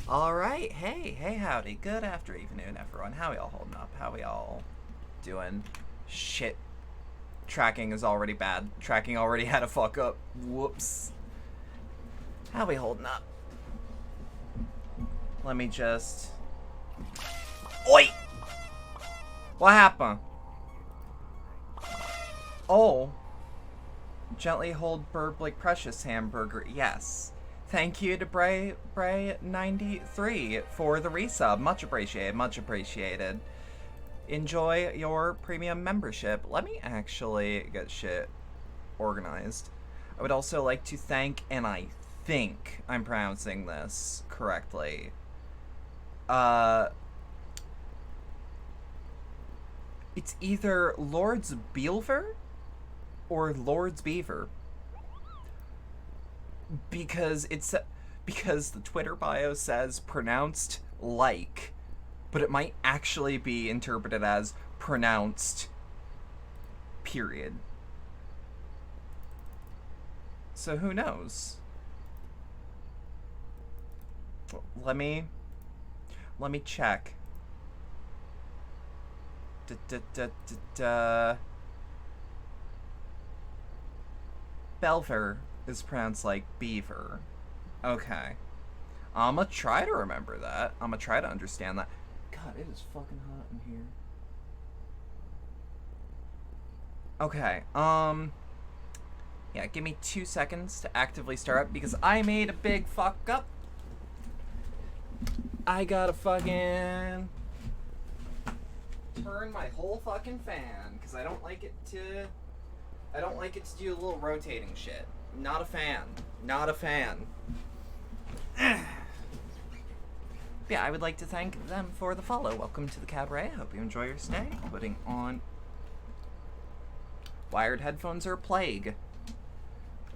Alright, hey, howdy. Good afternoon, everyone. How we all holding up? How we all doing? Shit. Tracking is already bad. Tracking already had a fuck up. Whoops. How we holding up? Let me just... Oi! What happened? Oh. Gently hold burp like precious hamburger. Yes. Thank you to Bray93 for the resub. Much appreciated, much appreciated. Enjoy your premium membership. Let me actually get shit organized. I would also like to thank, and I think I'm pronouncing this correctly, it's either Lord's Beaver or Lord's Beaver. Because the Twitter bio says pronounced like, but it might actually be interpreted as pronounced period. So who knows? Let me check. Belver is pronounced like beaver. Okay. I'ma try to remember that. I'ma try to understand that. God, it is fucking hot in here. Okay, yeah, give me 2 seconds to actively start up because I made a big fuck up. I gotta fucking turn my whole fucking fan because I don't like it to do a little rotating shit. Not a fan. Not a fan. Yeah, I would like to thank them for the follow. Welcome to the cabaret. Hope you enjoy your stay. Putting on... Wired headphones are a plague.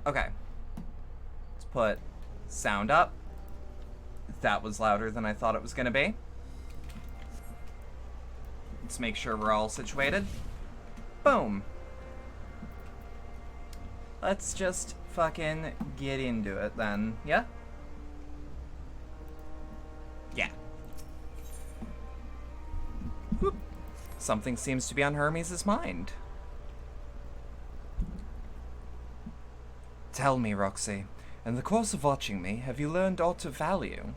Okay. Let's put sound up. That was louder than I thought it was going to be. Let's make sure we're all situated. Boom. Let's just fucking get into it then, yeah? Yeah. Whoop. Something seems to be on Hermes' mind. Tell me, Roxy, in the course of watching me, have you learned aught of value?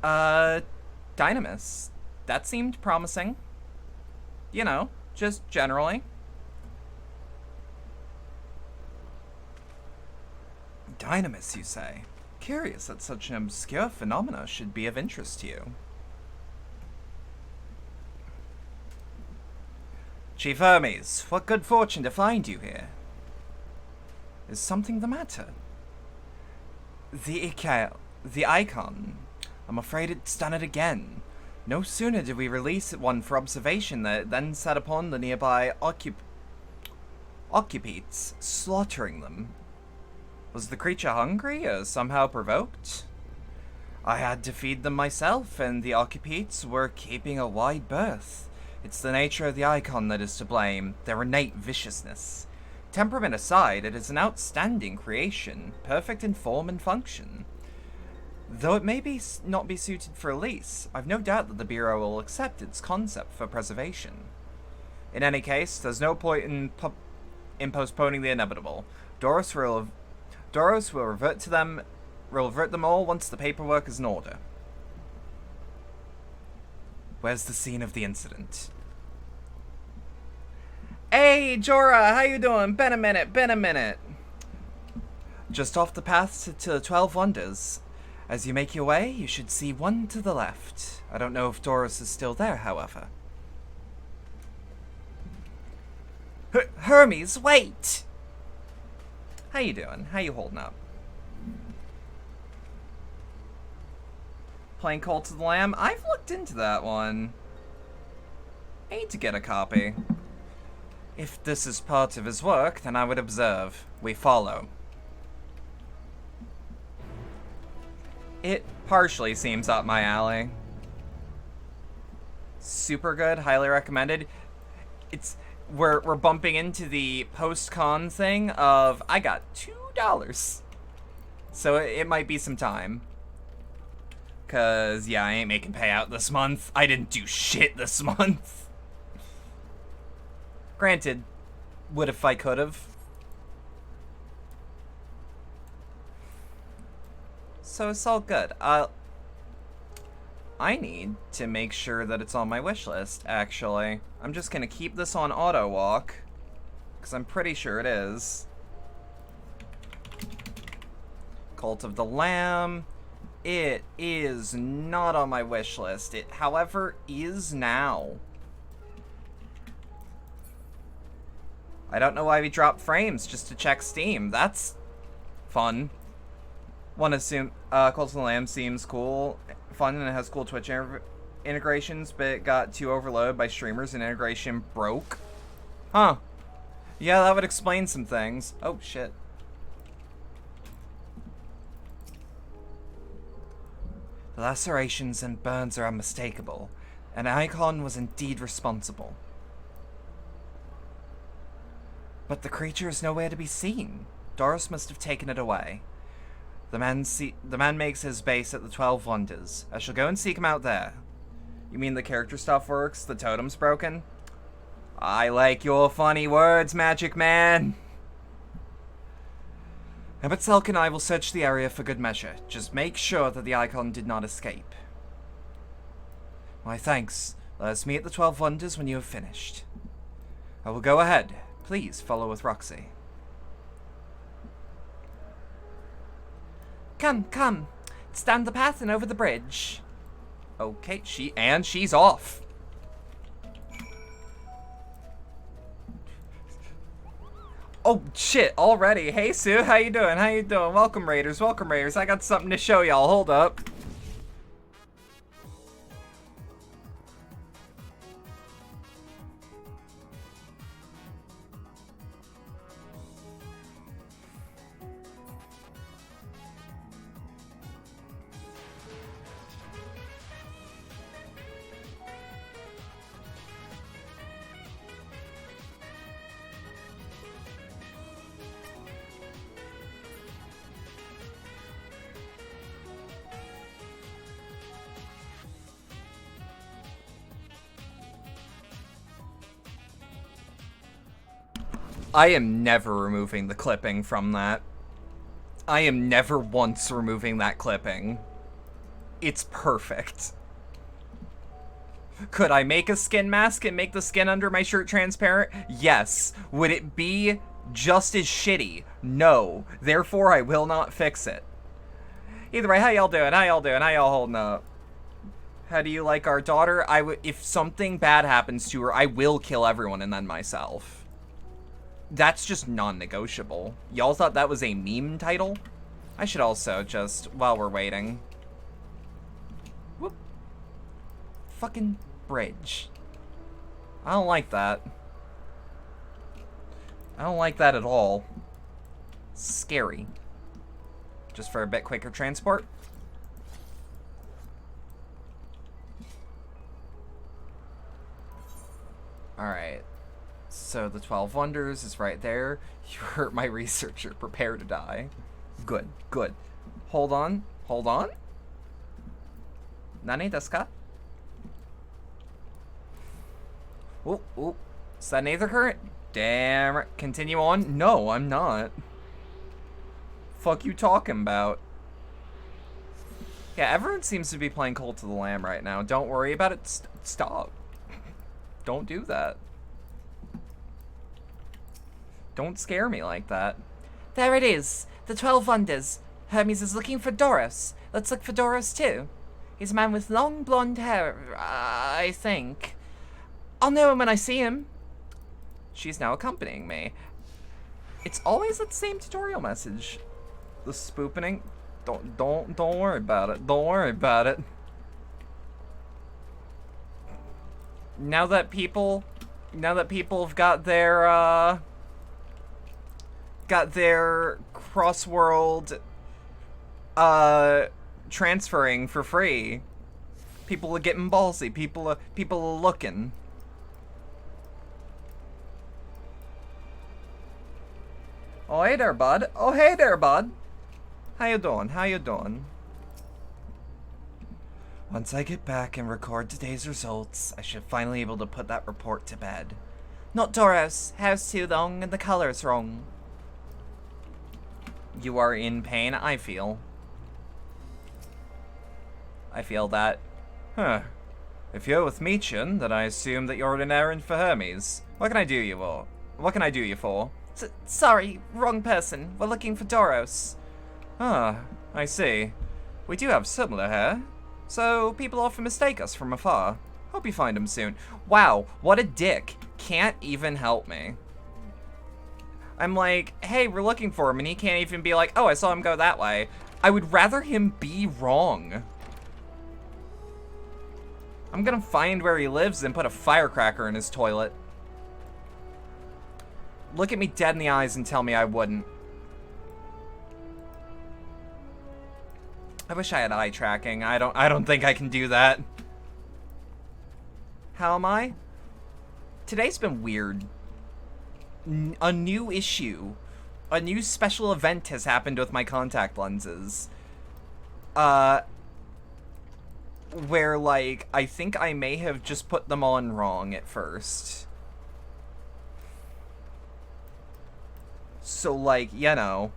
Dynamis. That seemed promising. You know, just generally. Dynamis, you say? Curious that such an obscure phenomena should be of interest to you. Chief Hermes, what good fortune to find you here. Is something the matter? The icon. I'm afraid it's done it again. No sooner did we release one for observation than it then set upon the nearby occupies, slaughtering them. Was the creature hungry or somehow provoked? I had to feed them myself, and the occupies were keeping a wide berth. It's the nature of the icon that is to blame, their innate viciousness. Temperament aside, it is an outstanding creation, perfect in form and function. Though it may not be suited for release, I've no doubt that the Bureau will accept its concept for preservation. In any case, there's no point in postponing the inevitable. Doros will revert them all once the paperwork is in order. Where's the scene of the incident? Hey, Jorah, how you doing? Been a minute. Just off the path to the 12 Wonders. As you make your way, you should see one to the left. I don't know if Doros is still there, however. Hermes, wait! How you doing? How you holding up? Playing Cult of the Lamb? I've looked into that one. I need to get a copy. If this is part of his work, then I would observe. We follow. It partially seems up my alley. Super good, highly recommended. We're bumping into the post-con thing of I got $2. So it might be some time. Cause, yeah, I ain't making payout this month. I didn't do shit this month. Granted, would if I could've. So it's all good. I need to make sure that it's on my wish list, actually. I'm just gonna keep this on auto walk, because I'm pretty sure it is. Cult of the Lamb. It is not on my wish list. It, however, is now. I don't know why we dropped frames just to check Steam. That's fun. Wanna assume Cult of the Lamb seems cool, fun, and it has cool Twitch integrations, but it got too overloaded by streamers and integration broke. Huh. Yeah, that would explain some things. Oh, shit. The lacerations and burns are unmistakable. An icon was indeed responsible. But the creature is nowhere to be seen. Doris must have taken it away. The man makes his base at the 12 Wonders. I shall go and seek him out there. You mean the character stuff works? The totem's broken? I like your funny words, Magic Man. Ebetzelk and I will search the area for good measure. Just make sure that the icon did not escape. Why, thanks. Let us meet at the 12 Wonders when you have finished. I will go ahead. Please follow with Roxy. Come, come. It's down the path and over the bridge. Okay, she's off. Oh, shit, already. Hey, Sue, how you doing? How you doing? Welcome, Raiders. Welcome, Raiders. I got something to show y'all. Hold up. I am never removing the clipping from that. I am never once removing that clipping. It's perfect. Could I make a skin mask and make the skin under my shirt transparent? Yes. Would it be just as shitty? No. Therefore, I will not fix it. Either way, how y'all doing? How y'all doing? How y'all holding up? How do you like our daughter? If something bad happens to her, I will kill everyone and then myself. That's just non-negotiable. Y'all thought that was a meme title? I should also just, while we're waiting. Whoop. Fucking bridge. I don't like that. I don't like that at all. Scary. Just for a bit quicker transport. Alright. So the 12 Wonders is right there. You hurt my researcher. Prepare to die. Good, good. Hold on, hold on. Nani desu ka? Oh, oh. Is that Nether Current? Damn it. Continue on? No, I'm not. Fuck you talking about? Yeah, everyone seems to be playing Cult of the Lamb right now. Don't worry about it. Stop. Don't do that. Don't scare me like that. There it is. The 12 Wonders. Hermes is looking for Doros. Let's look for Doros too. He's a man with long blonde hair, I think. I'll know him when I see him. She's now accompanying me. It's always that same tutorial message. The spoopening. Don't worry about it. Don't worry about it. Now that people have got their cross-world transferring for free. People are getting ballsy. People are looking. Oh hey there, bud. Oh hey there, bud. How you doing? How you doing? Once I get back and record today's results, I should finally be able to put that report to bed. Not Doros. Hair's too long and the color's wrong. You are in pain, I feel. I feel that. Huh. If you're with Meechan, then I assume that you're on an errand for Hermes. What can I do you for? What can I do you for? Sorry, wrong person. We're looking for Doros. Ah, I see. We do have similar hair. So people often mistake us from afar. Hope you find him soon. Wow, what a dick. Can't even help me. I'm like, hey, we're looking for him, and he can't even be like, oh, I saw him go that way. I would rather him be wrong. I'm gonna find where he lives and put a firecracker in his toilet. Look at me dead in the eyes and tell me I wouldn't. I wish I had eye tracking. I don't think I can do that. How am I? Today's been weird. A new issue. A new special event has happened with my contact lenses. Where, like, I think I may have just put them on wrong at first. So, like, you know,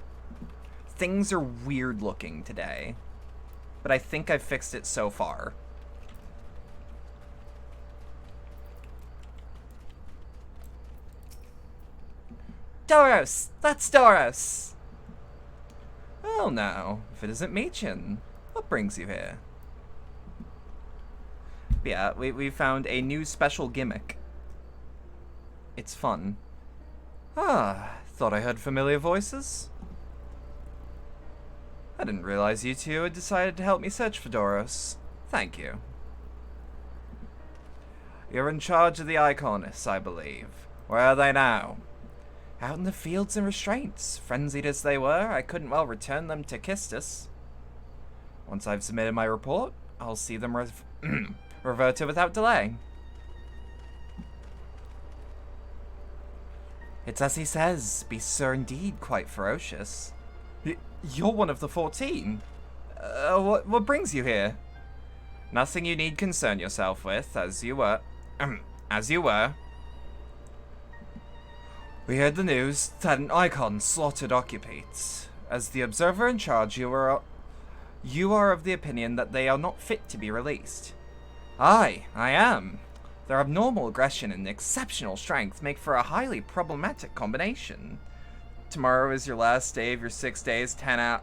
things are weird looking today. But I think I've fixed it so far. Doros! That's Doros! Oh no, if it isn't Meechan, what brings you here? Yeah, we found a new special gimmick. It's fun. Ah, thought I heard familiar voices. I didn't realize you two had decided to help me search for Doros. Thank you. You're in charge of the Iconists, I believe. Where are they now? Out in the fields and restraints. Frenzied as they were, I couldn't well return them to Kistis. Once I've submitted my report, I'll see them reverted without delay. It's as he says, beasts are indeed quite ferocious. You're one of the 14. What brings you here? Nothing you need concern yourself with, as you were. We heard the news that an icon slaughtered occupates. As the observer in charge, you are of the opinion that they are not fit to be released. Aye, I am. Their abnormal aggression and exceptional strength make for a highly problematic combination. Tomorrow is your last day of your 6 days, 10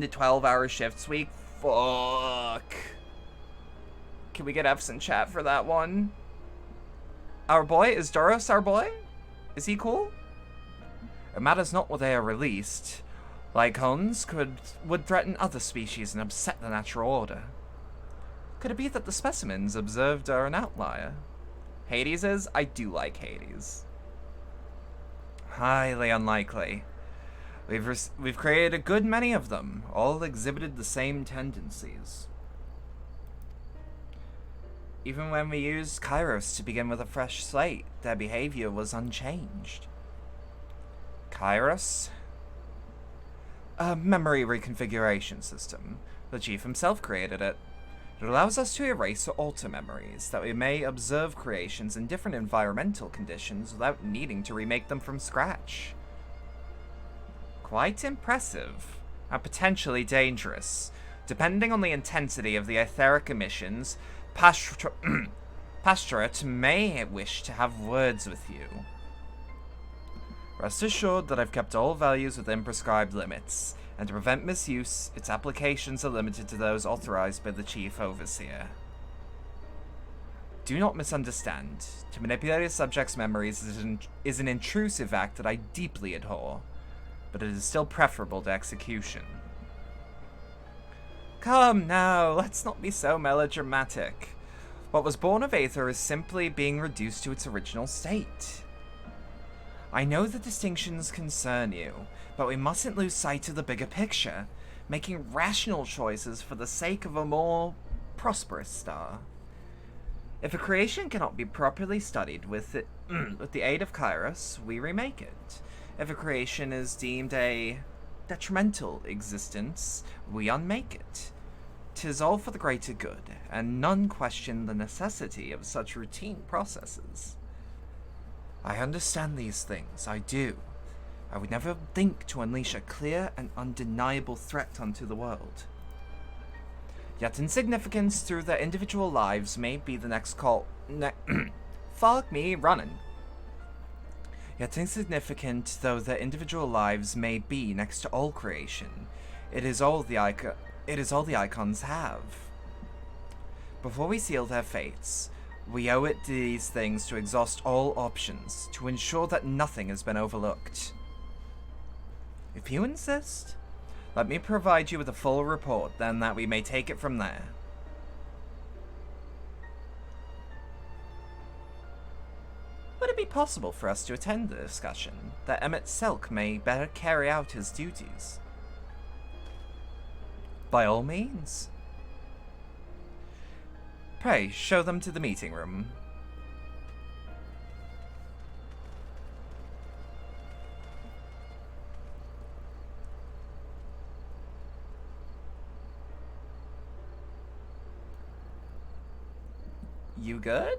to 12 hour shifts week. Fuck. Can we get F's in chat for that one? Our boy? Is Doros our boy? Is he cool? It matters not where they are released. Lycons would threaten other species and upset the natural order. Could it be that the specimens observed are an outlier? Hades is? I do like Hades. Highly unlikely. We've created a good many of them. All exhibited the same tendencies. Even when we used Kairos to begin with a fresh slate, their behavior was unchanged. Kairos? A memory reconfiguration system. The chief himself created it. It allows us to erase or alter memories, that we may observe creations in different environmental conditions without needing to remake them from scratch. Quite impressive, and potentially dangerous. Depending on the intensity of the etheric emissions, Pastorate may wish to have words with you. Rest assured that I've kept all values within prescribed limits, and to prevent misuse, its applications are limited to those authorized by the Chief Overseer. Do not misunderstand. To manipulate a subject's memories is an intrusive act that I deeply abhor, but it is still preferable to execution. Come now, let's not be so melodramatic. What was born of Aether is simply being reduced to its original state. I know the distinctions concern you, but we mustn't lose sight of the bigger picture, making rational choices for the sake of a more prosperous star. If a creation cannot be properly studied with the aid of Kairos, we remake it. If a creation is deemed a detrimental existence, we unmake it. 'tis all for the greater good, and none question the necessity of such routine processes. I understand these things, I do. I would never think to unleash a clear and undeniable threat onto the world. Yet insignificant through their individual lives may be the next call. Fuck me running. Yet insignificant though their individual lives may be next to all creation, it is all the icons have. Before we seal their fates, we owe it to these things to exhaust all options, to ensure that nothing has been overlooked. If you insist, let me provide you with a full report, then that we may take it from there. Would it be possible for us to attend the discussion, that Emmett Selk may better carry out his duties? By all means. Pray, show them to the meeting room. You good?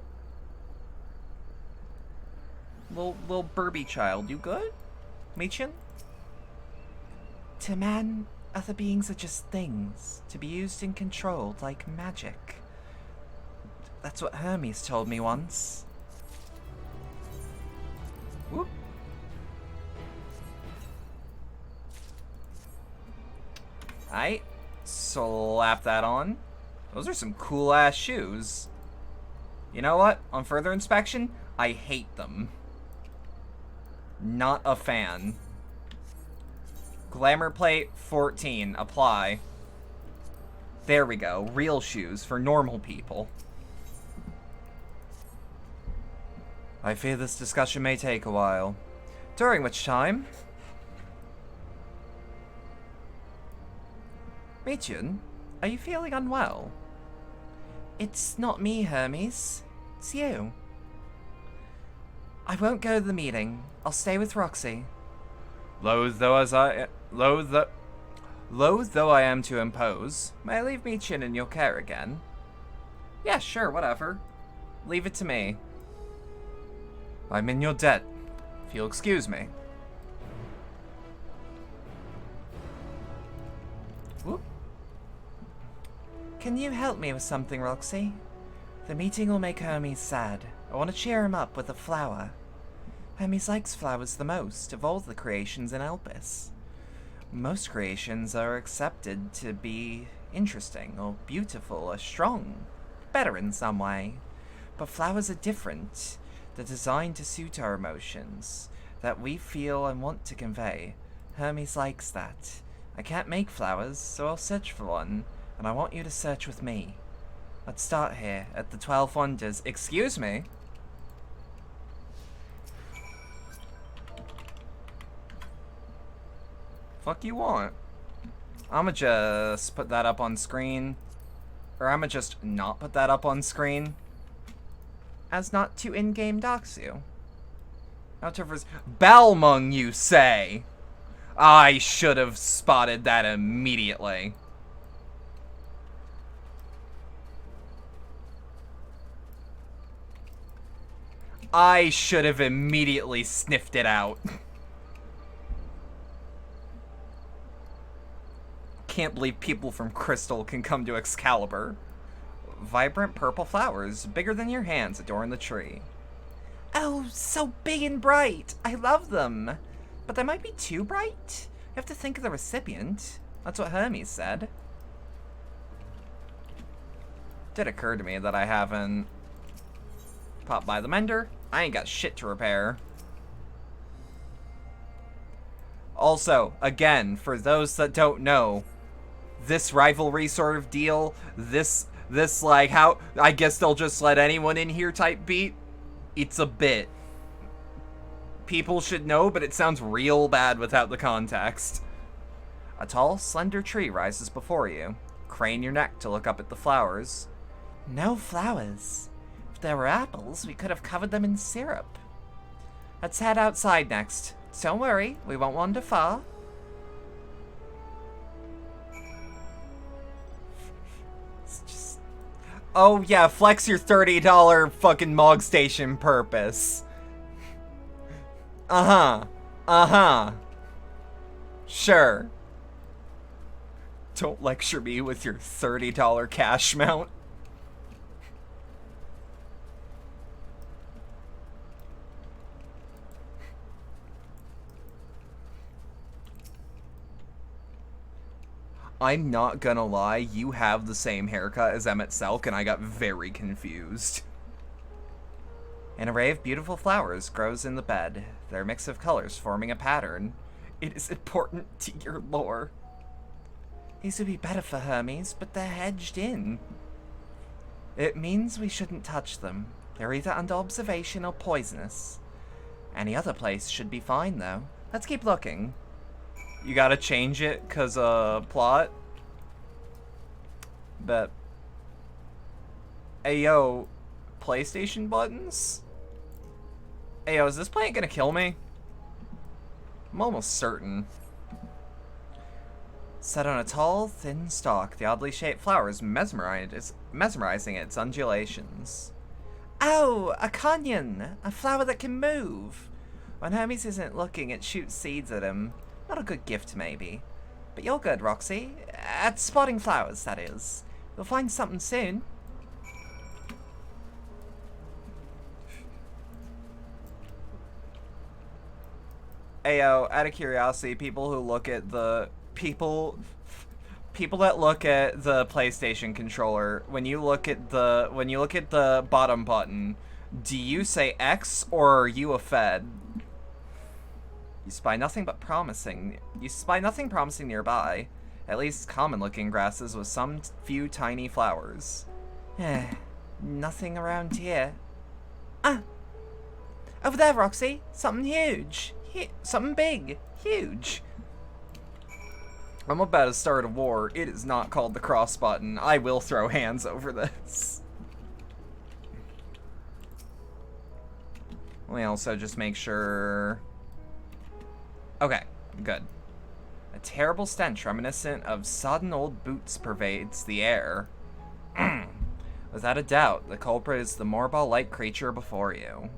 Little Burby child, you good? Meechin? To man, other beings are just things, to be used and controlled like magic. That's what Hermes told me once. Whoop. Aight, slap that on. Those are some cool ass shoes. You know what? On further inspection, I hate them. Not a fan. Glamour plate 14. Apply. There we go. Real shoes for normal people. I fear this discussion may take a while. During which time... Meichin, are you feeling unwell? It's not me, Hermes. It's you. I won't go to the meeting. I'll stay with Roxy. Loath though I am to impose, may I leave Meichin in your care again? Yeah, sure, whatever. Leave it to me. I'm in your debt, if you'll excuse me. Whoop. Can you help me with something, Roxy? The meeting will make Hermes sad. I want to cheer him up with a flower. Hermes likes flowers the most of all the creations in Elpis. Most creations are accepted to be interesting or beautiful or strong, better in some way. But flowers are different. They're designed to suit our emotions, that we feel and want to convey. Hermes likes that. I can't make flowers, so I'll search for one, and I want you to search with me. Let's start here, at the 12 Wonders. Excuse me? Fuck you want? I'ma just put that up on screen. Or I'ma just not put that up on screen. As not to in-game dox you. Outrovers Balmung, you say? I should have spotted that immediately. I should have immediately sniffed it out. Can't believe people from Crystal can come to Excalibur. Vibrant purple flowers, bigger than your hands, adorn the tree. Oh, so big and bright. I love them. But they might be too bright. You have to think of the recipient. That's what Hermes said. Did occur to me that I haven't popped by the mender. I ain't got shit to repair. Also, again, for those that don't know, this rivalry sort of deal, this like how I guess they'll just let anyone in here type beat, it's a bit. People should know, but it sounds real bad without the context. A tall, slender tree rises before you. Crane your neck to look up at the flowers. No flowers. If there were apples, we could have covered them in syrup. Let's head outside next. Don't worry, we won't wander far. Oh, yeah, flex your $30 fucking Mog Station purpose. Uh-huh. Uh-huh. Sure. Don't lecture me with your $30 cash mount. I'm not gonna lie, you have the same haircut as Emmett Selk, and I got very confused. An array of beautiful flowers grows in the bed, their mix of colors forming a pattern. It is important to your lore. These would be better for Hermes, but they're hedged in. It means we shouldn't touch them. They're either under observation or poisonous. Any other place should be fine, though. Let's keep looking. You gotta change it, cause, plot. But... Hey, yo, PlayStation buttons? Hey, yo, is this plant gonna kill me? I'm almost certain. Set on a tall, thin stalk, the oddly shaped flower is mesmerizing its undulations. Oh, a canyon! A flower that can move! When Hermes isn't looking, it shoots seeds at him. Not a good gift, maybe. But you're good, Roxy. At spotting flowers, that is. You'll find something soon. Ayo, out of curiosity, people who look at the... People that look at the PlayStation controller, when you look at the bottom button, do you say X or are you a Fed? You spy nothing promising nearby. At least common-looking grasses with some few tiny flowers. Nothing around here. Ah! Over there, Roxy! Something huge! Something big! Huge! I'm about to start a war. It is not called the cross button. I will throw hands over this. Let me also just make sure... Okay, good. A terrible stench reminiscent of sodden old boots pervades the air. Without a doubt, the culprit is the Morball-like creature before you.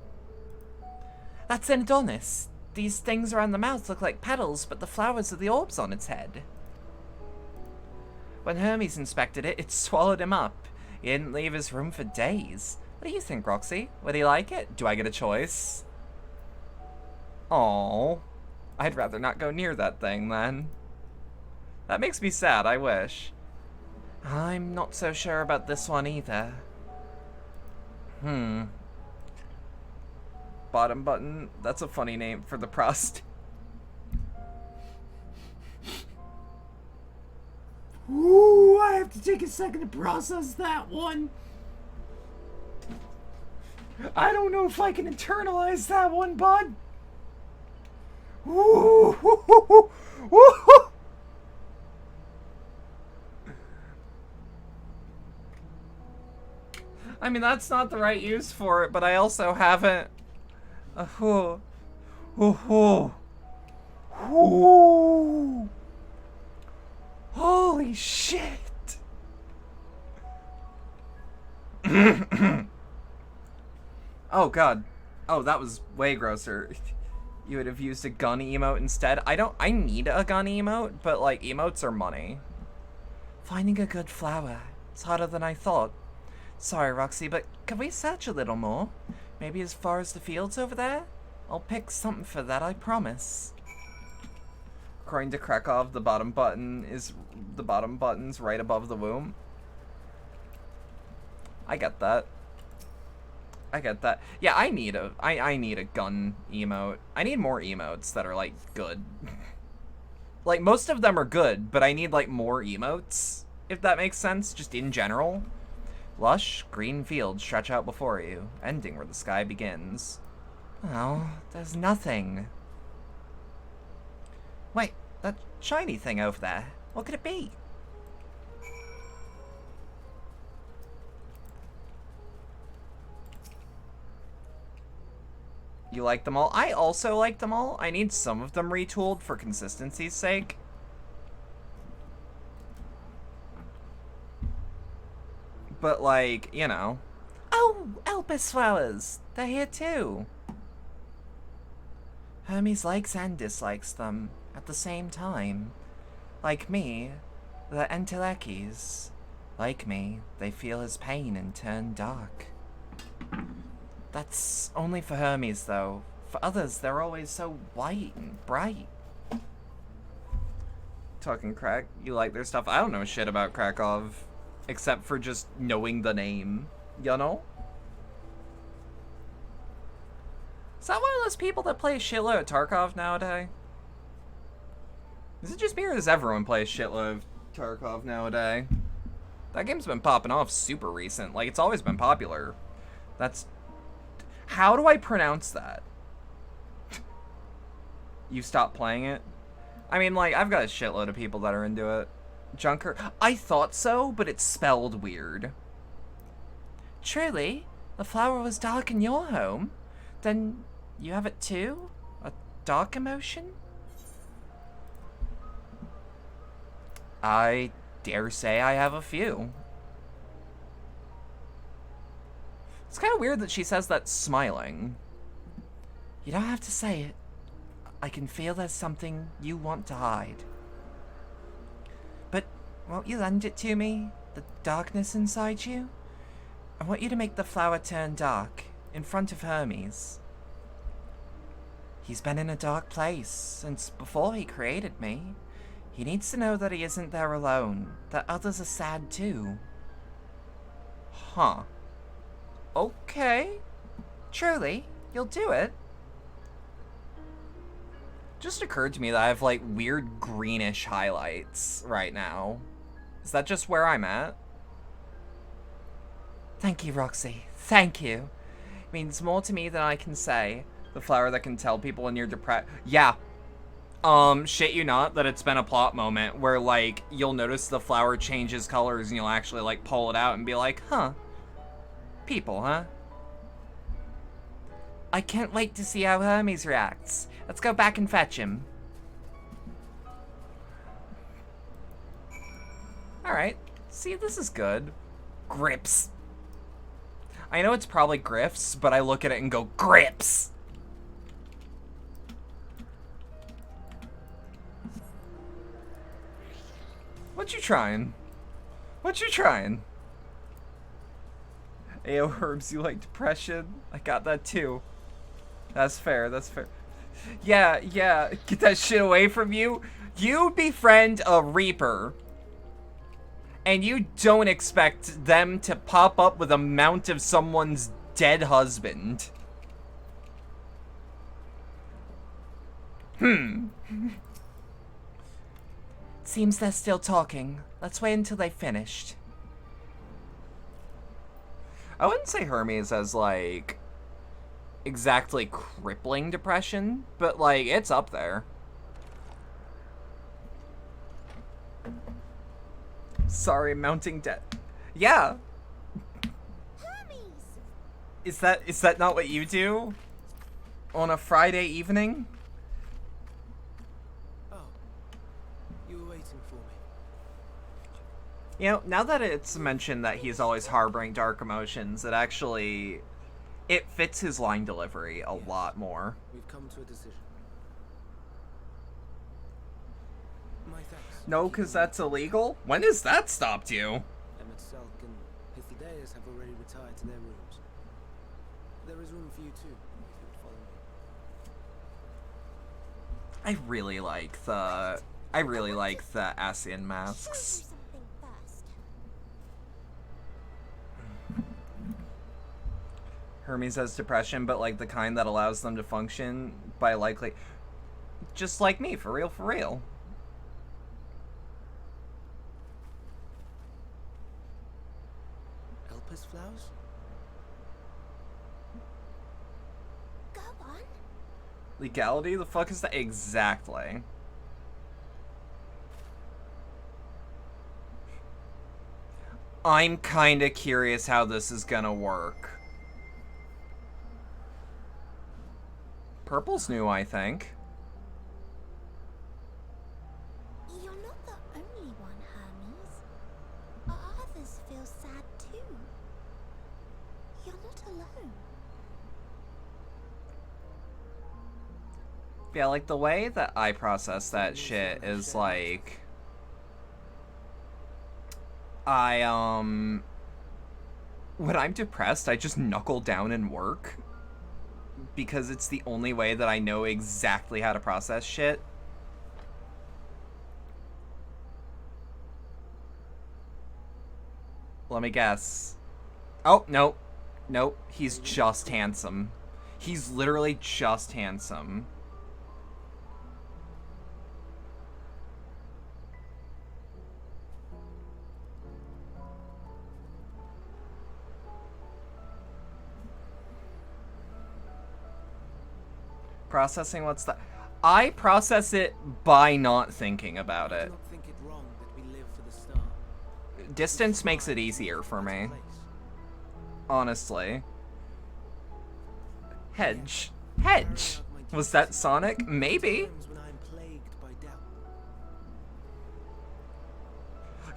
That's an Adonis. These things around the mouth look like petals, but the flowers are the orbs on its head. When Hermes inspected it, it swallowed him up. He didn't leave his room for days. What do you think, Roxy? Would he like it? Do I get a choice? Aww. I'd rather not go near that thing, then. That makes me sad, I wish. I'm not so sure about this one, either. Bottom button? That's a funny name for the prost. Ooh, I have to take a second to process that one. I don't know if I can internalize that one, bud. Ooh, hoo, hoo, hoo, hoo, hoo. I mean, that's not the right use for it, but I also haven't... Ooh. Holy shit! Oh god. Oh, that was way grosser. You would have used a gun emote instead. I need a gun emote, but like, emotes are money. Finding a good flower. It's harder than I thought. Sorry, Roxy, but can we search a little more? Maybe as far as the fields over there? I'll pick something for that, I promise. According to Krekov, the bottom button's right above the womb. I get that. Yeah, I need a gun emote. I need more emotes that are like good. Like, most of them are good, but I need like more emotes, if that makes sense, just in general. Lush, green fields stretch out before you, ending where the sky begins. Oh, there's nothing. Wait, that shiny thing over there, what could it be? You like them all? I also like them all. I need some of them retooled for consistency's sake. But, like, you know. Oh, Elpis flowers. They're here too. Hermes likes and dislikes them at the same time. Like me, the Entelekis. Like me, they feel his pain and turn dark. That's only for Hermes, though. For others, they're always so white and bright. Talking crack, you like their stuff? I don't know shit about Krakow, except for just knowing the name, you know? Is that one of those people that play a shitload of Tarkov nowadays? Is it just me or does everyone play a shitload of Tarkov nowadays? That game's been popping off super recent. Like, it's always been popular. That's... How do I pronounce that? You stopped playing it? I mean, like, I've got a shitload of people that are into it. Junker... I thought so, but it's spelled weird. Truly? The flower was dark in your home? Then you have it too? A dark emotion? I dare say I have a few. It's kind of weird that she says that smiling. You don't have to say it. I can feel there's something you want to hide. But won't you lend it to me? The darkness inside you? I want you to make the flower turn dark in front of Hermes. He's been in a dark place since before he created me. He needs to know that he isn't there alone, that others are sad too. Huh. Okay. Truly, you'll do it. Just occurred to me that I have, like, weird greenish highlights right now. Is that just where I'm at? Thank you, Roxy. Thank you. It means more to me than I can say. The flower that can tell people when you're depressed. Yeah. Shit you not, that it's been a plot moment where, like, you'll notice the flower changes colors and you'll actually, like, pull it out and be like, huh. People, huh? I can't wait to see how Hermes reacts. Let's go back and fetch him. Alright. See, this is good. Grips. I know it's probably Griffs, but I look at it and go, Grips! What you trying? What you trying? Ayo, Herbs, you like depression? I got that too. That's fair, that's fair. Yeah, get that shit away from you. You befriend a Reaper, and you don't expect them to pop up with a mount of someone's dead husband. Seems they're still talking. Let's wait until they've finished. I wouldn't say Hermes has, like, exactly crippling depression, but, like, it's up there. Sorry, mounting debt. Yeah. Is that not what you do? On a Friday evening? Oh. You were waiting for me. You know, now that it's mentioned that he's always harboring dark emotions, it fits his line delivery a lot more. We've come to a decision. My thanks. No, because that's illegal? When has that stopped you? Emmett Selk and Pythideus have already retired to their rooms. There is room for you too, if you would follow me. I really like the Asian masks. Hermes has depression, but like the kind that allows them to function by likely... Just like me, for real, for real. Elpis flowers? Go on. Legality? The fuck is that? Exactly. I'm kinda curious how this is gonna work. Purple's new, I think. You're not the only one, Hermes. Others feel sad too. You're not alone. Yeah, like, the way that I process that shit is, like... when I'm depressed, I just knuckle down and work. Because it's the only way that I know exactly how to process shit. Let me guess. Oh, no. Nope. He's just handsome. He's literally just handsome. Processing, what's that? I process it by not thinking about it. Distance makes it easier for me. Honestly. Hedge. Hedge! Was that Sonic? Maybe.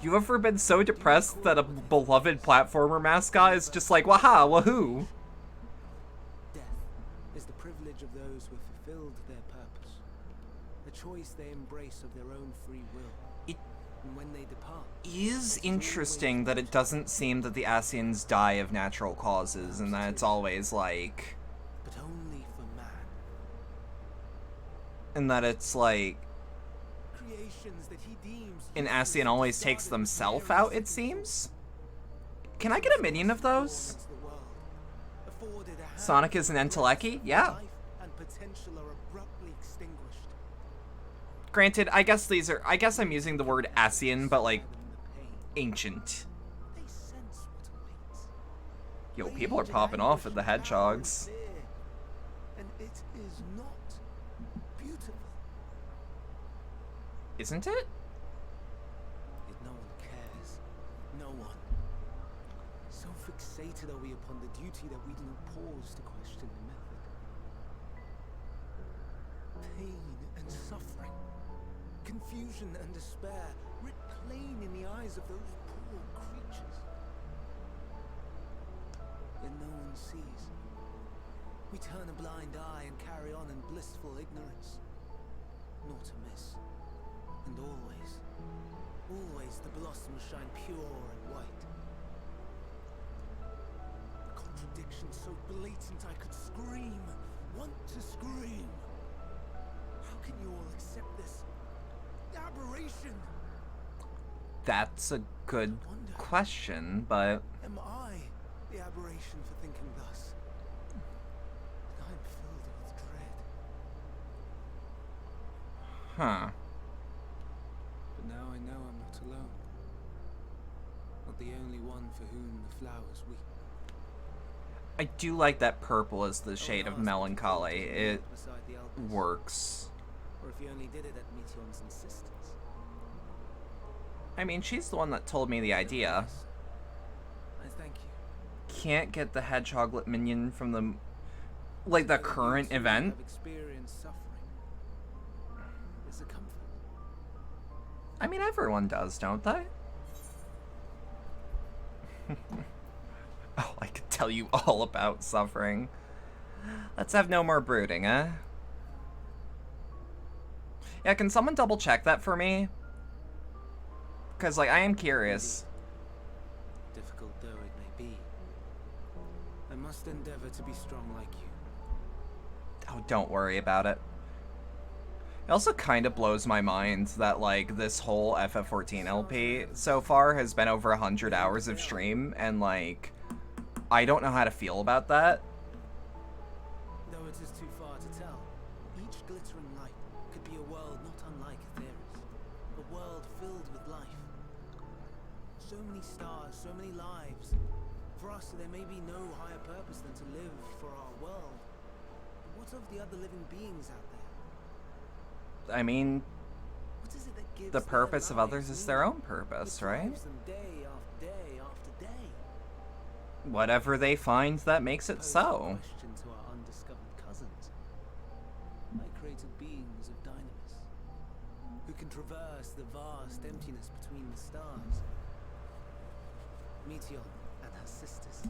You ever been so depressed that a beloved platformer mascot is just like, waha, wahoo? Is the privilege of those who have fulfilled their purpose, the choice they embrace of their own free will. And when they depart, Is interesting that it doesn't seem that the Asians die of natural causes, and that it's always like, but only for man. and that it's like, Creations that he deems an Asian always takes themselves out, it seems. Can I get a minion of those? Sonic is an Entelechy? Yeah. Granted, I guess these are, I guess I'm using the word Asian, but like, ancient. Yo, people are popping off at the hedgehogs. And it is not beautiful. Isn't it? Yet no one cares. No one. So fixated are we upon the duty that we do not pause to question the method. Pain and suffering, confusion and despair, writ plain in the eyes of those poor creatures. Yet no one sees. We turn a blind eye and carry on in blissful ignorance. Not to miss. And always, always the blossoms shine pure and white. A contradiction so blatant I could scream, want to scream. How can you all accept this aberration? That's a good question, but... Am I the aberration for thinking thus? And I'm filled with dread. Huh. But now I know I'm not alone. Not the only one for whom the flowers weep. I do like that purple as the shade of melancholy. It works. Or if you only did it at Meteon's insistence. I mean, she's the one that told me the idea. I thank you. Can't get the hedgehoglet minion from the... like, the current event? Have experienced suffering. It's a comfort. I mean, everyone does, don't they? Oh, I could tell you all about suffering. Let's have no more brooding, eh? Yeah, can someone double check that for me? Because, like, I am curious. Difficult though it may be, I must endeavor to be strong like you. Oh, don't worry about it. It also kind of blows my mind that, like, this whole FF14 LP so far has been over 100 hours of stream, and, like, I don't know how to feel about that. Though it is too far to tell, each glittering light could be a world not unlike Aetherius. A world filled with life. So many stars, so many lives. For us, there may be no higher purpose than to live for our world. But what of the other living beings out there? I mean, What is it that gives the their purpose of others lives is their own meaning? purpose, What right? drives them day after day after day? Whatever they find that makes it Pose so. a question to our undiscovered cousins. I created beings of dynamis, who can traverse the vast emptiness between the stars. Meteor and her sisters.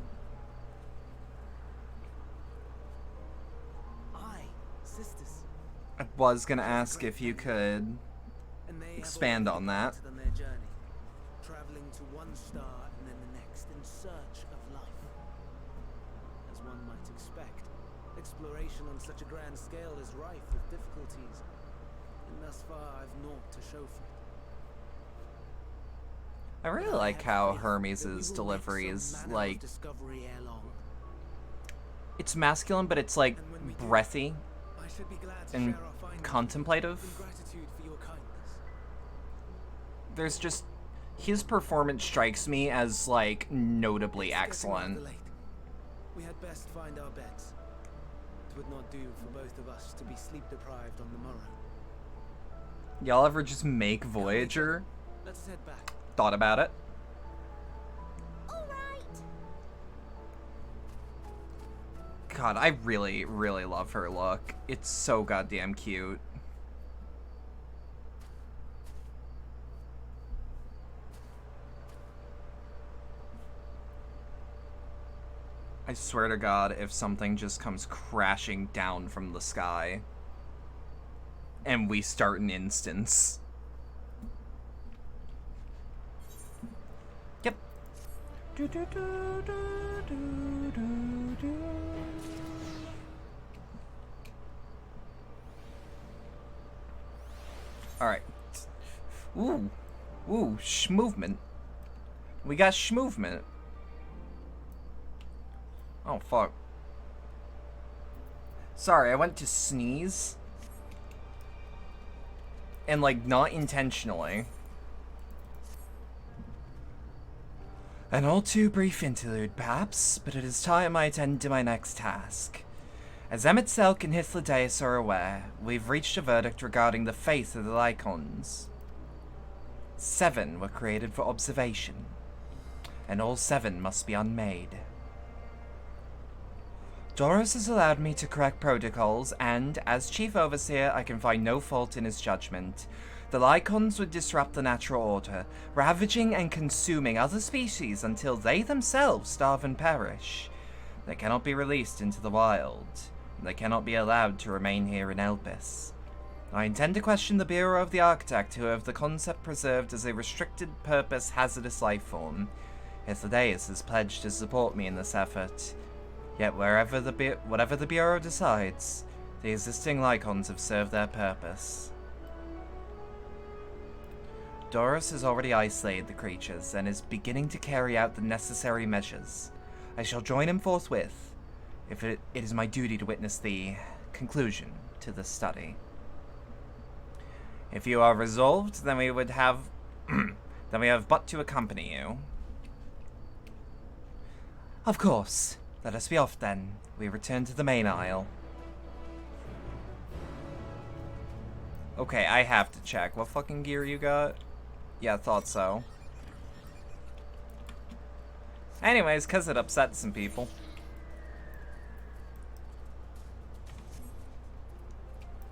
Sisters. I was gonna ask if you could And they expand have on that. on their journey, traveling to one star and then the next in search of life. As one might expect, exploration on such a grand scale is rife with difficulties, and thus far I've naught to show for it. I really like how Hermes' delivery is like, discovery ere long. it's masculine, but it's like breathy I should be glad to and share our findings contemplative. in gratitude for your kindness. There's just, his performance strikes me as like notably It's getting excellent. rather late. We had best find our beds. It would not do for both of us to be sleep deprived on the morrow. Y'all ever just make Voyager? Let's head back. Thought about it? All right. God, I really, really love her look. It's so goddamn cute. I swear to God, if something just comes crashing down from the sky and we start an instance. Yep. Alright. Ooh. Ooh, schmovement. We got schmovement. Oh, fuck. Sorry, I went to sneeze. And, like, not intentionally. An all too brief interlude, perhaps, but it is time I attend to my next task. As Emmett Selk and Hythlodaeus are aware, we've reached a verdict regarding the fate of the Lycons. 7 were created for observation, and all 7 must be unmade. Doros has allowed me to correct protocols, and, as Chief Overseer, I can find no fault in his judgment. The Lycons would disrupt the natural order, ravaging and consuming other species until they themselves starve and perish. They cannot be released into the wild, and they cannot be allowed to remain here in Elpis. I intend to question the Bureau of the Architect, who have the concept preserved as a restricted-purpose hazardous life form. Hythlodaeus has pledged to support me in this effort. Yet whatever the Bureau decides, the existing Lycons have served their purpose. Doros has already isolated the creatures and is beginning to carry out the necessary measures. I shall join him forthwith, if it is my duty to witness the conclusion to this study. If you are resolved, then we would have then we have but to accompany you. Of course. Let us be off then. We return to the main aisle. Okay, I have to check. What fucking gear you got? Yeah, I thought so. Anyways, because it upset some people.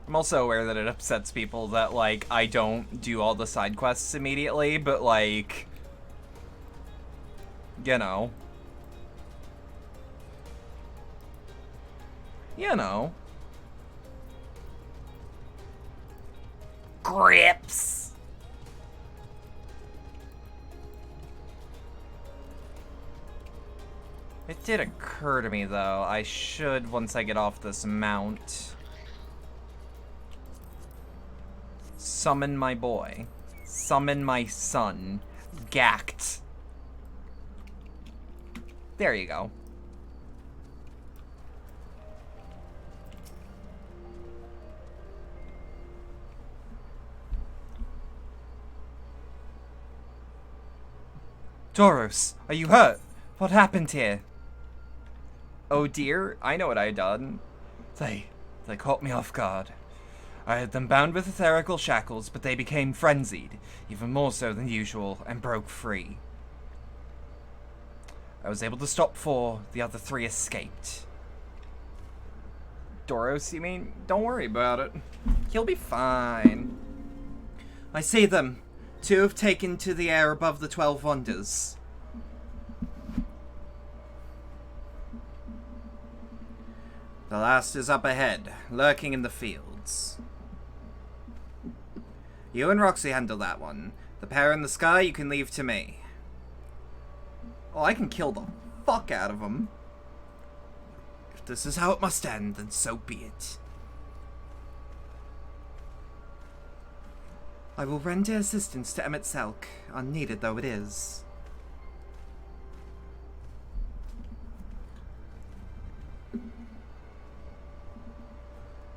I'm also aware that it upsets people that, like, I don't do all the side quests immediately, but, like, you know. You know. Grips! It did occur to me, though, I should, once I get off this mount, summon my boy. Summon my son. Gact. There you go. Doros, are you hurt? What happened here? Oh dear, I know what I done. They caught me off guard. I had them bound with etherical shackles, but they became frenzied, even more so than usual, and broke free. I was able to stop 4, the other 3 escaped. Doros, you mean? Don't worry about it. He'll be fine. I see them. 2 have taken to the air above the 12 Wonders. The last is up ahead, lurking in the fields. You and Roxy handle that one. The pair in the sky you can leave to me. Oh, I can kill the fuck out of them. If this is how it must end, then so be it. I will render assistance to Emmett Selk, unneeded though it is.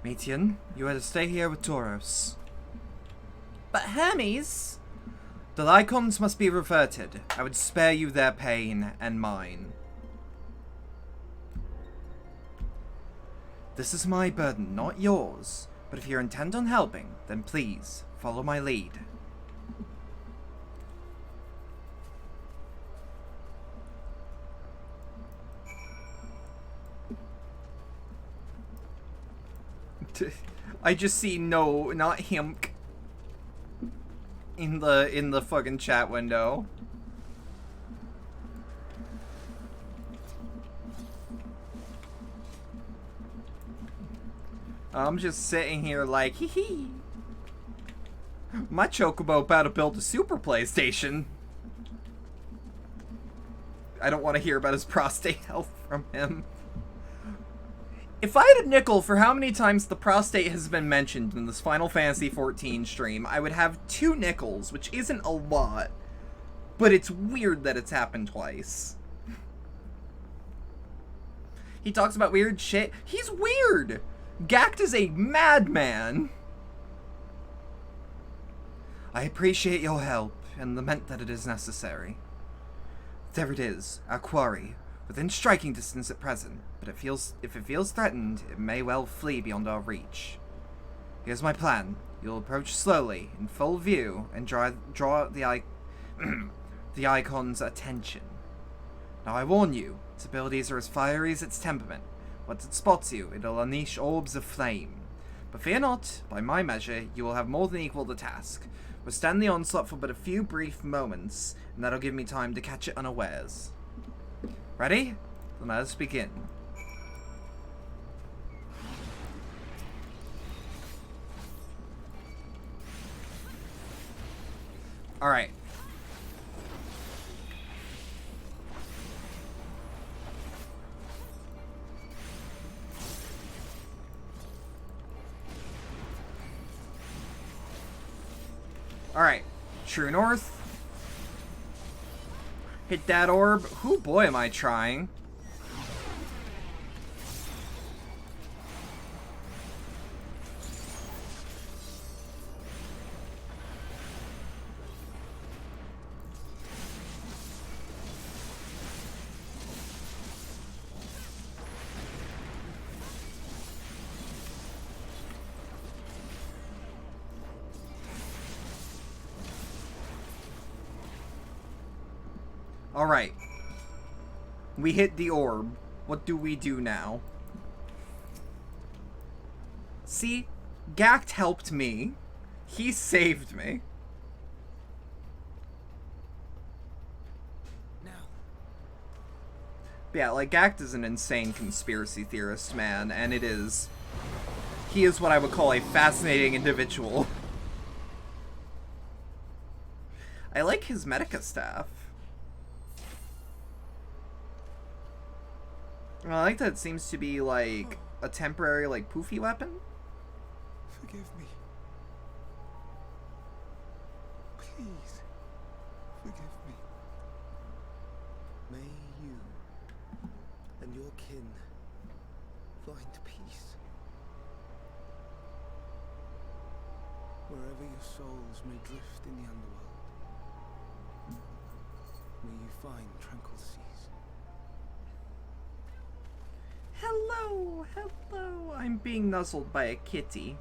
Metian, you are to stay here with Tauros. But Hermes! The Lycons must be reverted. I would spare you their pain and mine. This is my burden, not yours. But if you're intent on helping, then please, follow my lead. I just see no, not him in the fucking chat window. I'm just sitting here like, hee hee. My Chocobo about to build a super PlayStation. I don't want to hear about his prostate health from him. If I had a nickel for how many times the prostate has been mentioned in this Final Fantasy XIV stream, I would have 2 nickels, which isn't a lot. But it's weird that it's happened twice. He talks about weird shit. He's weird! Gact is a madman! I appreciate your help, and lament that it is necessary. There it is, our quarry, within striking distance at present, but if it feels threatened, it may well flee beyond our reach. Here's my plan. You'll approach slowly, in full view, and draw the the icon's attention. Now I warn you, its abilities are as fiery as its temperament. Once it spots you, it'll unleash orbs of flame. But fear not, by my measure, you will have more than equal the task. Withstand the onslaught for but a few brief moments, and that'll give me time to catch it unawares. Ready? Then let us begin. Alright. Alright. True North. Hit that orb. Who boy am I trying? Alright. We hit the orb. What do we do now? See? Gact helped me. He saved me. Now. But yeah, like, Gact is an insane conspiracy theorist, man, and it is... He is what I would call a fascinating individual. I like his Medica staff. I like that it seems to be, like, a temporary, like, poofy weapon. Forgive me. Please, forgive me. May you and your kin find peace. Wherever your souls may drift in the underworld, may you find tranquil seas. Hello, hello. I'm being nuzzled by a kitty.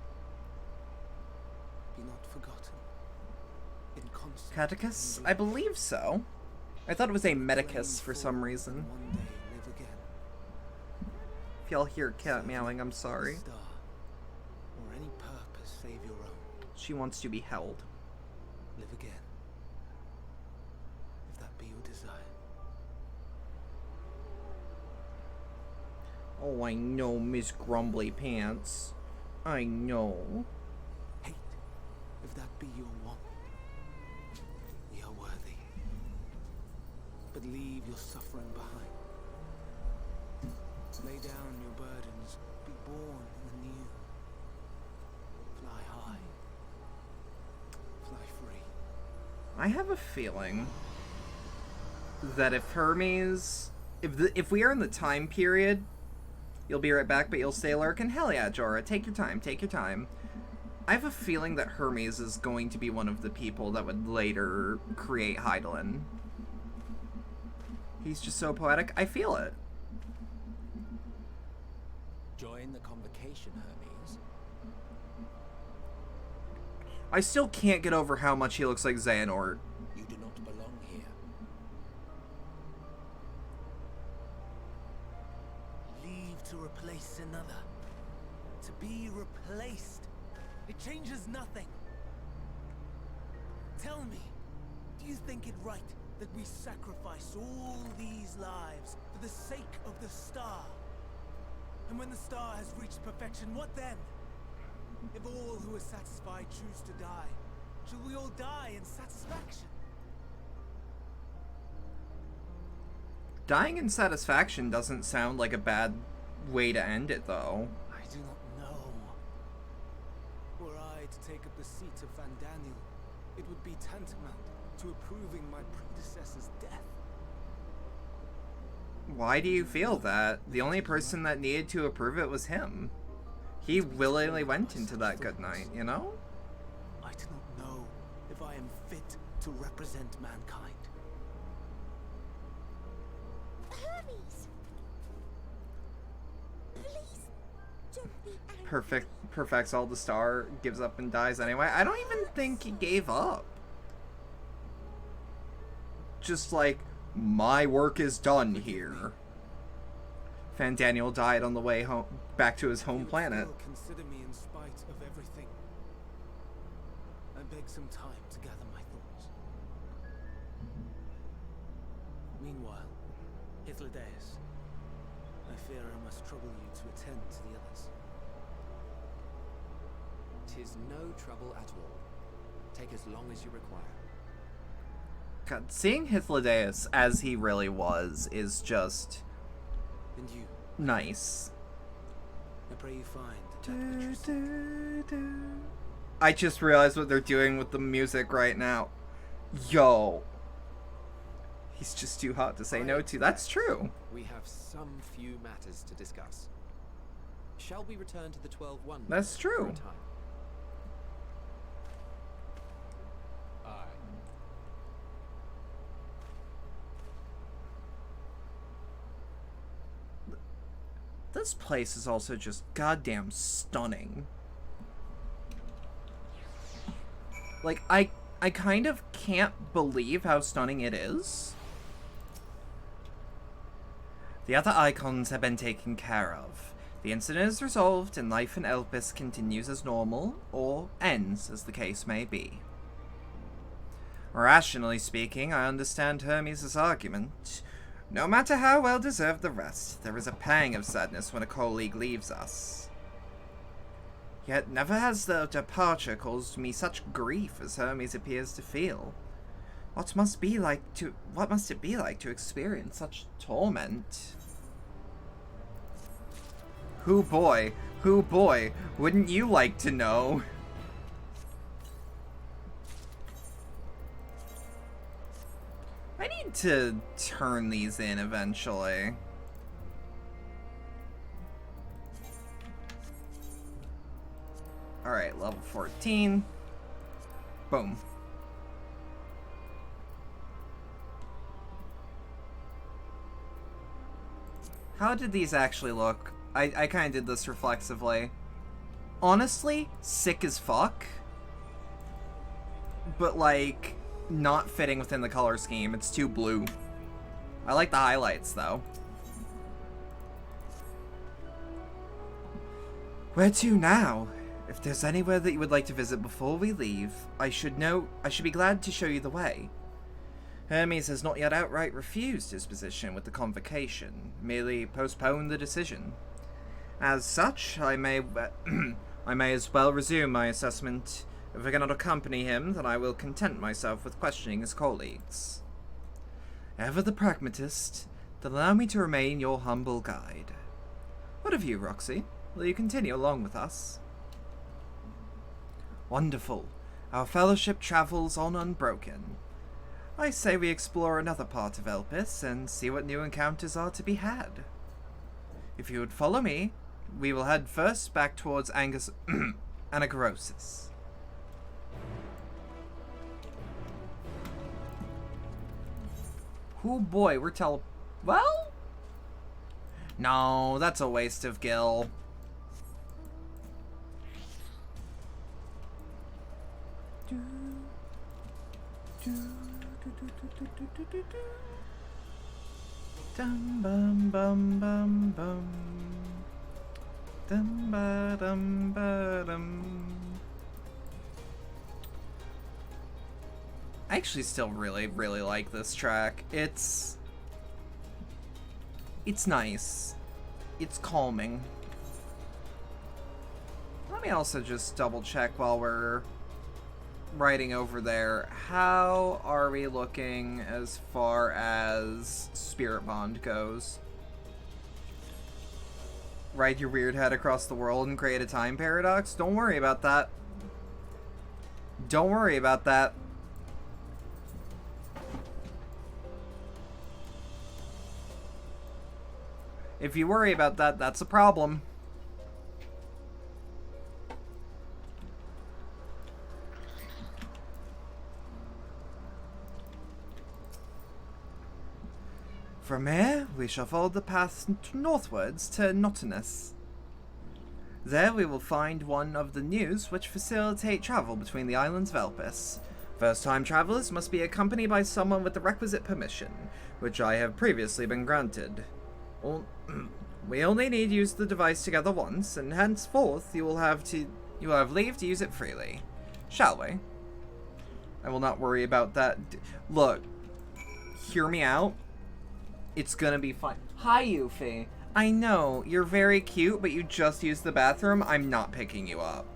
Be not forgotten. In constant Catechus? I believe so. I thought it was a Medicus for some reason. one day live again. If y'all hear a cat meowing, I'm sorry. Star, or any purpose save your own. She wants to be held. Live again. If that be your desire. Oh, I know, Miss Grumbly Pants. I know. Hate, if that be your want. Ye are worthy. But leave your suffering behind. Lay down your burdens, be born anew. Fly high. Fly free. I have a feeling that if Hermes... If we are in the time period... You'll be right back, but you'll stay lurking? Hell yeah, Jorah. Take your time, take your time. I have a feeling that Hermes is going to be one of the people that would later create Hydaelyn. He's just so poetic. I feel it. Join the convocation, Hermes. I still can't get over how much he looks like Xehanort. You do not belong here. Leave to replace another. To be replaced. It changes nothing. Tell me, do you think it right that we sacrifice all these lives for the sake of the star? And when the star has reached perfection, what then? If all who are satisfied choose to die, shall we all die in satisfaction? Dying in satisfaction doesn't sound like a bad way to end it, though. I do not know. Were I to take up the seat of Van Daniel, it would be tantamount to approving my predecessor's death. Why do you feel that? The only person that needed to approve it was him. He willingly went into that good night, you know? I do not know if I am fit to represent mankind. Hermes! Please, don't be angry. Perfects all the star, gives up and dies anyway. I don't even think he gave up. Just like, my work is done here. Van Daniel died on the way home, back to his home planet. Still consider me in spite of everything. I beg some time to gather my thoughts. Meanwhile, Hythlodaeus, I fear I must trouble you to attend to the others. 'Tis no trouble at all. Take as long as you require. God, seeing Hythlodaeus as he really was is just And you, nice. I pray you find that which you seek. I just realized what they're doing with the music right now. Yo. He's just too hot to say no to. That's true. We have some few matters to discuss. Shall we return to the 12 Wonders? That's true. For a time? Aye. This place is also just goddamn stunning. Like, I kind of can't believe how stunning it is. The other icons have been taken care of. The incident is resolved and life in Elpis continues as normal, or ends, as the case may be. Rationally speaking, I understand Hermes' argument. No matter how well deserved the rest, there is a pang of sadness when a colleague leaves us. Yet never has the departure caused me such grief as Hermes appears to feel. What must it be like to experience such torment? Who boy, wouldn't you like to know? I need to turn these in eventually. Alright, level 14. Boom. How did these actually look? I kind of did this reflexively. Honestly, sick as fuck. But, like, not fitting within the color scheme. It's too blue. I like the highlights, though. Where to now? If there's anywhere that you would like to visit before we leave, I should be glad to show you the way. Hermes has not yet outright refused his position with the convocation, merely postponed the decision. As such, I may I may as well resume my assessment. If I cannot accompany him, then I will content myself with questioning his colleagues. Ever the pragmatist, then allow me to remain your humble guide. What of you, Roxy? Will you continue along with us? Wonderful. Our fellowship travels on unbroken. I say we explore another part of Elpis and see what new encounters are to be had. If you would follow me, we will head first back towards Anagrosis. Oh boy, we're well? No, that's a waste of Gil. Dum bum bum bum bum. Dum ba dum ba dum. I actually still really like this track. It's nice. It's calming. Let me also just double check while we're writing over there. How are we looking as far as Spirit Bond goes? Ride your weird head across the world and create a time paradox? Don't worry about that. Don't worry about that. If you worry about that, that's a problem. From here, we shall follow the path northwards to Notinus. There we will find one of the news which facilitate travel between the islands of Elpis. First-time travelers must be accompanied by someone with the requisite permission, which I have previously been granted. We only need to use the device together once, and henceforth you will have leave to use it freely. Shall we? I will not worry about that. Look, hear me out. It's gonna be fine. Hi, Yuffie. I know, you're very cute, but you just used the bathroom. I'm not picking you up.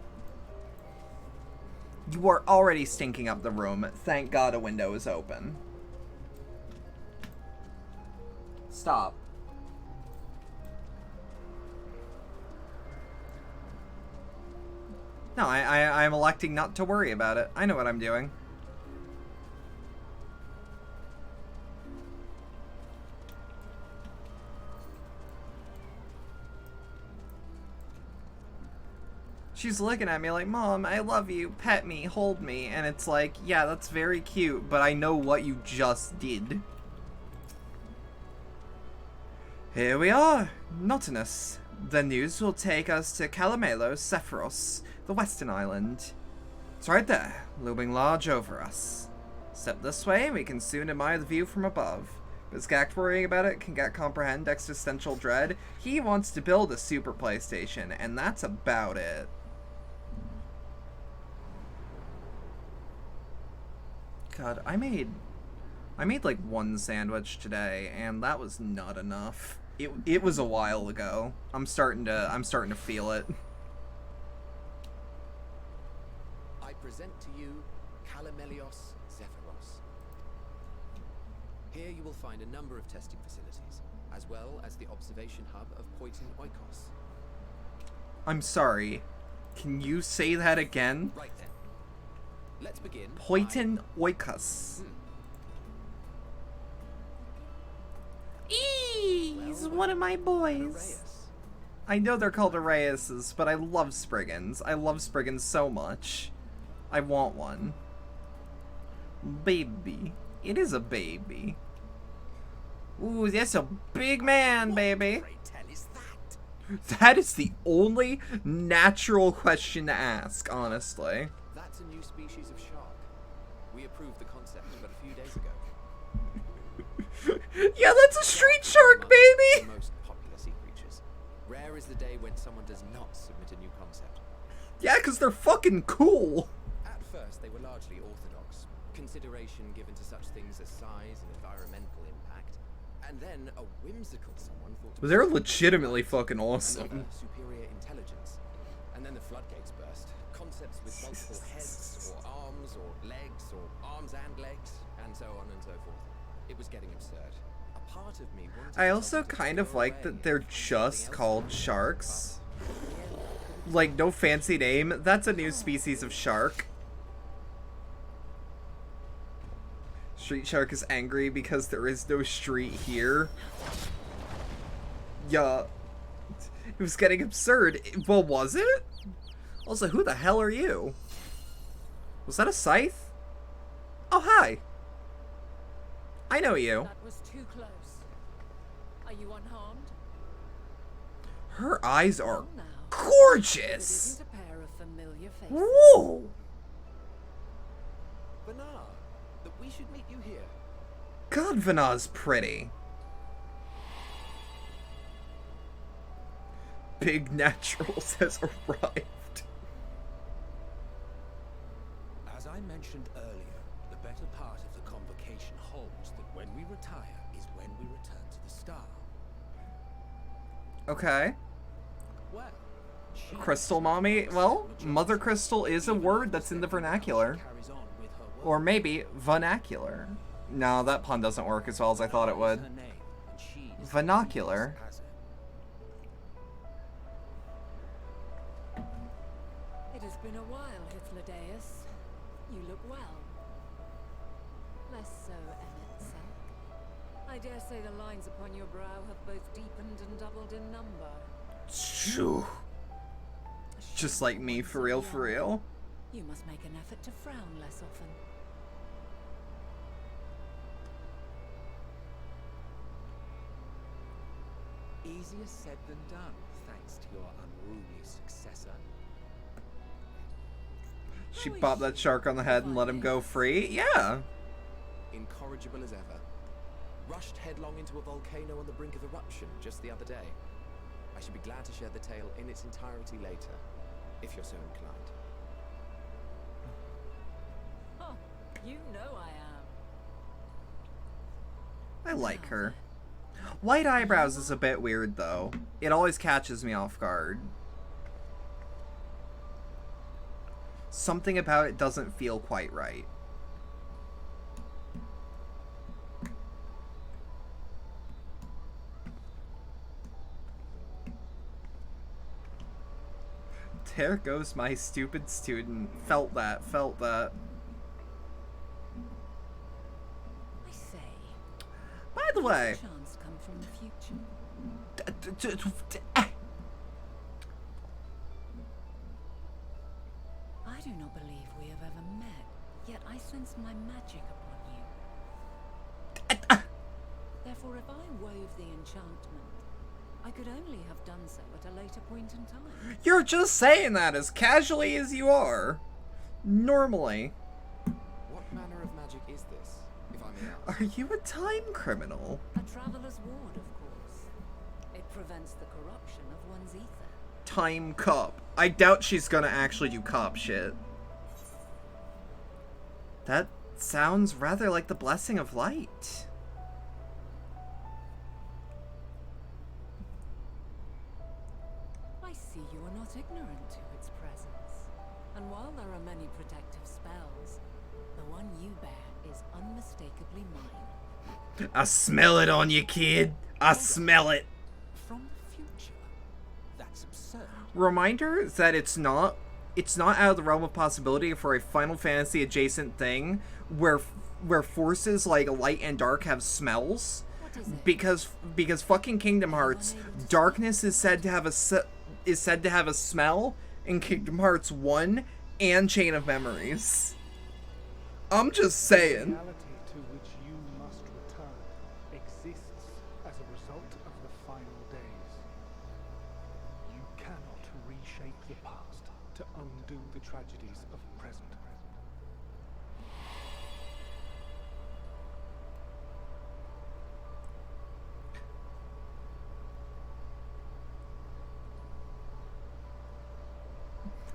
You are already stinking up the room. Thank God a window is open. Stop. No, I'm electing not to worry about it. I know what I'm doing. She's looking at me like, Mom, I love you, pet me, hold me, and it's like, yeah, that's very cute, but I know what you just did. Here we are, Notinus. The news will take us to Calamelos, Sephiros, the western island. It's right there, looming large over us. Step this way and we can soon admire the view from above. But Skak worrying about it can get comprehend existential dread. He wants to build a super PlayStation, and that's about it. God, I made like one sandwich today, and that was not enough. It was a while ago. I'm starting to feel it. I present to you Calamelios Zephyros. Here you will find a number of testing facilities, as well as the observation hub of Poitin Oikos. I'm sorry. Can you say that again? Right then. Let's begin. Poitin Oikos. He's one of my boys. I know they're called Arraises, but I love Spriggans. I love Spriggans so much. I want one. Baby. It is a baby. Ooh, that's a big man, baby. That is the only natural question to ask, honestly. That's a new species of shark. We approved the concept but a few days ago. Yeah, that's a street shark, baby! The most popular sea creatures. Rare is the day when someone does not submit a new concept. Yeah, because they're fucking cool. At first, they were largely orthodox. Consideration given to such things as size and environmental impact. And then a whimsical someone thought to They're himself, legitimately fucking another awesome. superior intelligence. And then the floodgates burst. Concepts with multiple heads, or arms, or legs, or arms and legs, and so on and so forth. It was getting absurd. A part of me wanted I to also tell them to kind go of like away that and they're find just something else called to do. sharks. But in the end, I couldn't Like, no fancy name. That's a new species of shark. Street Shark is angry because there is no street here. Yeah. It was getting absurd. Well, was it? Also, who the hell are you? Was that a scythe? Oh, hi. I know you. That was too close. Are you unharmed? Her eyes are Well now, it gorgeous. isn't a pair of familiar faces. Whoa. Bernard, that we should meet you here. God, Vanna's pretty. Big Naturals has arrived. As I mentioned earlier, the better part of the convocation holds that when we retire is when we return to the star. Okay. Well, she Crystal Mommy? Well, Mother Crystal is a word that's in the vernacular. carries on with her work. Or maybe vernacular. No, that pun doesn't work as well as I thought it would. Her name, and she is Vernacular. as it. It has been a while, Hythlodaeus. You look well. Less so, Emmett said. I dare say the lines upon your brow have both deepened and doubled in number. Phew. Just like me, for real, for real. You must make an effort to frown less often. Easier said than done, thanks to your unruly successor. She popped that shark on the head and let him go free? Yeah. incorrigible as ever. Rushed headlong into a volcano on the brink of eruption just the other day. I should be glad to share the tale in its entirety later, if you're so inclined. Oh, you know I am. I like her. White eyebrows is a bit weird, though. It always catches me off guard. Something about it doesn't feel quite right. There goes my stupid student. Felt that, felt that. I say. By the way, Chance come from the future. I do not believe we have ever met, yet I sense my magic upon you. Therefore, if I wove the enchantment, I could only have done so at a later point in time. You're just saying that as casually as you are. Normally. What manner of magic is this, if I may ask? Are you a time criminal? A traveler's ward, of course. It prevents the corruption of one's ether. Time cop. I doubt she's gonna actually do cop shit. That sounds rather like the blessing of light. I see you are not ignorant to its presence. And while there are many protective spells, the one you bear is unmistakably mine. I smell it on you, kid. I smell it. From the future? That's absurd. Reminder that it's not out of the realm of possibility for a Final Fantasy adjacent thing where forces like light and dark have smells. What is it? Because fucking Kingdom Hearts, darkness is said to have a smell in Kingdom Hearts 1 and Chain of Memories. I'm just saying. reality to which you must return exists as a result of the final days. You cannot reshape the past to undo the tragedies of present.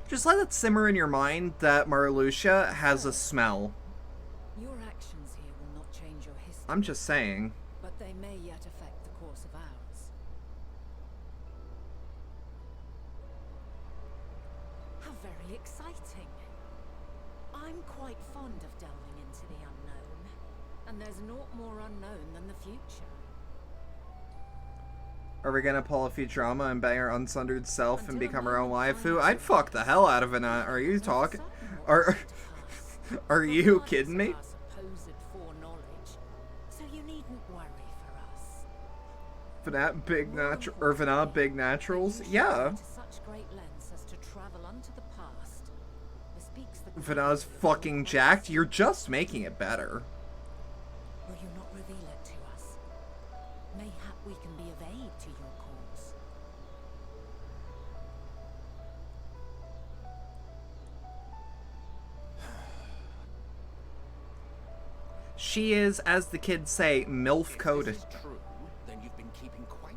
Just let it simmer in your mind that Marluxia has a smell. Your actions here will not change your history. I'm just saying. But but they may yet affect the course of ours. How very exciting. I'm quite fond of delving into the unknown, and there's naught more unknown than the future. Are we gonna pull a Futurama and bang our unsundered self and become our own waifu? I'd fuck the hell out of it. Are you talking? Are you kidding me? So you needn't worry for us. Fanat big natural or Fanat big naturals? Yeah. Such great lengths as to travel unto the past. Bespeaks the Fanat's fucking jacked. You're just making it better. Will you not reveal it to us? Mayhap we can be of aid to your cause. She is, as the kids say, MILF coded.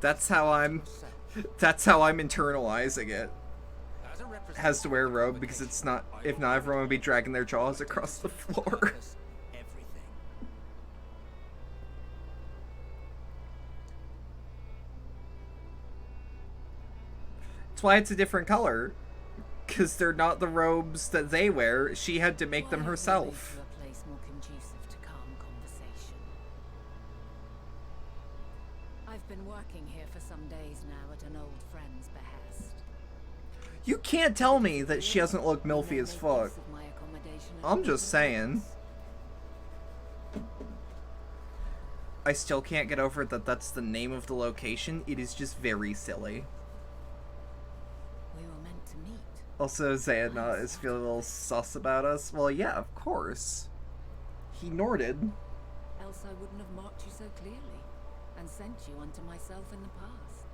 That's how I'm internalizing it. Has to wear a robe because it's not, if not, everyone would be dragging their jaws across the floor. That's why it's a different color. Because they're not the robes that they wear. She had to make them herself. I've been working here for some days now at an old friend's behest. You can't tell me that she doesn't look milfy as fuck. I'm just saying. I still can't get over it that that's the name of the location. It is just very silly. We were meant to meet. Also, Xehanort is feeling a little sus about us. Well, yeah, of course. He Norded. Else I wouldn't have marked you so clearly and sent you unto myself in the past.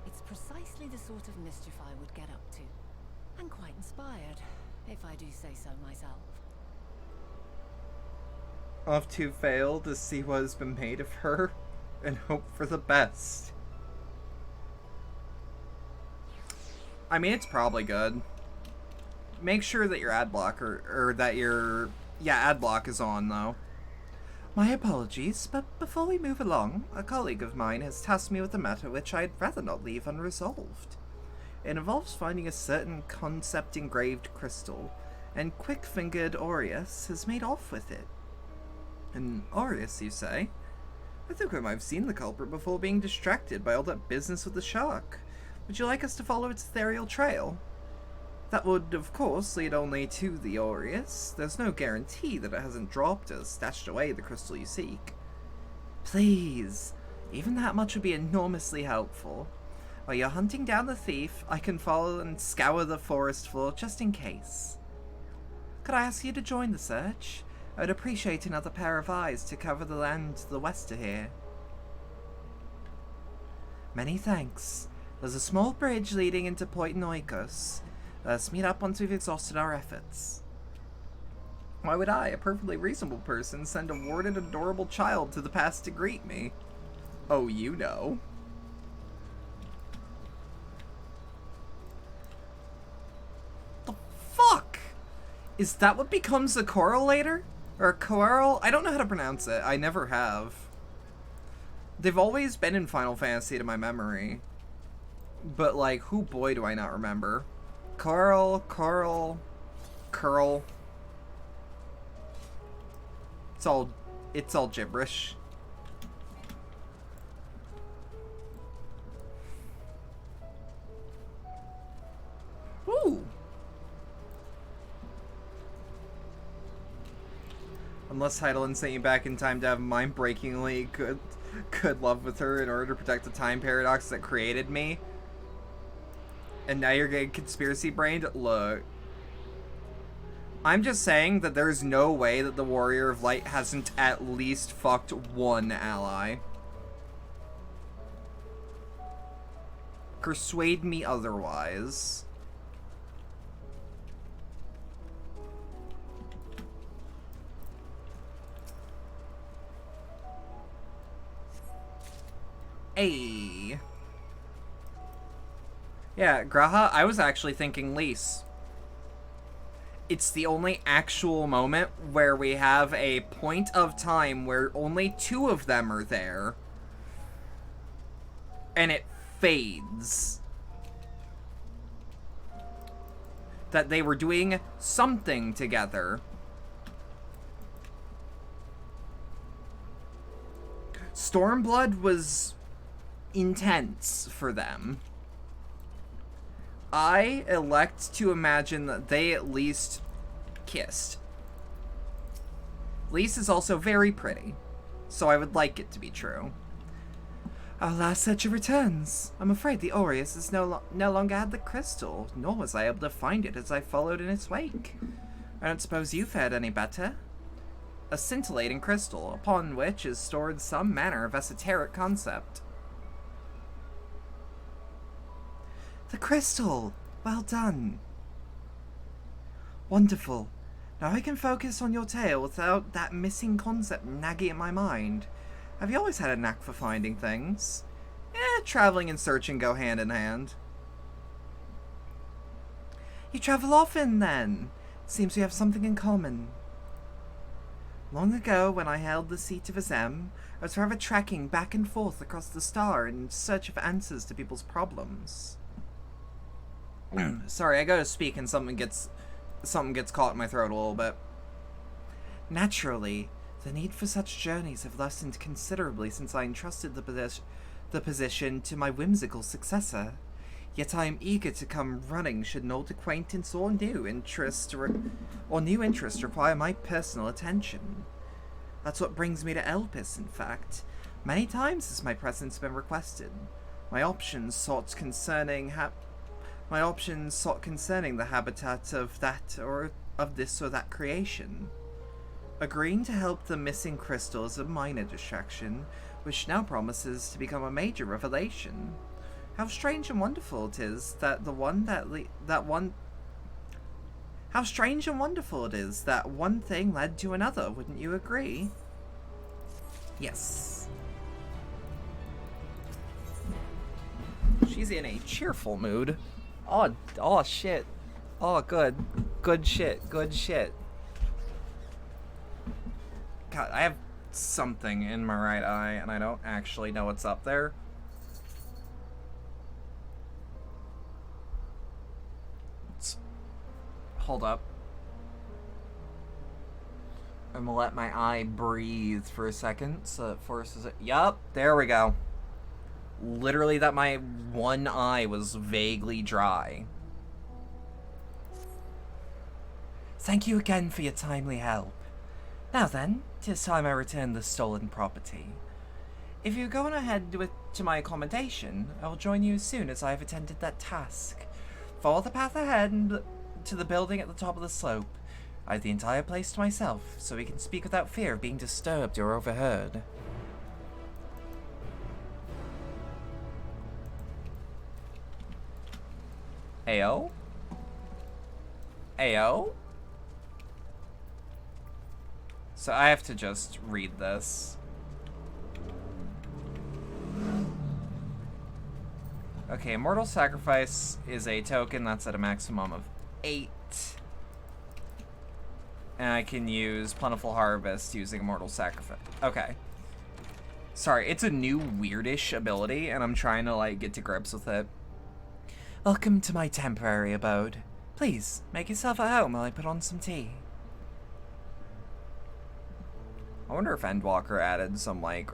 It's precisely the sort of mischief I would get up to. And quite inspired, if I do say so myself. Off to fail to see what has been made of her and hope for the best. I mean, it's probably good. Make sure that your ad blocker, or that your, ad block is on, though. My apologies, but before we move along, a colleague of mine has tasked me with a matter which I'd rather not leave unresolved. It involves finding a certain concept-engraved crystal, and quick-fingered Aureus has made off with it. An Aureus, you say? I think we might have seen the culprit before being distracted by all that business with the shark. Would you like us to follow its ethereal trail? That would, of course, lead only to the Aureus. There's no guarantee that it hasn't dropped or stashed away the crystal you seek. Please, even that much would be enormously helpful. While you're hunting down the thief, I can follow and scour the forest floor just in case. Could I ask you to join the search? I would appreciate another pair of eyes to cover the land to the west of here. Many thanks. There's a small bridge leading into Point Noikos. Let's meet up once we've exhausted our efforts. Why would I, a perfectly reasonable person, send a warded, adorable child to the past to greet me? Oh, you know. The fuck? Is that what becomes a coral later? Or a coral? I don't know how to pronounce it. I never have. They've always been in Final Fantasy to my memory. But, like, who boy do I not remember? Coral. It's all gibberish. Ooh. Unless Heidelin sent you back in time to have mind-breakingly good love with her in order to protect the time paradox that created me. And now you're getting conspiracy brained? Look. I'm just saying that there's no way that the Warrior of Light hasn't at least fucked one ally. Persuade me otherwise. Ayy. Yeah, Graha, I was actually thinking Lise. it's the only actual moment where we have a point of time where only two of them are there. And it fades. That they were doing something together. Stormblood was intense for them. I elect to imagine that they at least kissed. Lise is also very pretty, so I would like it to be true. Our last searcher returns. I'm afraid the Aureus is no longer had the crystal, nor was I able to find it as I followed in its wake. I don't suppose you fared any better? A scintillating crystal, upon which is stored some manner of esoteric concept. The crystal! Well done. Wonderful. Now I can focus on your tale without that missing concept nagging at my mind. Have you always had a knack for finding things? Traveling and searching go hand in hand. You travel often, then. Seems we have something in common. Long ago, when I held the seat of Azem, I was forever trekking back and forth across the star in search of answers to people's problems. Sorry, I go to speak and something gets caught in my throat a little bit. Naturally, the need for such journeys have lessened considerably since I entrusted the position to my whimsical successor. Yet I am eager to come running should an old acquaintance or new interest require my personal attention. That's what brings me to Elpis, in fact. Many times has my presence been requested. My options sought concerning the habitat of that or of this or that creation. Agreeing to help the missing crystal is a minor distraction, which now promises to become a major revelation. How strange and wonderful it is that How strange and wonderful it is that one thing led to another, wouldn't you agree? Yes. She's in a cheerful mood. Oh shit. Oh, good. Good shit. Good shit. God, I have something in my right eye, and I don't actually know what's up there. Hold up. I'm gonna let my eye breathe for a second, so it forces it. Yup, there we go. Literally, that my one eye was vaguely dry. Thank you again for your timely help. Now then, 'tis time I return the stolen property. If you're going ahead to my accommodation, I will join you as soon as I have attended that task. Follow the path ahead and to the building at the top of the slope. I have the entire place to myself, so we can speak without fear of being disturbed or overheard. Ayo? Ayo? So I have to just read this. Okay, Immortal Sacrifice is a token that's at a maximum of 8. And I can use Plentiful Harvest using Immortal Sacrifice. Okay. Sorry, it's a new weirdish ability, and I'm trying to, like, get to grips with it. Welcome to my temporary abode. Please, make yourself at home while I put on some tea. I wonder if Endwalker added some, like...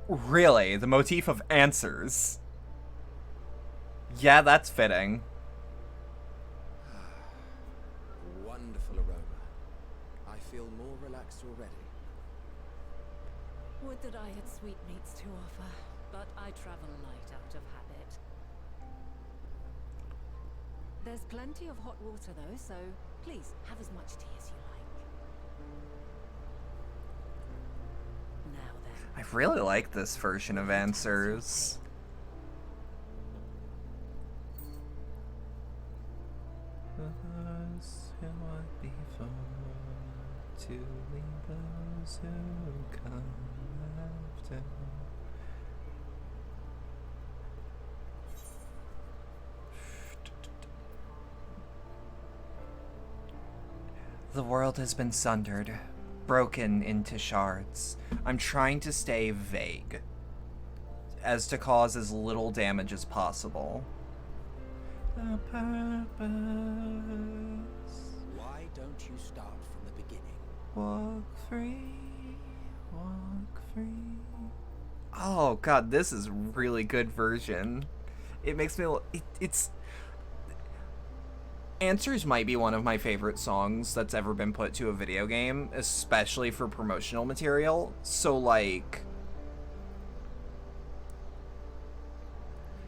Really? The motif of answers? Yeah, that's fitting. Wonderful aroma. I feel more relaxed already. Would that I had sweetmeats to offer, but I travel light out of habit. There's plenty of hot water though, so please have as much tea as you like. Now then. I really like this version of answers. To lead those who come after. The world has been sundered, broken into shards. I'm trying to stay vague, as to cause as little damage as possible. The purpose. Why don't you start from the beginning? Walk free, walk free. Oh god, this is a really good version. It makes me... It's... Answers might be one of my favorite songs that's ever been put to a video game, especially for promotional material. So, like...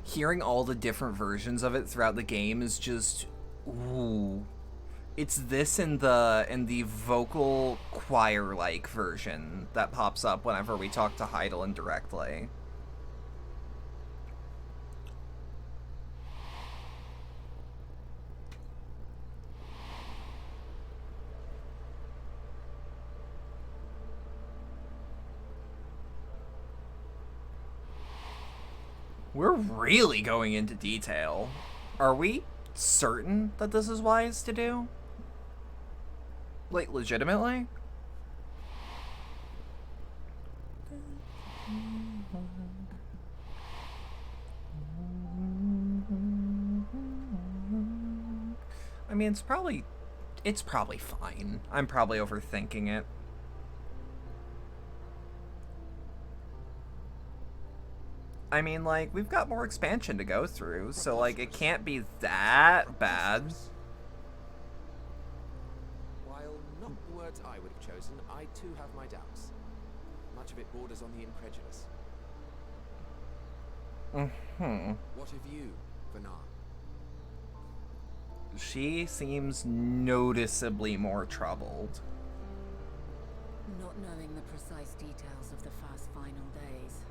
hearing all the different versions of it throughout the game is just... ooh. It's this and the vocal choir-like version that pops up whenever we talk to Heidelin directly. We're really going into detail. Are we certain that this is wise to do? Like, legitimately? I mean, it's probably fine. I'm probably overthinking it. I mean, like, we've got more expansion to go through, so, like, it can't be that bad. While not the words I would have chosen, I too have my doubts. Much of it borders on the incredulous. What of you, Vanar? She seems noticeably more troubled. Not knowing the precise details of the first final days,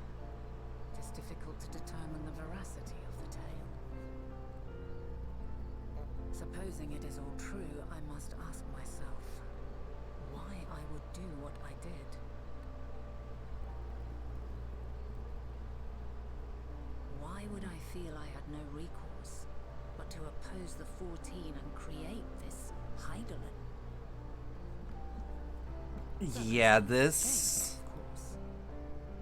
it is difficult to determine the veracity of the tale. Supposing it is all true, I must ask myself why I would do what I did. Why would I feel I had no recourse but to oppose the 14 and create this Heidelin? Yeah, this... Of course,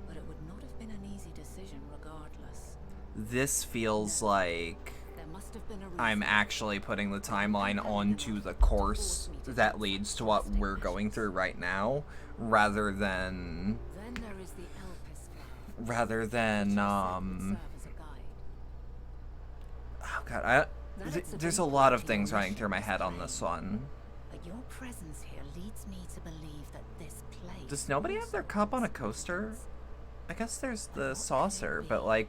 but it would not have been an easy decision regardless. This feels like There must have been a reason. I'm actually putting the timeline onto the course that leads to what we're going through right now, rather than... Then there is the Elpis flower, rather than, which I said would serve as a guide. oh god, there's a lot of things running through my head on this one. But your presence here leads me to believe that this place... Does nobody have their cup on a coaster? I guess there's the saucer, but like,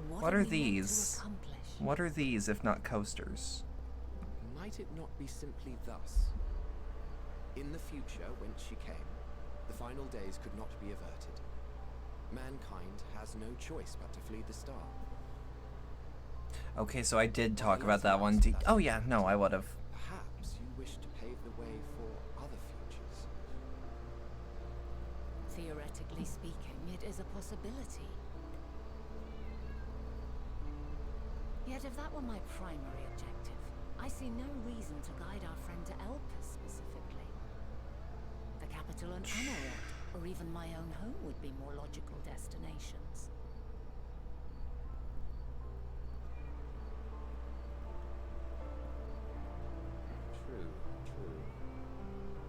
what are these? What are these if not coasters? Might it not be simply thus? In the future, whence she came, the final days could not be averted. Mankind has no choice but to flee the star. Okay, so I did talk about that one. Oh yeah, no, I would have. Perhaps you wish to pave the way for other futures. Theoretically speaking, it is a possibility. Yet if that were my primary objective, I see no reason to guide our friend to Elpis specifically. The capital and Amaret, or even my own home would be more logical destinations. True.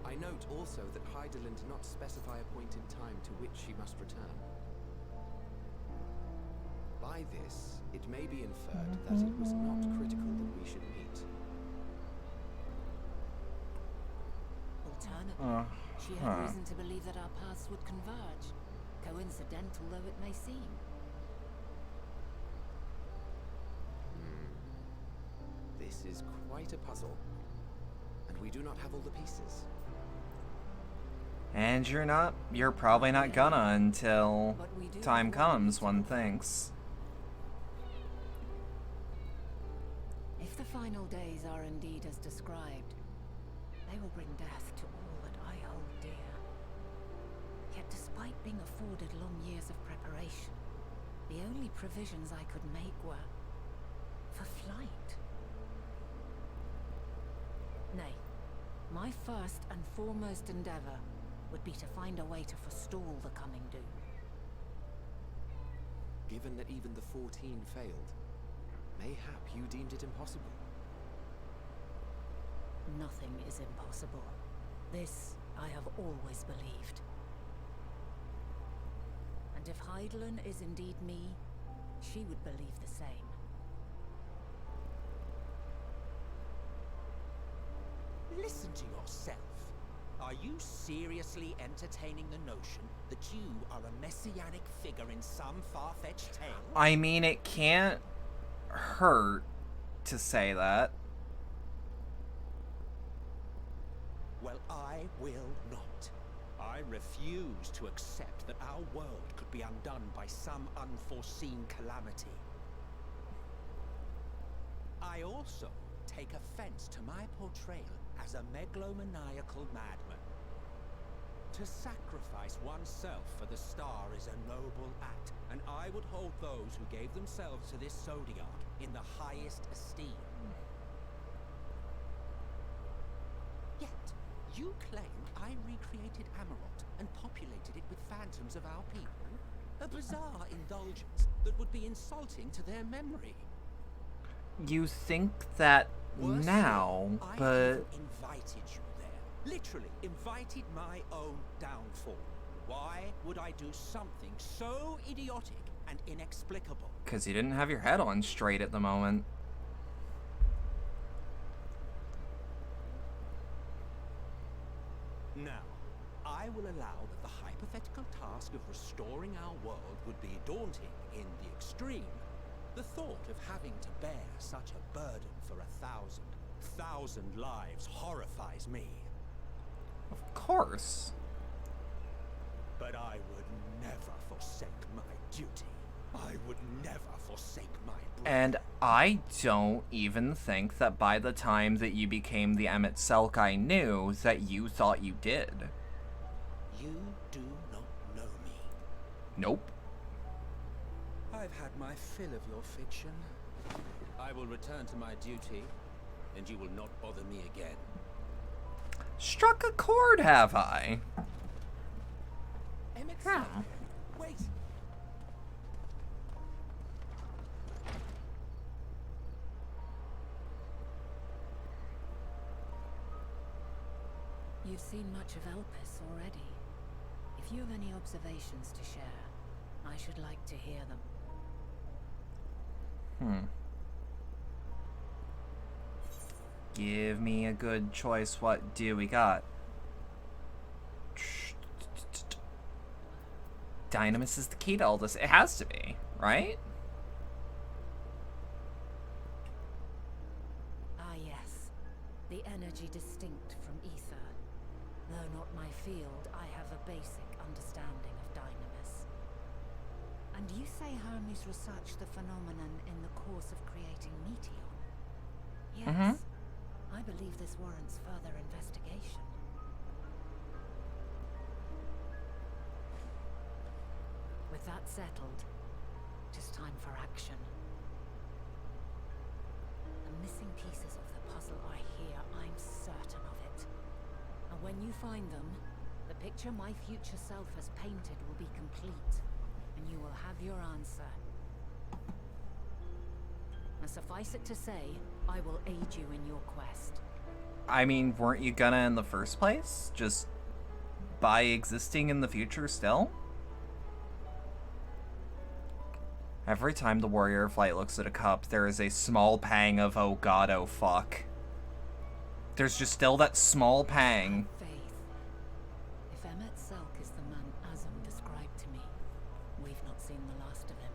I note also that Heidelin did not specify a point in time to which she must return. By this, it may be inferred that it was not critical that we should meet. Alternatively, she had reason to believe that our paths would converge, coincidental though it may seem. This is quite a puzzle, and we do not have all the pieces. And you're probably not gonna until time comes, one thinks. If the final days are indeed as described, they will bring death to all that I hold dear. Yet despite being afforded long years of preparation, the only provisions I could make were for flight. Nay, My first and foremost endeavor would be to find a way to forestall the coming doom. Given that even the 14 failed, mayhap you deemed it impossible. Nothing is impossible. This I have always believed. And if Hydaelyn is indeed me, she would believe the same. Listen to yourself. Are you seriously entertaining the notion that you are a messianic figure in some far-fetched tale? I mean, it can't hurt to say that. Well, I will not. I refuse to accept that our world could be undone by some unforeseen calamity. I also take offense to my portrayal as a megalomaniacal madman. To sacrifice oneself for the star is a noble act, and I would hold those who gave themselves to this zodiac in the highest esteem. Yet, you claim I recreated Amarot and populated it with phantoms of our people? A bizarre indulgence that would be insulting to their memory. You think that Worse now, still, I but even invited you there. Literally invited my own downfall. Why would I do something so idiotic and inexplicable? because you didn't have your head on straight at the moment. Now, I will allow that the hypothetical task of restoring our world would be daunting in the extreme. The thought of having to bear such a burden for 1,000 lives horrifies me. Of course. But I would never forsake my duty. I would never forsake my brother. And I don't even think that by the time that you became the Emmett Selk I knew, that you thought you did. You do not know me. Nope. I've had my fill of your fiction. I will return to my duty, and you will not bother me again. Struck a chord, have I? Emmett Huh. Selk, wait! You've seen much of Elpis already. If you have any observations to share, I should like to hear them. Give me a good choice. What do we got? Dynamis is the key to all this. It has to be, right? Ah yes, the energy distinct from ether. Though not my field, I have a basic understanding of Dynamis. And you say Hermes researched the phenomenon in the course of creating Meteon? Yes. I believe this warrants further investigation. With that settled, it is time for action. The missing pieces of the puzzle are here, I'm certain of it. And when you find them, the picture my future self has painted will be complete, and you will have your answer. And suffice it to say, I will aid you in your quest. I mean, weren't you gonna in the first place? Just by existing in the future still? Every time the Warrior of Light looks at a cup, there is a small pang of, oh god, oh fuck. There's just still that small pang. Faith. If Emmett Selk is the man Azum described to me, we've not seen the last of him.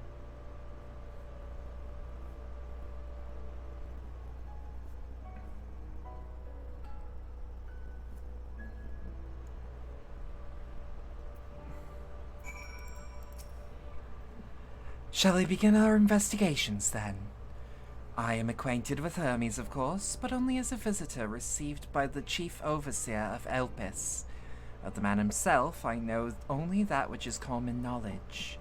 Shall we begin our investigations, then? I am acquainted with Hermes, of course, but only as a visitor received by the chief overseer of Elpis. Of the man himself, I know only that which is common knowledge.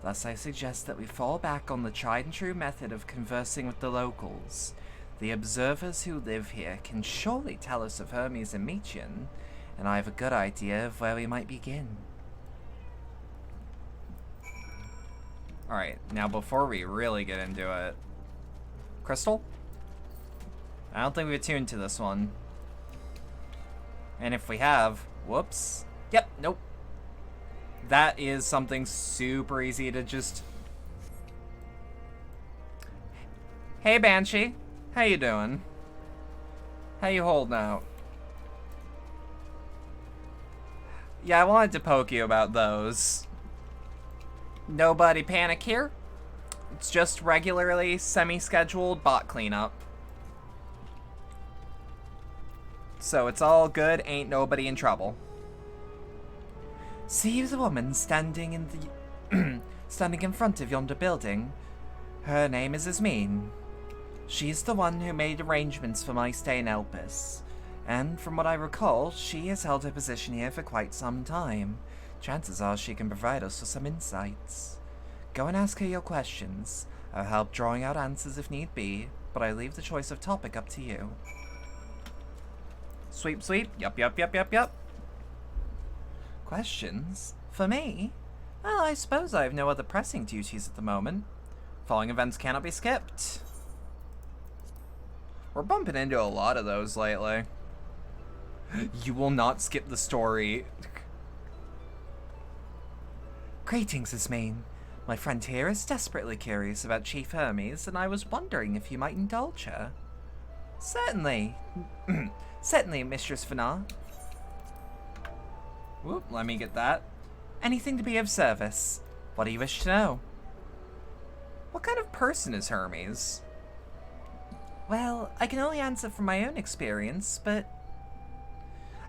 Thus I suggest that we fall back on the tried-and-true method of conversing with the locals. The observers who live here can surely tell us of Hermes and Metean, and I have a good idea of where we might begin. Alright, now before we really get into it... Crystal? I don't think we've attuned to this one. And if we have... Whoops. Yep, nope. That is something super easy to just... Hey, Banshee. How you doing? How you holding out? Yeah, I wanted to poke you about those. Nobody panic here. It's just regularly semi-scheduled bot cleanup. So it's all good, ain't nobody in trouble. See the woman standing in the standing in front of yonder building? Her name is Ismene. She's the one who made arrangements for my stay in Elpis, and from what I recall, she has held her position here for quite some time. Chances are she can provide us with some insights. Go and ask her your questions. I'll help drawing out answers if need be, but I leave the choice of topic up to you. Sweep, sweep. Yup. Questions? For me? Well, I suppose I have no other pressing duties at the moment. Following events cannot be skipped. We're bumping into a lot of those lately. You will not skip the story. Greetings, Ismene. My friend here is desperately curious about Chief Hermes, and I was wondering if you might indulge her. Certainly. Certainly, Mistress Fanar. Whoop, let me get that. Anything to be of service. What do you wish to know? What kind of person is Hermes? Well, I can only answer from my own experience, but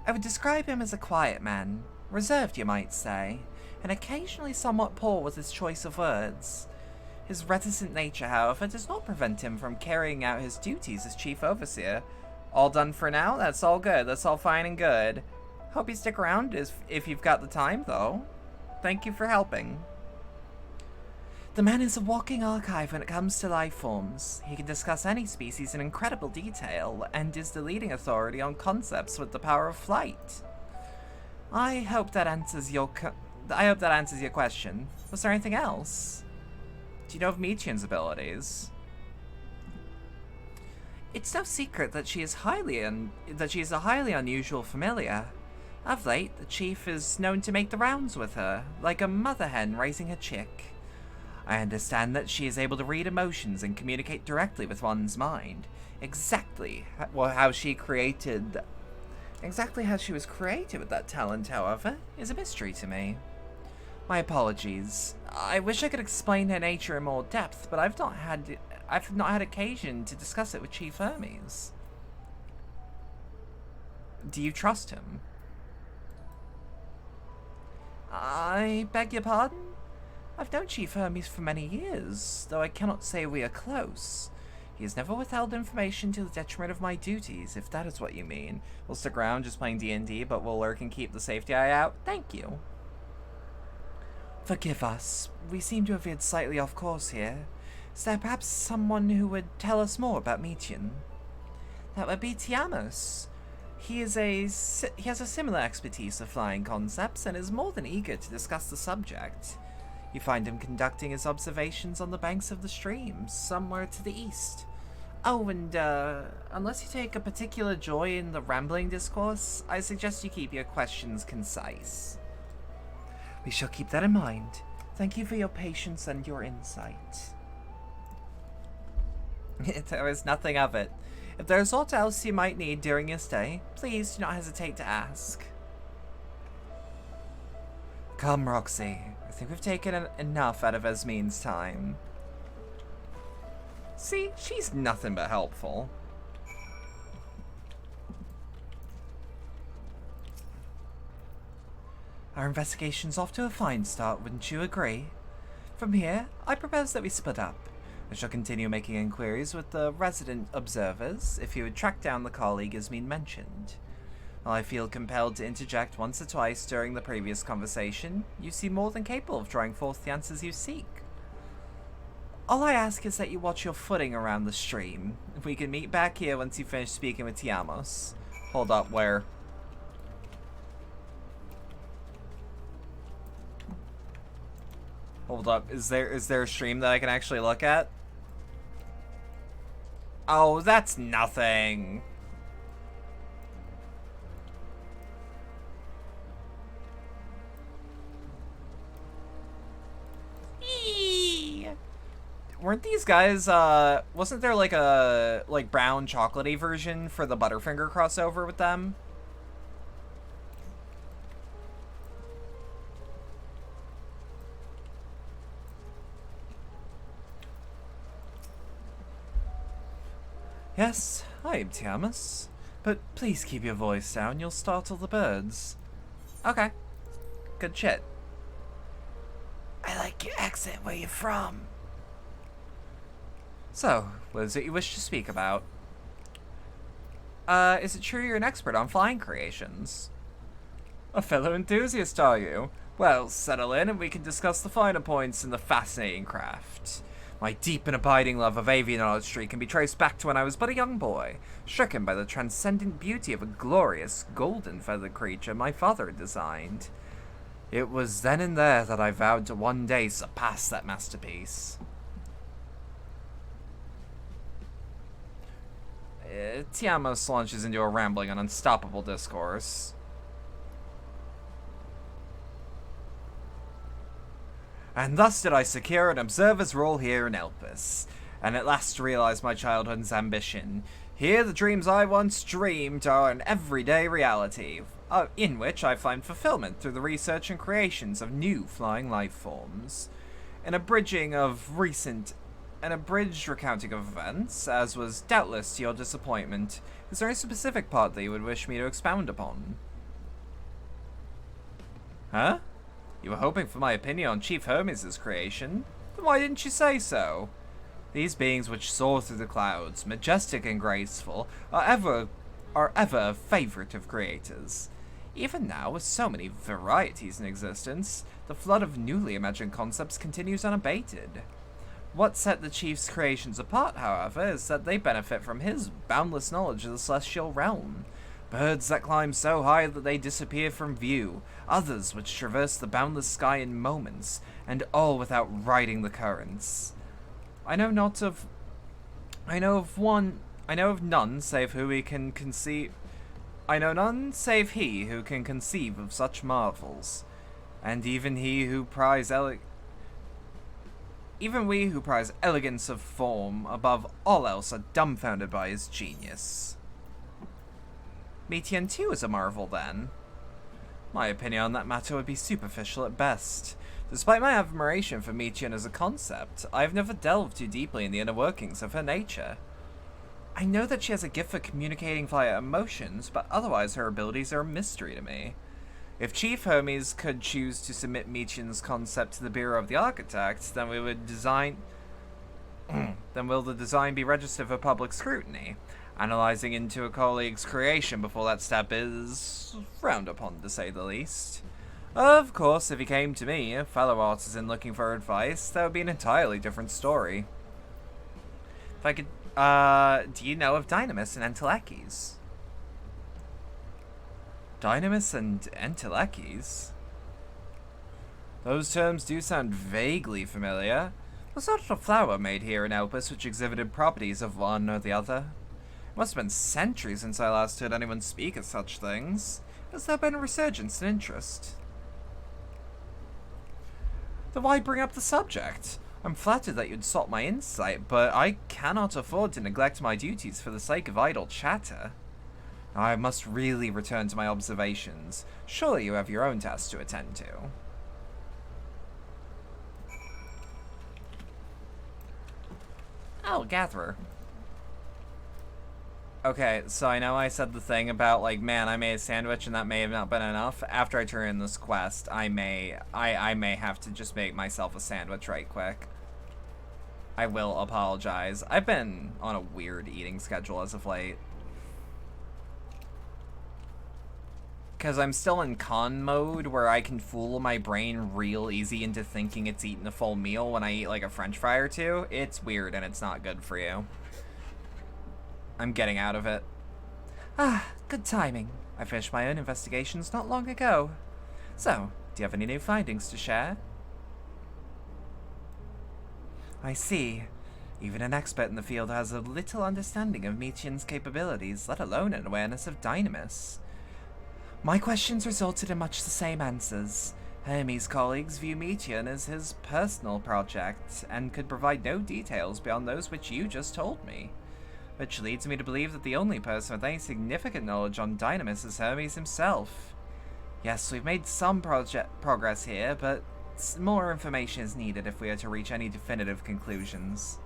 I would describe him as a quiet man, reserved you might say, and occasionally somewhat poor with his choice of words. His reticent nature, however, does not prevent him from carrying out his duties as Chief Overseer. All done for now? That's all good. That's all fine and good. Hope you stick around if you've got the time, though. Thank you for helping. The man is a walking archive when it comes to life forms. He can discuss any species in incredible detail, and is the leading authority on concepts with the power of flight. I hope that answers your question. Was there anything else? Do you know of Metean's abilities? It's no secret that she is a highly unusual familiar. Of late, the chief is known to make the rounds with her, like a mother hen raising her chick. I understand that she is able to read emotions and communicate directly with one's mind. Exactly how she was created with that talent, however, is a mystery to me. My apologies. I wish I could explain her nature in more depth, but I've not had occasion to discuss it with Chief Hermes. Do you trust him? I beg your pardon? I've known Chief Hermes for many years, though I cannot say we are close. He has never withheld information to the detriment of my duties, if that is what you mean. We'll stick around just playing D&D, but we'll lurk and keep the safety eye out. Thank you. Forgive us. We seem to have veered slightly off course here. Is there perhaps someone who would tell us more about Metean? That would be Tiamos. He has a similar expertise of flying concepts and is more than eager to discuss the subject. You find him conducting his observations on the banks of the stream, somewhere to the east. Oh, and unless you take a particular joy in the rambling discourse, I suggest you keep your questions concise. We shall keep that in mind. Thank you for your patience and your insight. There is nothing of it. If there is aught else you might need during your stay, please do not hesitate to ask. Come, Roxy. I think we've taken enough out of Ismene's time. See, she's nothing but helpful. Our investigation's off to a fine start, wouldn't you agree? From here, I propose that we split up. I shall continue making inquiries with the resident observers, if you would track down the colleague Ismene mentioned. While I feel compelled to interject once or twice during the previous conversation, you seem more than capable of drawing forth the answers you seek. All I ask is that you watch your footing around the stream. We can meet back here once you finish speaking with Tiamos. Hold up, where? Hold up, is there a stream that I can actually look at? Oh, that's nothing. Weren't these guys, wasn't there like a, brown chocolatey version for the Butterfinger crossover with them? Yes, I am Tiamus. But please keep your voice down, you'll startle the birds. Okay. Good shit. I like your accent, where you from? So, what is it you wish to speak about? Is it true you're an expert on flying creations? A fellow enthusiast, are you? Well, settle in and we can discuss the finer points in the fascinating craft. My deep and abiding love of avian artistry can be traced back to when I was but a young boy, stricken by the transcendent beauty of a glorious golden-feathered creature my father had designed. It was then and there that I vowed to one day surpass that masterpiece. Tiamos launches into a rambling and unstoppable discourse. And thus did I secure an observer's role here in Elpis, and at last realize my childhood's ambition. Here the dreams I once dreamed are an everyday reality, in which I find fulfillment through the research and creations of new flying life forms. An abridged recounting of events, as was doubtless to your disappointment. Is there any specific part that you would wish me to expound upon? Huh? You were hoping for my opinion on Chief Hermes' creation? Then why didn't you say so? These beings which soar through the clouds, majestic and graceful, are ever a favorite of creators. Even now, with so many varieties in existence, the flood of newly imagined concepts continues unabated. What set the Chief's creations apart, however, is that they benefit from his boundless knowledge of the celestial realm. Birds that climb so high that they disappear from view, others which traverse the boundless sky in moments, and all without riding the currents. I know of none save he who can conceive of such marvels, and even we who prize elegance of form above all else are dumbfounded by his genius. Meteion too is a marvel, then. My opinion on that matter would be superficial at best. Despite my admiration for Meteion as a concept, I have never delved too deeply in the inner workings of her nature. I know that she has a gift for communicating via emotions, but otherwise her abilities are a mystery to me. If Chief Hermes could choose to submit Meteion's concept to the Bureau of the Architects, then will the design be registered for public scrutiny? Analyzing into a colleague's creation before that step is frowned upon, to say the least. Of course, if he came to me, a fellow artisan looking for advice, that would be an entirely different story. If I could, do you know of Dynamis and Entelekes? Dynamis and Entelekes? Those terms do sound vaguely familiar. Was not a flower made here in Elpis which exhibited properties of one or the other? It must have been centuries since I last heard anyone speak of such things. Has there been a resurgence in interest? Then why bring up the subject? I'm flattered that you'd sought my insight, but I cannot afford to neglect my duties for the sake of idle chatter. I must really return to my observations. Surely you have your own tasks to attend to. Oh, Gatherer. Okay, so I know I said the thing about, like, man, I made a sandwich and that may have not been enough. After I turn in this quest, I may have to just make myself a sandwich right quick. I will apologize. I've been on a weird eating schedule as of late. because I'm still in con mode where I can fool my brain real easy into thinking it's eating a full meal when I eat like a french fry or two. It's weird and it's not good for you. I'm getting out of it. Ah, good timing. I finished my own investigations not long ago. So, do you have any new findings to share? I see. Even an expert in the field has a little understanding of Meteion's capabilities, let alone an awareness of Dynamis. My questions resulted in much the same answers. Hermes' colleagues view Meteion as his personal project, and could provide no details beyond those which you just told me. Which leads me to believe that the only person with any significant knowledge on Dynamis is Hermes himself. Yes, we've made some progress here, but more information is needed if we are to reach any definitive conclusions.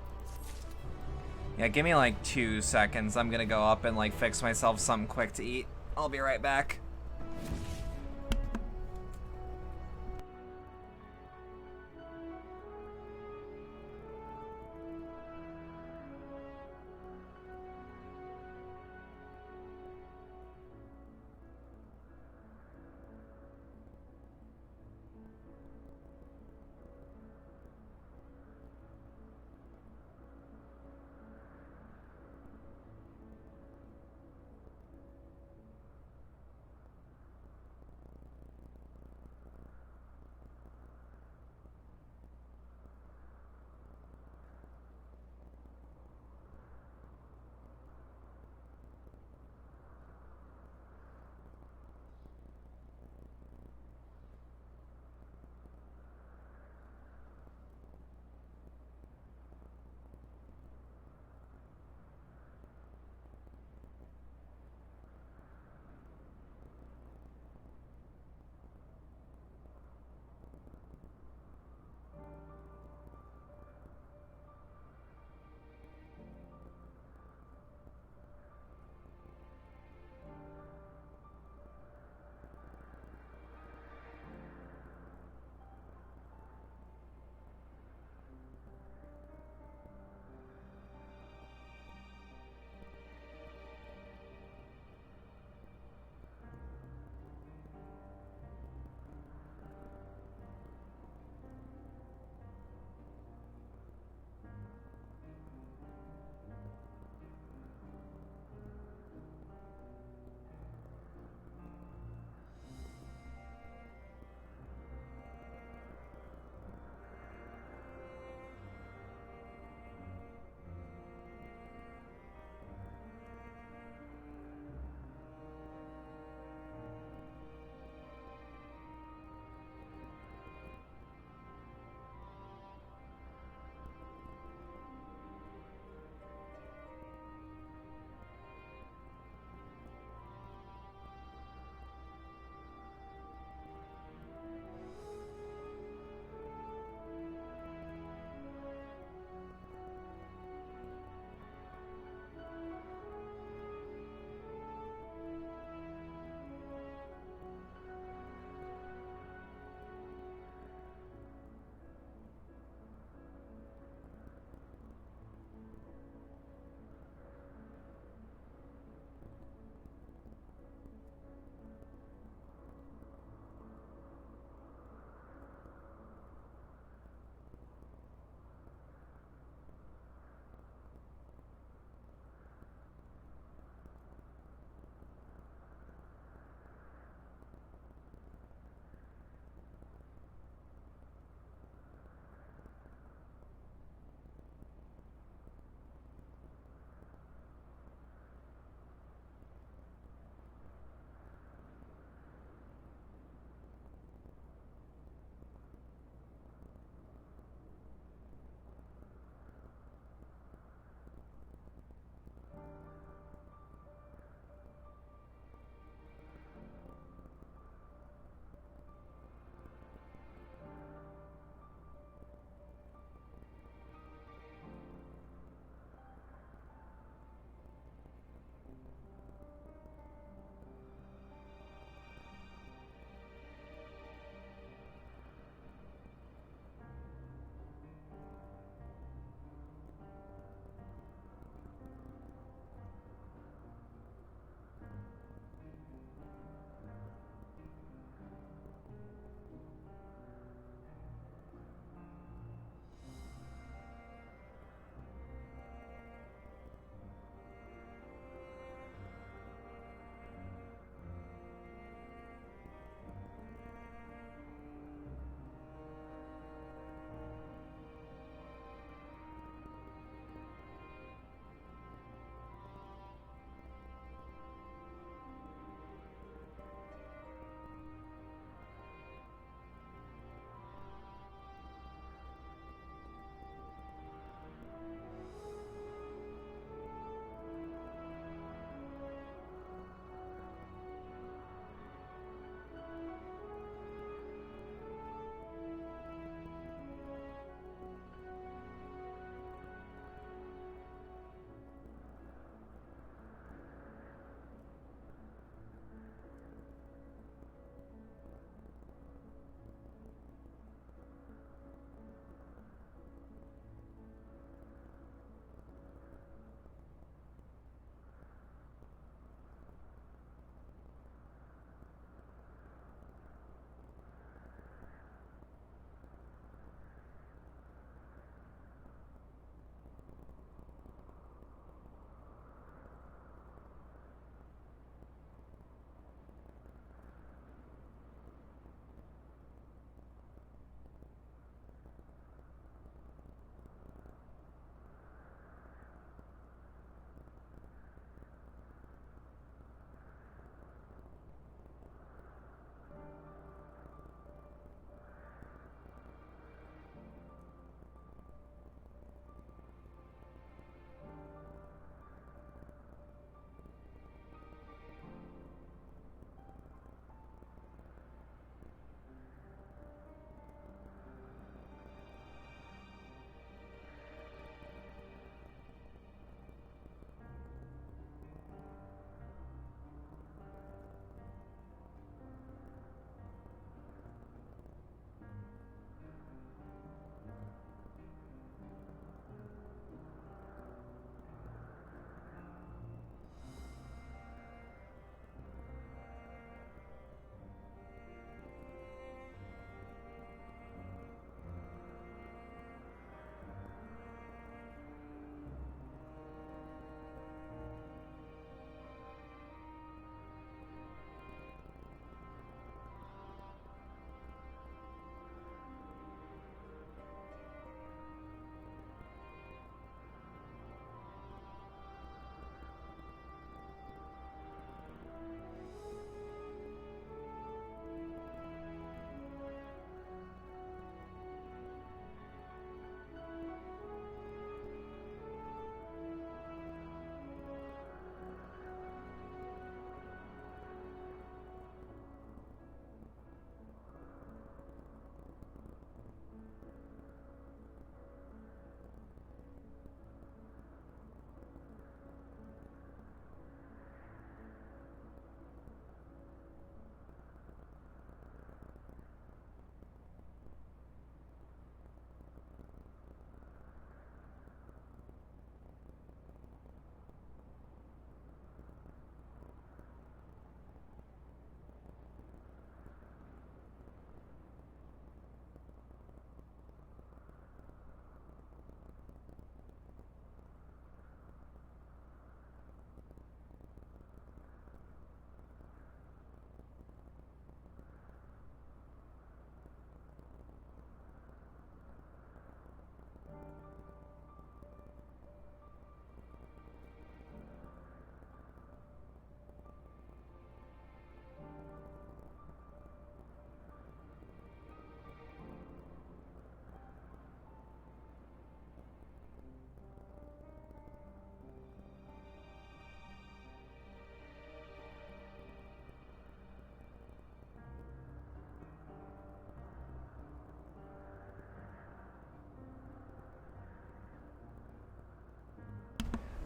Yeah, give me like 2 seconds. I'm gonna go up and like fix myself something quick to eat. I'll be right back.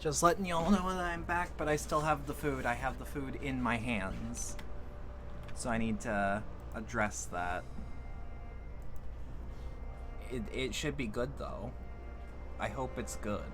Just letting y'all know that I'm back, but I still have the food. I have the food in my hands. So I need to address that. It should be good, though. I hope it's good.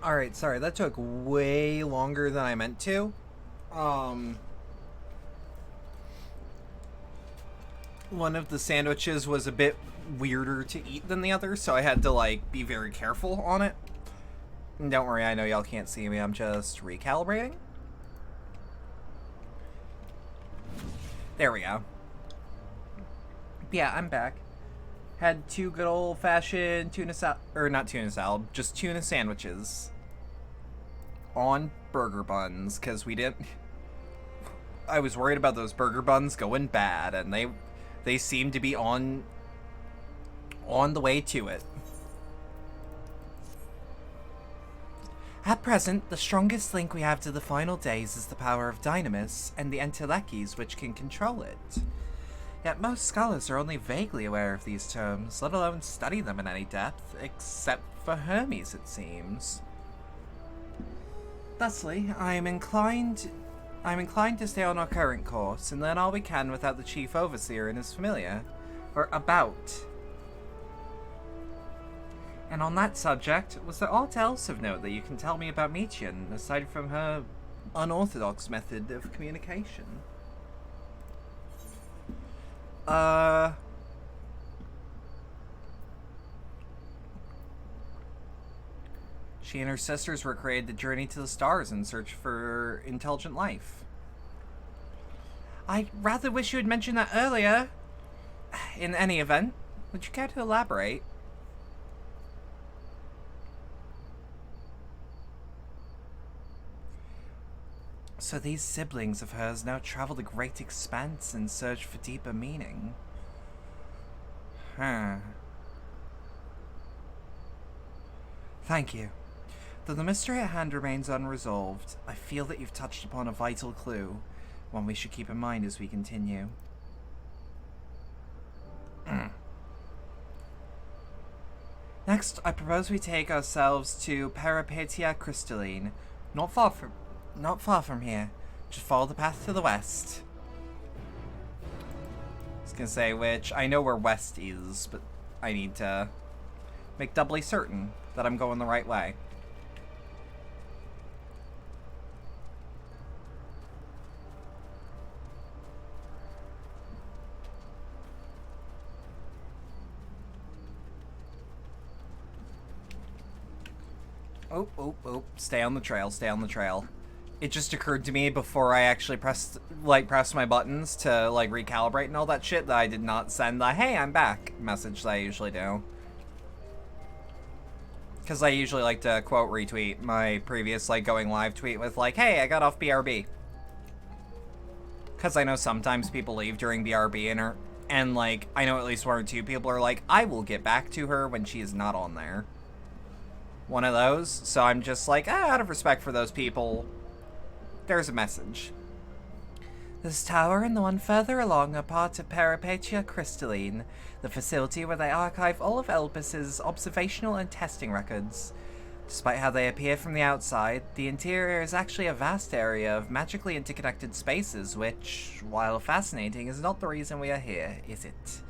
Alright, sorry, that took way longer than I meant to. One of the sandwiches was a bit weirder to eat than the other, so I had to, like, be very careful on it. And don't worry, I know y'all can't see me, I'm just recalibrating. There we go. Yeah, I'm back. Had two good old-fashioned tuna salad, or not tuna salad, just tuna sandwiches on burger buns, because we didn't... I was worried about those burger buns going bad, and they seemed to be on On the way to it. At present, the strongest link we have to the final days is the power of Dynamis and the Entelekis which can control it. Yet most scholars are only vaguely aware of these terms, let alone study them in any depth, except for Hermes, it seems. Thusly, I am inclined to stay on our current course and learn all we can without the Chief Overseer and his familiar, or about. And on that subject, was there aught else of note that you can tell me about Michian, aside from her unorthodox method of communication? She and her sisters were created to journey to the stars in search for intelligent life. I rather wish you had mentioned that earlier. In any event, would you care to elaborate? So these siblings of hers now travel the great expanse in search for deeper meaning. Huh. Thank you. Though the mystery at hand remains unresolved, I feel that you've touched upon a vital clue, one we should keep in mind as we continue. Next, I propose we take ourselves to Peripetia Crystalline, not far from here. Just follow the path to the west. I was gonna say, which I know where west is, but I need to make doubly certain that I'm going the right way. Oh, stay on the trail, stay on the trail. It just occurred to me before I actually pressed my buttons to, recalibrate and all that shit that I did not send the, hey, I'm back message that I usually do. Because I usually like to quote retweet my previous, going live tweet with, hey, I got off BRB. Because I know sometimes people leave during BRB and I know at least one or two people are like, I will get back to her when she is not on there. One of those, so I'm just out of respect for those people, there's a message. This tower and the one further along are part of Peripetia Crystalline, the facility where they archive all of Elpis's observational and testing records. Despite how they appear from the outside, the interior is actually a vast area of magically interconnected spaces which, while fascinating, is not the reason we are here, is it?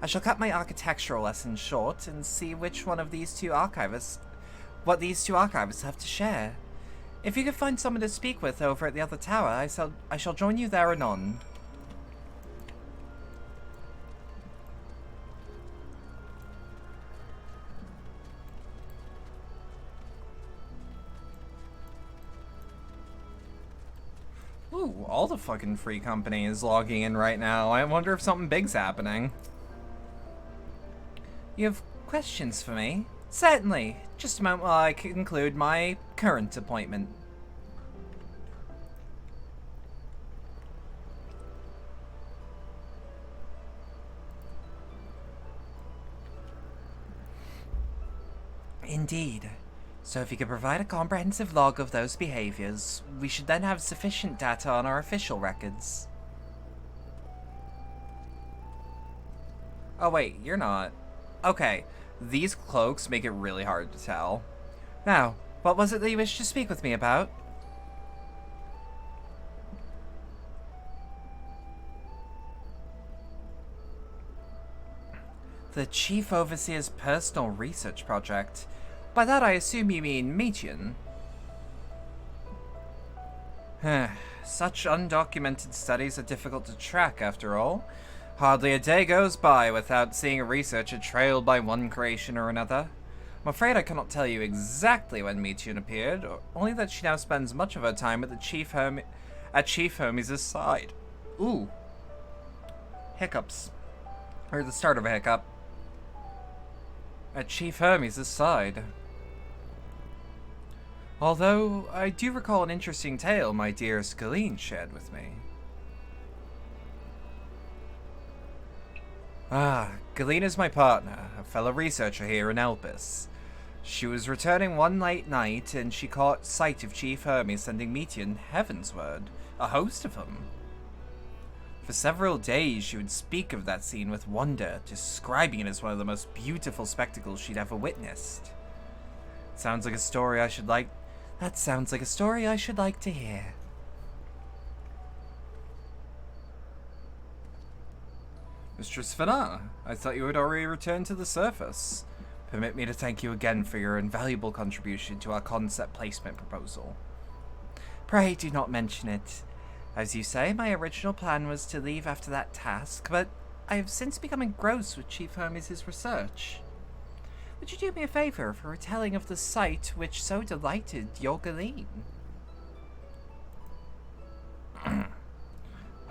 I shall cut my architectural lesson short and see which one of these two archivists have to share. If you could find someone to speak with over at the other tower, I shall join you there anon. Ooh, all the fucking free company is logging in right now. I wonder if something big's happening. You have questions for me? Certainly. Just a moment while I conclude my current appointment. Indeed. So if you could provide a comprehensive log of those behaviors, we should then have sufficient data on our official records. Oh wait, you're not. Okay. These cloaks make it really hard to tell. Now, what was it that you wished to speak with me about? The Chief Overseer's personal research project. By that I assume you mean Michian. Such undocumented studies are difficult to track, after all. Hardly a day goes by without seeing a researcher trailed by one creation or another. I'm afraid I cannot tell you exactly when Michian appeared, only that she now spends much of her time at the Chief Hermes' side. Ooh. Hiccups. Or the start of a hiccup. At Chief Hermes' side. Although, I do recall an interesting tale my dear Scalene shared with me. Ah, Galeen is my partner, a fellow researcher here in Elpis. She was returning one late night, and she caught sight of Chief Hermes sending Meteor heavensward, a host of them. For several days, she would speak of that scene with wonder, describing it as one of the most beautiful spectacles she'd ever witnessed. That sounds like a story I should like to hear. Mistress Fana, I thought you had already returned to the surface. Permit me to thank you again for your invaluable contribution to our concept placement proposal. Pray do not mention it. As you say, my original plan was to leave after that task, but I have since become engrossed with Chief Hermes' research. Would you do me a favor for retelling of the sight which so delighted your Galeen?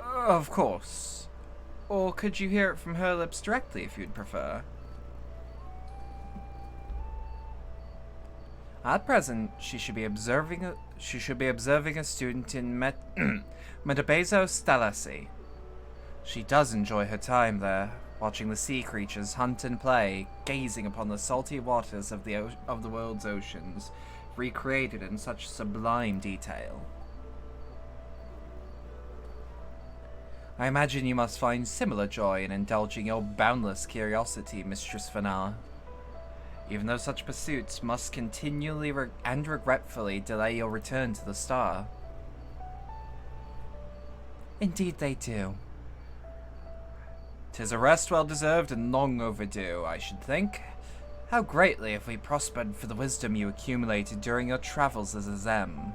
Of course. Or could you hear it from her lips directly if you'd prefer? At present, she should be observing a student in Metabezo Stalasi. She does enjoy her time there, watching the sea creatures hunt and play, gazing upon the salty waters of the world's oceans, recreated in such sublime detail. I imagine you must find similar joy in indulging your boundless curiosity, Mistress Fana. Even though such pursuits must continually and regretfully delay your return to the star. Indeed they do. 'Tis a rest well deserved and long overdue, I should think. How greatly have we prospered for the wisdom you accumulated during your travels as a Zem.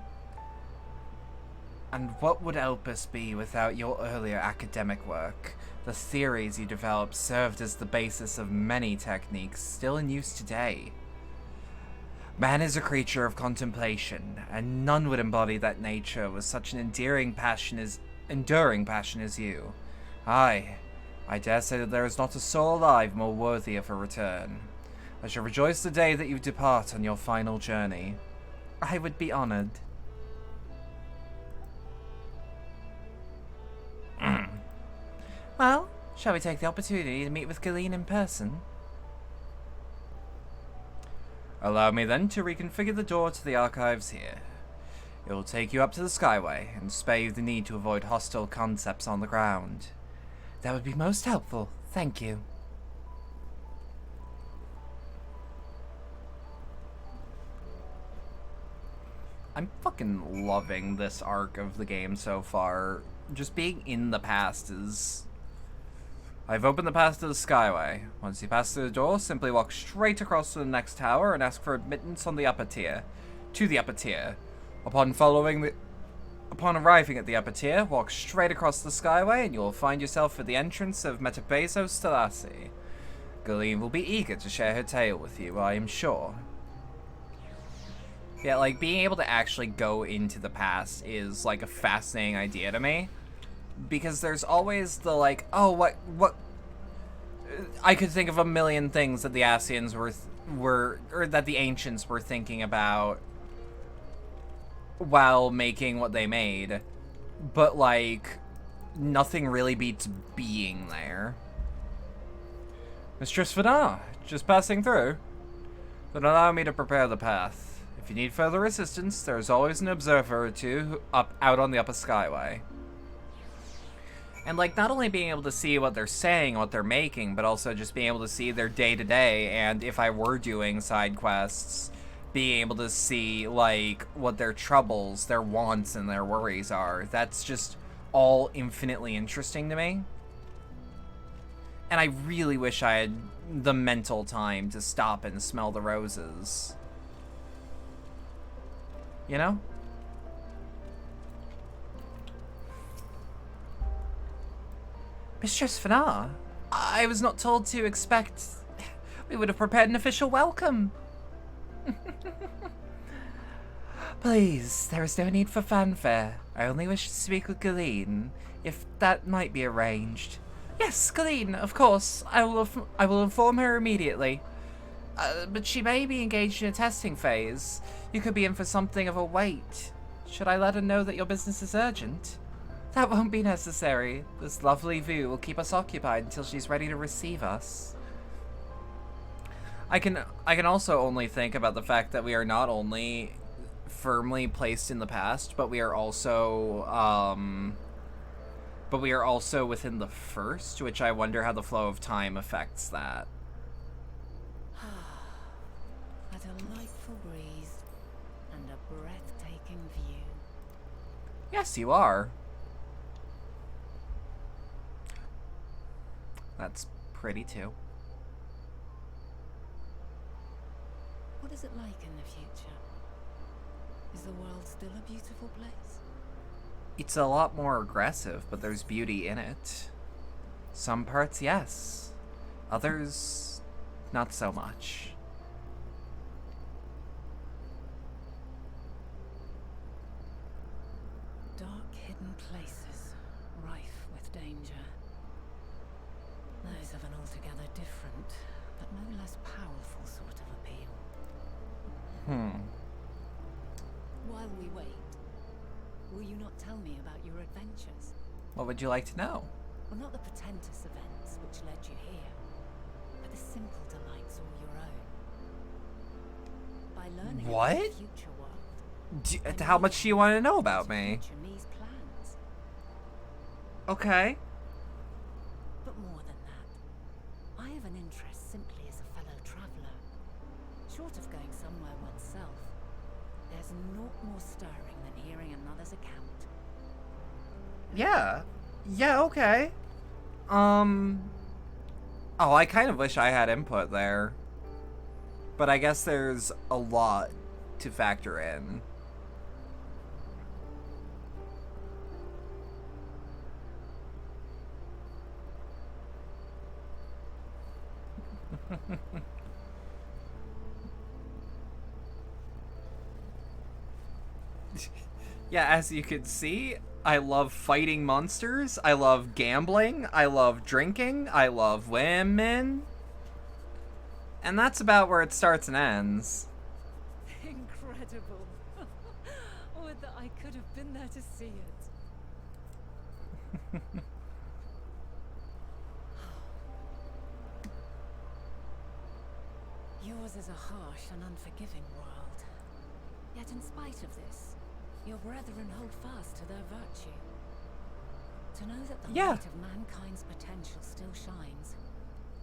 And what would Elpis be without your earlier academic work? The theories you developed served as the basis of many techniques still in use today. Man is a creature of contemplation, and none would embody that nature with such an enduring passion as you. Aye, I dare say that there is not a soul alive more worthy of a return. I shall rejoice the day that you depart on your final journey. I would be honored. Well, shall we take the opportunity to meet with Galeen in person? Allow me then to reconfigure the door to the archives here. It will take you up to the Skyway, and spare you the need to avoid hostile concepts on the ground. That would be most helpful, thank you. I'm fucking loving this arc of the game so far. Just being in the past is... I've opened the path to the Skyway. Once you pass through the door, simply walk straight across to the next tower and ask for admittance on the upper tier. To the upper tier. Upon arriving at the upper tier, walk straight across the Skyway and you will find yourself at the entrance of Metabezo Stalasi. Galeen will be eager to share her tale with you, I am sure. Yeah, like, being able to actually go into the past is, like, a fascinating idea to me. Because there's always the, like, oh, what... I could think of a million things that the Ascians or that the Ancients were thinking about while making what they made. But, like, nothing really beats being there. Mistress Fana, just passing through. Then allow me to prepare the path. If you need further assistance, there is always an observer or two out on the upper Skyway. And, like, not only being able to see what they're saying, what they're making, but also just being able to see their day-to-day, and if I were doing side quests, being able to see, like, what their troubles, their wants, and their worries are. That's just all infinitely interesting to me. And I really wish I had the mental time to stop and smell the roses. You know? Mistress Fana, I was not told to expect... We would have prepared an official welcome. Please, there is no need for fanfare. I only wish to speak with Galeen, if that might be arranged. Yes, Galeen, of course. I will inform her immediately. But she may be engaged in a testing phase. You could be in for something of a wait. Should I let her know that your business is urgent? That won't be necessary. This lovely view will keep us occupied until she's ready to receive us. I can also only think about the fact that we are not only firmly placed in the past, but we are also within the first, which I wonder how the flow of time affects that. A delightful breeze and a breathtaking view. Yes, you are. That's pretty too. What is it like in the future? Is the world still a beautiful place? It's a lot more aggressive, but there's beauty in it. Some parts, yes. Others, not so much. Dark, hidden places, rife with danger. Those have an altogether different, but no less powerful sort of appeal. While we wait, will you not tell me about your adventures? What would you like to know? Well, not the portentous events which led you here, but the simple delights all your own. By learning What? about the future world, How much do you want to know about me? future me's plans. Okay. But more than that, I have an interest simply as a fellow traveller. Short of going somewhere oneself, there's naught more stirring than hearing another's account. Yeah. Yeah, okay. Oh, I kind of wish I had input there. But I guess there's a lot to factor in. Yeah, as you can see, I love fighting monsters, I love gambling, I love drinking, I love women. And that's about where it starts and ends. Incredible. Would that I could have been there to see it. Yours is a harsh and unforgiving world. Yet in spite of this, your brethren hold fast to their virtue. To know that the light of mankind's potential still shines,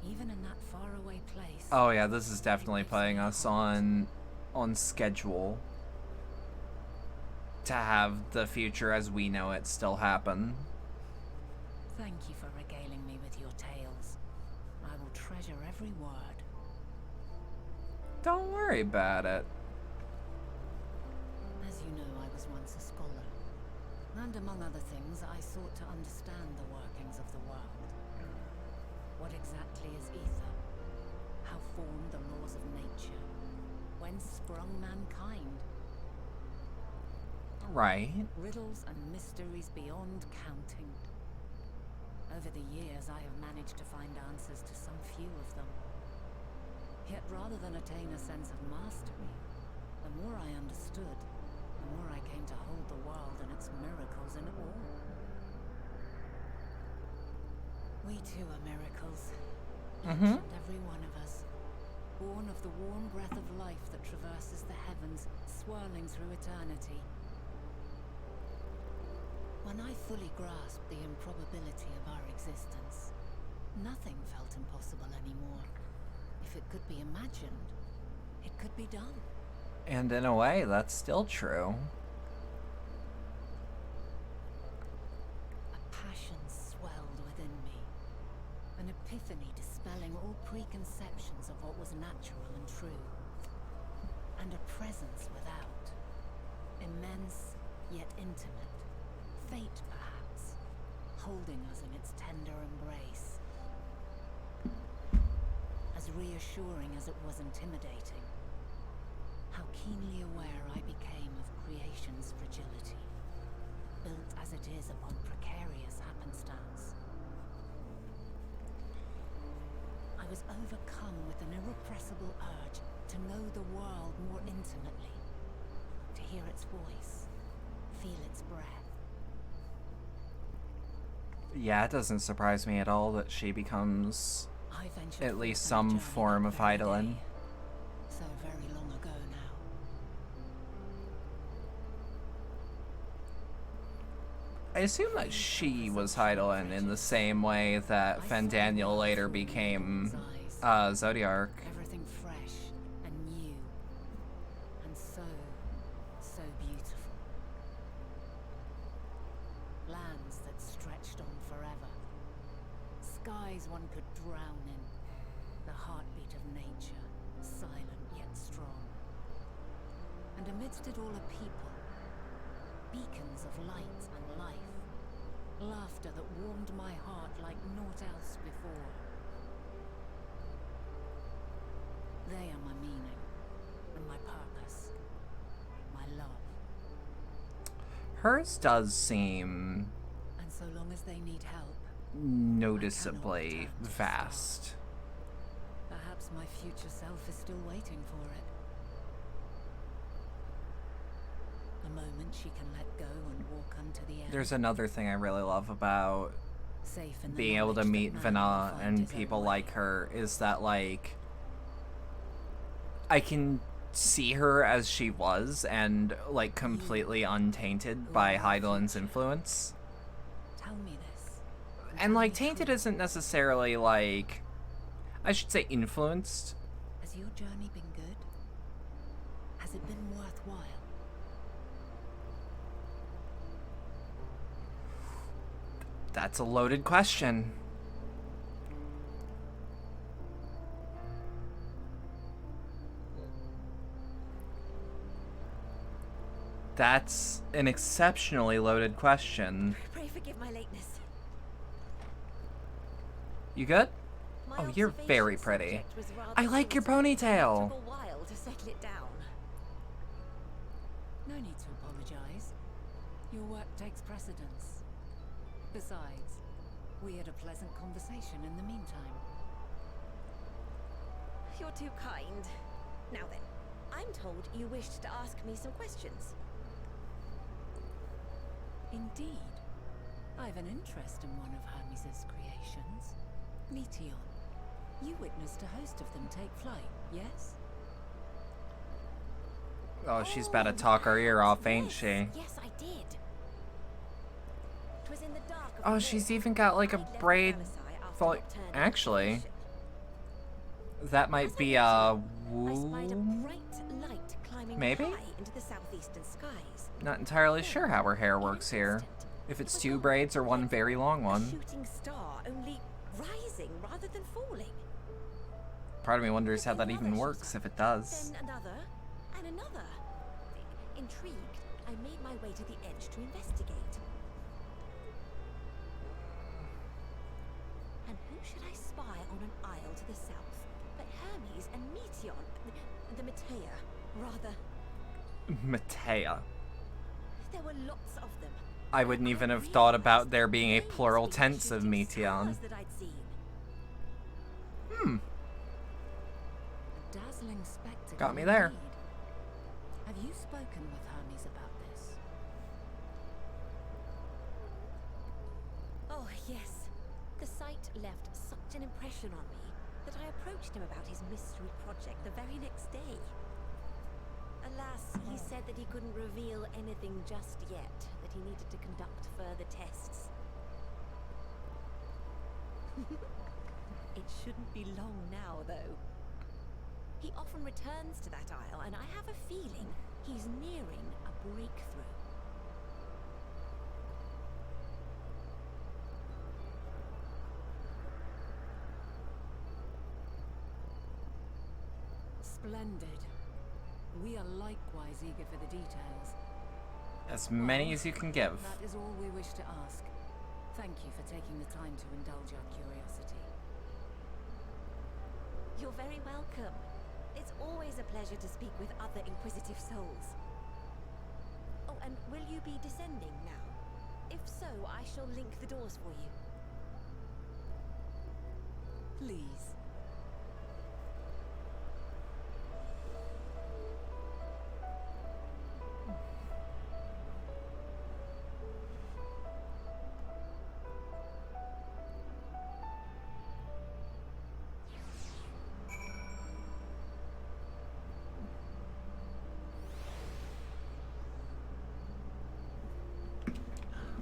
even in that faraway place. Oh yeah, this is definitely putting us on schedule to have the future as we know it still happen. Thank you for regaling me with your tales. I will treasure every word. Don't worry about it. As you know, I was once a scholar, and among other things, I sought to understand the workings of the world. What exactly is ether? How formed the laws of nature? Whence sprung mankind? Right. Riddles and mysteries beyond counting. Over the years, I have managed to find answers to some few of them. Yet rather than attain a sense of mastery, the more I understood, the more I came to hold the world and its miracles in awe. We too are miracles. Each and every one of us. Born of the warm breath of life that traverses the heavens, swirling through eternity. When I fully grasped the improbability of our existence, nothing felt impossible anymore. If it could be imagined, it could be done. And in a way, that's still true. A passion swelled within me. An epiphany dispelling all preconceptions of what was natural and true. And a presence without. Immense, yet intimate. Fate, perhaps, holding us in its tender embrace. As reassuring as it was intimidating. How keenly aware I became of creation's fragility, built as it is upon precarious happenstance. I was overcome with an irrepressible urge to know the world more intimately, to hear its voice, feel its breath. Yeah, it doesn't surprise me at all that she becomes I ventured at forth least on a some journey form that of very Eidolon. day, I assume that she was Hydaelyn in the same way that Fandaniel later became Zodiark. Everything fresh and new. And so beautiful. Lands that stretched on forever. Skies one could drown in. The heartbeat of nature, silent yet strong. And amidst it all a people. Beacons of light and life. Laughter that warmed my heart like naught else before. They are my meaning, and my purpose, my love. Hers does seem And so long as they need help, noticeably vast. perhaps my future self is still waiting for it. The moment she can let go and walk unto the end. There's another thing I really love about Safe in the being able to knowledge meet that man will Vana find and his own people way. like her is that, like, I can see her as she was and, like, completely untainted by Hydaelyn's influence. Tell me this. And, like, tainted isn't necessarily, like, I should say influenced. Has your journey been good? Has it been worthwhile? That's a loaded question. That's an exceptionally loaded question. Pray forgive my lateness. You good? My Oh, you're very observation pretty. subject was rather I like your short. ponytail. It took a while to settle it down. No need to apologize. Your work takes precedence. Besides, we had a pleasant conversation in the meantime. You're too kind. Now then, I'm told you wished to ask me some questions. Indeed. I've an interest in one of Hermes' creations. Meteon. You witnessed a host of them take flight, yes? Oh, she's about to talk her ear off, ain't she? Yes, I did. 'Twas in the dark of Oh, the she's night. even got like a I'd left braid. Versailles after Fo- nocturnal Actually, expedition. that might As I be waited, a I spied a woo. bright light climbing Maybe? high into the southeastern skies. Not entirely Then, sure how her hair in an works here. instant, If it it's was 2 gone. braids or one Like very long a one. shooting star, only rising rather than falling. Part of me wonders how Then that even another works, shooter, if it does. Then another, and another. Intrigued, I made my way to the edge to investigate. And who should I spy on an isle to the south but Hermes and Meteon, the Metea, rather. Matea. There were lots of them. I wouldn't I even have thought about realized there being a they must plural be the tense of shooting Meteon. stars that I'd seen. Hmm. A dazzling spectacle. Got me there. indeed. Have you spoken with Hermes about this? Oh, yes. The sight left such an impression on me that I approached him about his mystery project the very next day. Alas, he said that he couldn't reveal anything just yet, that he needed to conduct further tests. It shouldn't be long now, though. He often returns to that isle, and I have a feeling he's nearing a breakthrough. Splendid. We are likewise eager for the details. As many as you can give. That is all we wish to ask. Thank you for taking the time to indulge our curiosity. You're very welcome. It's always a pleasure to speak with other inquisitive souls. Oh, and will you be descending now? If so, I shall link the doors for you. Please.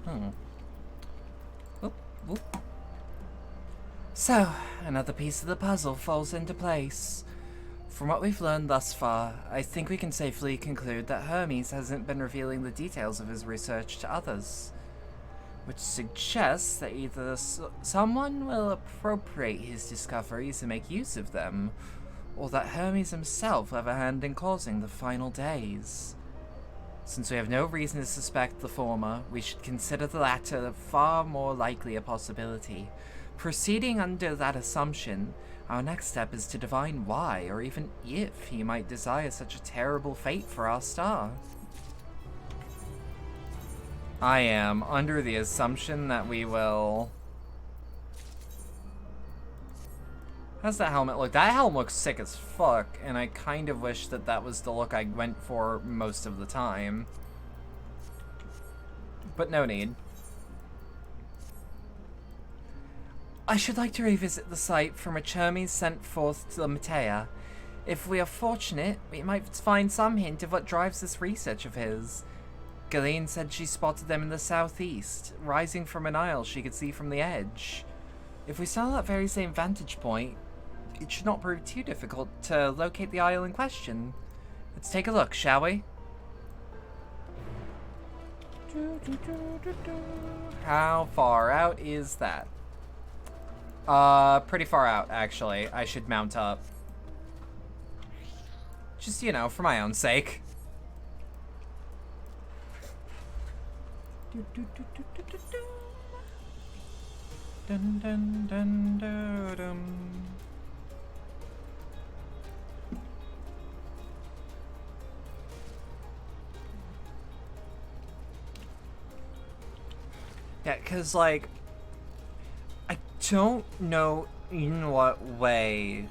Oop, oop. So, another piece of the puzzle falls into place. From what we've learned thus far, I think we can safely conclude that Hermes hasn't been revealing the details of his research to others, which suggests that either someone will appropriate his discoveries and make use of them, or that Hermes himself will have a hand in causing the final days. Since we have no reason to suspect the former, we should consider the latter far more likely a possibility. Proceeding under that assumption, our next step is to divine why, or even if, he might desire such a terrible fate for our star. I am under the assumption that we will... How's that helmet look? That helmet looks sick as fuck, and I kind of wish that that was the look I went for most of the time. But no need. I should like to revisit the site from which Hermes sent forth to the Matea. If we are fortunate, we might find some hint of what drives this research of his. Ghislaine said she spotted them in the southeast, rising from an isle she could see from the edge. If we stand at that very same vantage point, it should not prove too difficult to locate the isle in question. Let's take a look, shall we? How far out is that? Pretty far out, actually. I should mount up. Just, you know, for my own sake. Dun dun dun dun dun. Yeah, 'cause, like, I don't know in what way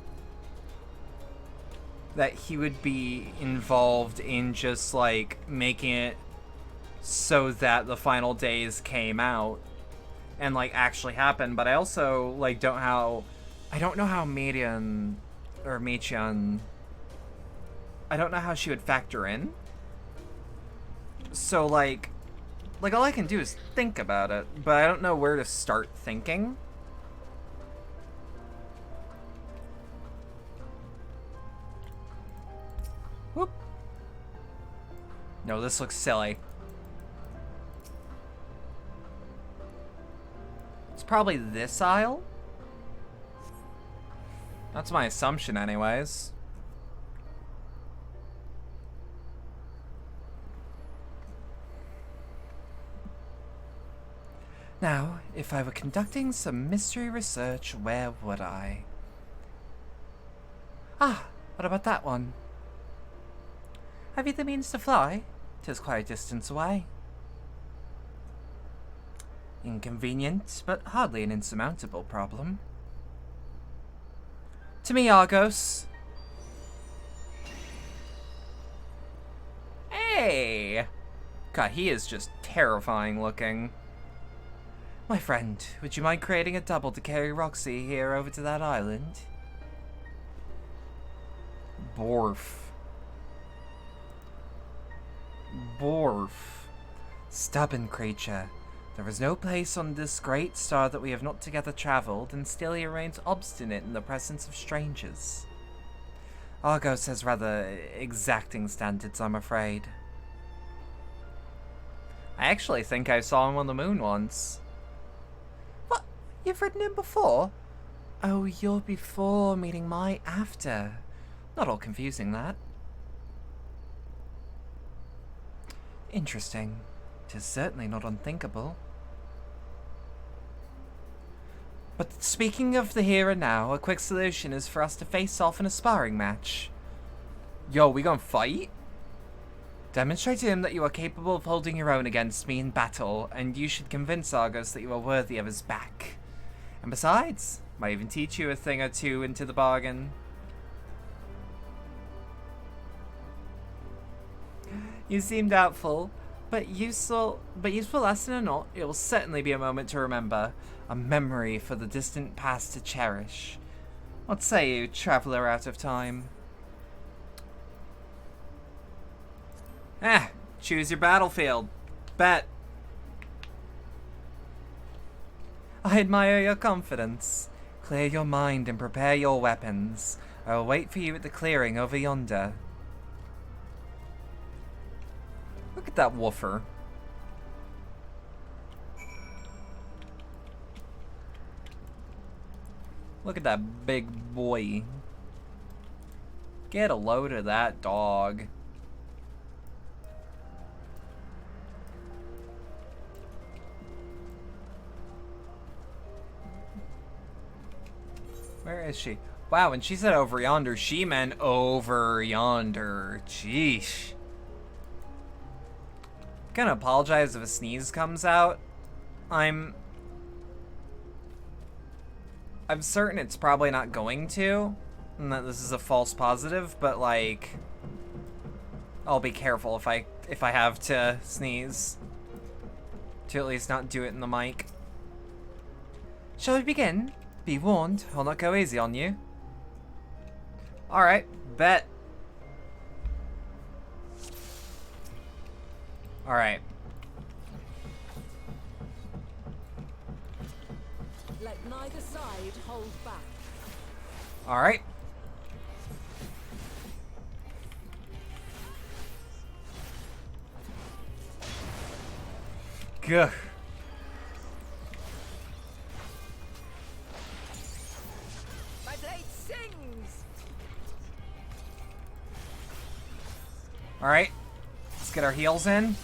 that he would be involved in just, like, making it so that the final days came out and, like, actually happened, but I also, like, don't know how Median, or Mechian, I don't know how she would factor in. So, like, all I can do is think about it, but I don't know where to start thinking. Whoop. No, this looks silly. It's probably this aisle? That's my assumption anyways. Now, if I were conducting some mystery research, where would I? Ah, what about that one? Have you the means to fly? 'Tis quite a distance away. Inconvenient, but hardly an insurmountable problem. To me, Argos. Hey! God, he is just terrifying looking. My friend, would you mind creating a double to carry Roxy here over to that island? Borf. Borf. Stubborn creature. There is no place on this great star that we have not together travelled, and still he remains obstinate in the presence of strangers. Argos has rather exacting standards, I'm afraid. I actually think I saw him on the moon once. What? You've ridden him before? Oh, you're before meeting my after. Not all confusing, that. Interesting. 'Tis certainly not unthinkable. But speaking of the here and now, a quick solution is for us to face off in a sparring match. Yo, we gonna fight? Demonstrate to him that you are capable of holding your own against me in battle, and you should convince Argos that you are worthy of his back. And besides, might even teach you a thing or two into the bargain. You seem doubtful, but useful lesson or not, it will certainly be a moment to remember, a memory for the distant past to cherish. What say you, traveller out of time? Choose your battlefield. Bet. I admire your confidence. Clear your mind and prepare your weapons. I will wait for you at the clearing over yonder. Look at that woofer. Look at that big boy. Get a load of that dog. Where is she? Wow, when she said over yonder, she meant over yonder. Jeesh. Gonna apologize if a sneeze comes out. I'm certain it's probably not going to, and that this is a false positive, but like, I'll be careful if I have to sneeze. To at least not do it in the mic. Shall we begin? Be warned, I'll not go easy on you. Alright, bet. Alright. Let neither side hold back. Alright. Gah. My blade sings! Alright. Let's get our heals in.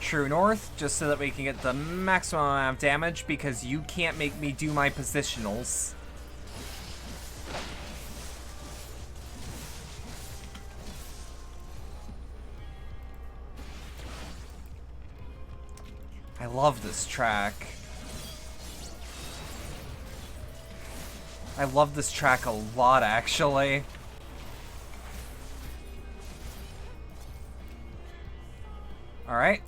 True north, just so that we can get the maximum amount of damage, because you can't make me do my positionals. I love this track. I love this track a lot, actually. Alright.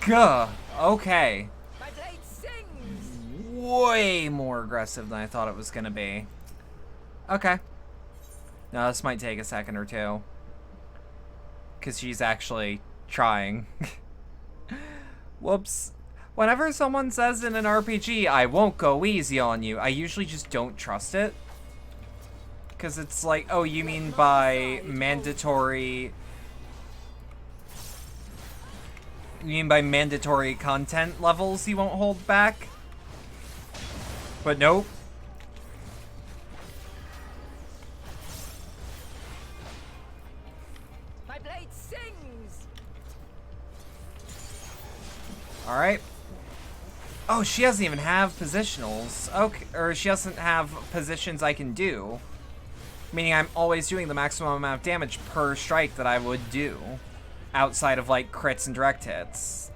Gah. Okay. My blade sings! Way more aggressive than I thought it was gonna be. Okay. Now this might take a second or two. Because she's actually trying. Whoops. Whenever someone says in an RPG, I won't go easy on you, I usually just don't trust it. Because it's like, oh, you mean by mandatory... You mean by mandatory content levels you won't hold back? But nope. My blade sings! Alright. Oh, she doesn't even have positionals. Okay, or she doesn't have positions I can do. Meaning I'm always doing the maximum amount of damage per strike that I would do. Outside of, like, crits and direct hits.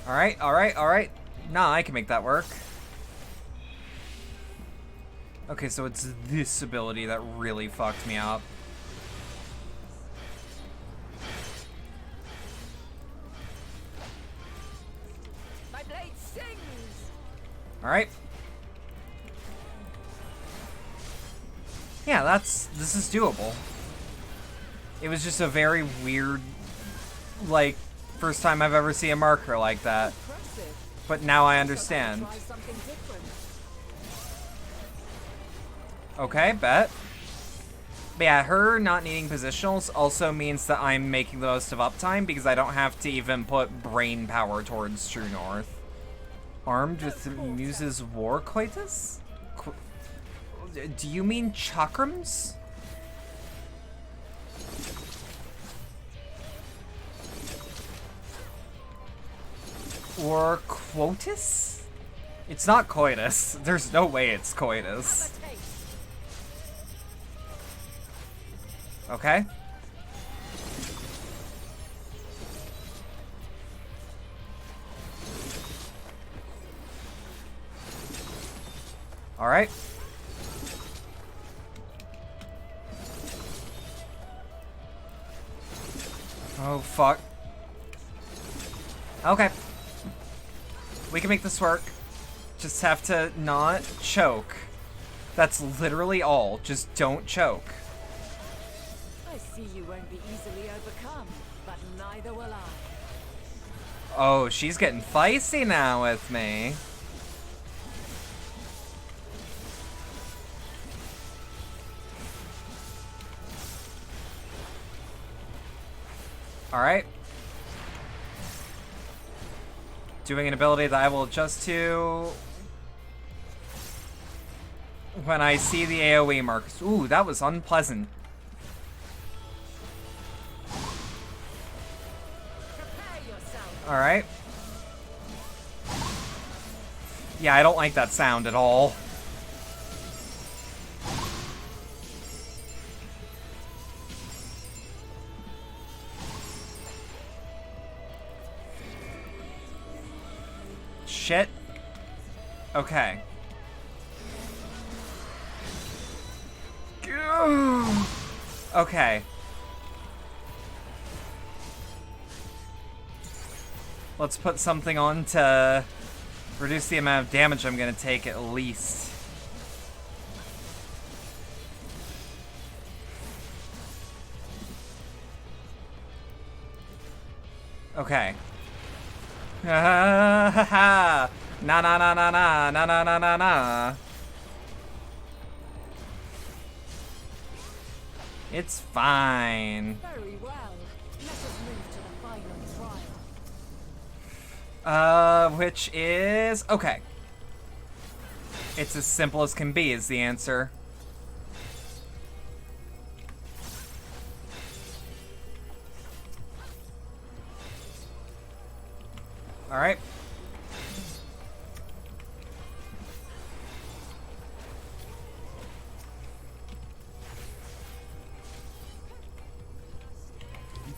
Alright, alright, alright. Nah, I can make that work. Okay, so it's this ability that really fucked me up. My blade sings! Alright. Yeah, this is doable. It was just a very weird, like, first time I've ever seen a marker like that. Impressive. But now I understand. Try something different. Okay, bet. But yeah, her not needing positionals also means that I'm making the most of uptime because I don't have to even put brain power towards True North. Armed with Muse's War Coitus? Do you mean chakrams? Or quotus? It's not coitus. There's no way it's coitus. Okay. Alright. Oh, fuck. Okay. We can make this work. Just have to not choke. That's literally all. Just don't choke. I see you won't be easily overcome, but neither will I. Oh, she's getting feisty now with me. Alright. Doing an ability that I will adjust to when I see the AoE marks. Ooh, that was unpleasant. Alright. Yeah, I don't like that sound at all. Shit. Okay. Okay. Let's put something on to reduce the amount of damage I'm gonna take at least. Okay. Ha ha ha! Na na na na na na na na na na. It's fine. Very well. Let us move to the final trial. Which is okay. It's as simple as can be is the answer. All right.